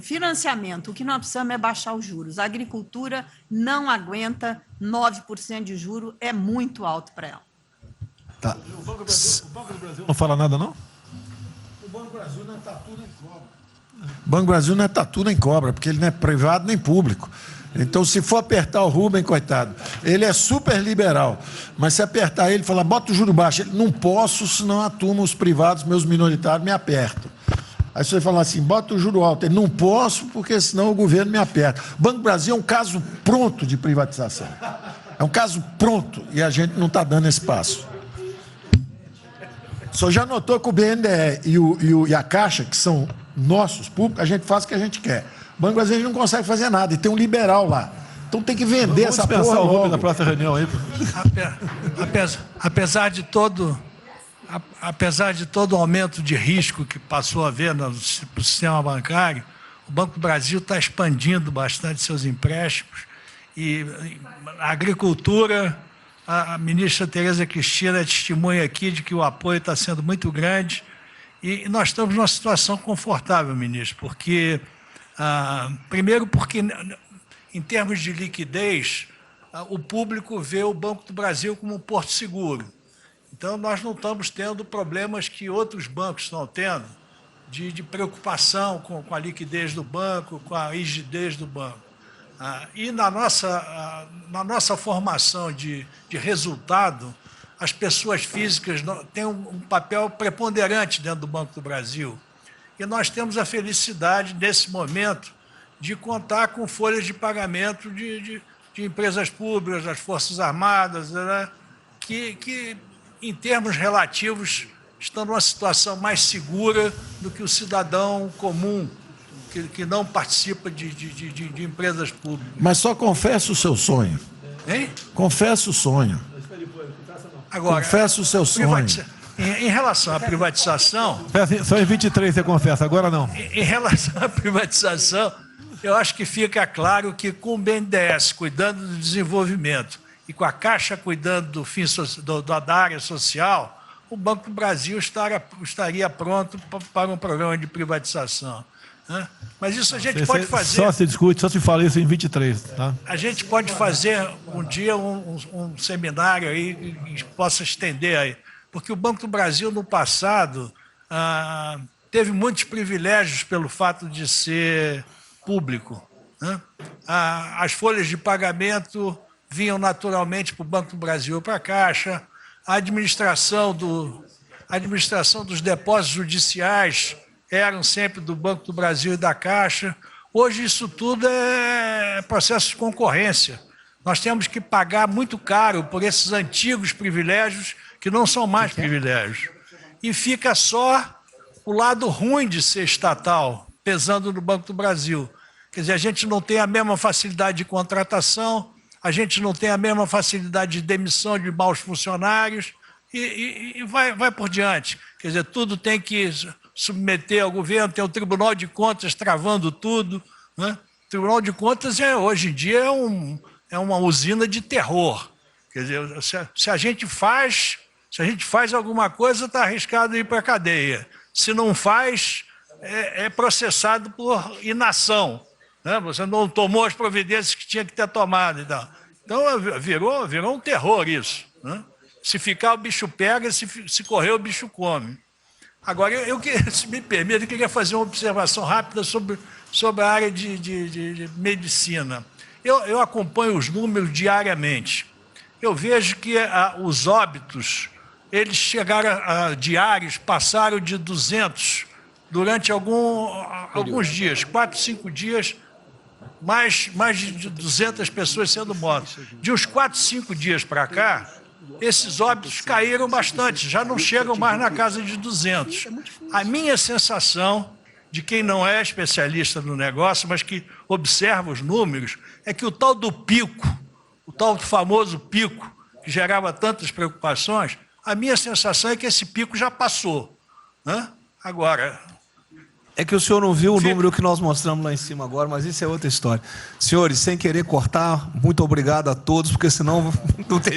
financiamento. O que nós precisamos é baixar os juros. A agricultura não aguenta 9% de juros, é muito alto para ela. Tá. O Banco do Brasil não fala nada, não? O Banco do Brasil não é tatu nem cobra. O Banco do Brasil não é tatu nem cobra, porque ele não é privado nem público. Então, se for apertar o Rubem, coitado, ele é super liberal, mas se apertar ele e falar, bota o juro baixo, ele, não posso, senão a turma, os privados, meus minoritários, me apertam. Aí você fala assim, bota o juro alto, ele, não posso, porque senão o governo me aperta. O Banco do Brasil é um caso pronto de privatização. É um caso pronto, e a gente não está dando esse passo. O senhor já notou que o BNDE e a Caixa, que são nossos públicos, a gente faz o que a gente quer. O Banco Brasileiro não consegue fazer nada, e tem um liberal lá. Então tem que vender essa porra logo. Na próxima reunião aí. Apesar de todo o aumento de risco que passou a haver no sistema bancário, o Banco do Brasil está expandindo bastante seus empréstimos. E a agricultura, a ministra Tereza Cristina testemunha aqui de que o apoio está sendo muito grande. E nós estamos numa situação confortável, ministro, porque... primeiro porque, em termos de liquidez, o público vê o Banco do Brasil como um porto seguro. Então, nós não estamos tendo problemas que outros bancos estão tendo de preocupação com a liquidez do banco, com a rigidez do banco. E na nossa formação de resultado, as pessoas físicas têm um papel preponderante dentro do Banco do Brasil. E nós temos a felicidade, nesse momento, de contar com folhas de pagamento de empresas públicas, das Forças Armadas, né, que, em termos relativos, estão numa situação mais segura do que o cidadão comum, que não participa de empresas públicas. Mas só confessa o seu sonho. Hein? Confessa o sonho. Agora, confessa o seu sonho. Em relação à privatização... Só em 23 você confessa, agora não. Em relação à privatização, eu acho que fica claro que com o BNDES cuidando do desenvolvimento e com a Caixa cuidando da área social, o Banco do Brasil estaria pronto para um programa de privatização. Né? Mas isso a gente pode fazer... Só se discute, só se fala isso em 23. Tá? A gente pode fazer um dia um seminário aí que possa estender aí. Porque o Banco do Brasil, no passado, teve muitos privilégios pelo fato de ser público. Né? As folhas de pagamento vinham naturalmente para o Banco do Brasil ou para a Caixa, a administração dos depósitos judiciais eram sempre do Banco do Brasil e da Caixa. Hoje isso tudo é processo de concorrência. Nós temos que pagar muito caro por esses antigos privilégios que não são mais privilégios. E fica só o lado ruim de ser estatal, pesando no Banco do Brasil. Quer dizer, a gente não tem a mesma facilidade de contratação, a gente não tem a mesma facilidade de demissão de maus funcionários, e vai por diante. Quer dizer, tudo tem que submeter ao governo, tem o Tribunal de Contas travando tudo. Né? O Tribunal de Contas, hoje em dia, é uma usina de terror. Quer dizer, se a gente faz alguma coisa, está arriscado a ir para a cadeia. Se não faz, é processado por inação. Né? Você não tomou as providências que tinha que ter tomado. Então, virou um terror isso. Né? Se ficar, o bicho pega, se correr, o bicho come. Agora, se me permite, eu queria fazer uma observação rápida sobre a área de medicina. Eu acompanho os números diariamente. Eu vejo que os óbitos eles chegaram diários, passaram de 200 durante alguns dias, 4, 5 dias, mais de 200 pessoas sendo mortas. De uns 4, 5 dias para cá, esses óbitos caíram bastante, já não chegam mais na casa de 200. A minha sensação, de quem não é especialista no negócio, mas que observa os números, é que o tal do pico, o tal do famoso pico, que gerava tantas preocupações, a minha sensação é que esse pico já passou, né? Agora... É que o senhor não viu o número que nós mostramos lá em cima agora, mas isso é outra história. Senhores, sem querer cortar, muito obrigado a todos, porque senão não tem...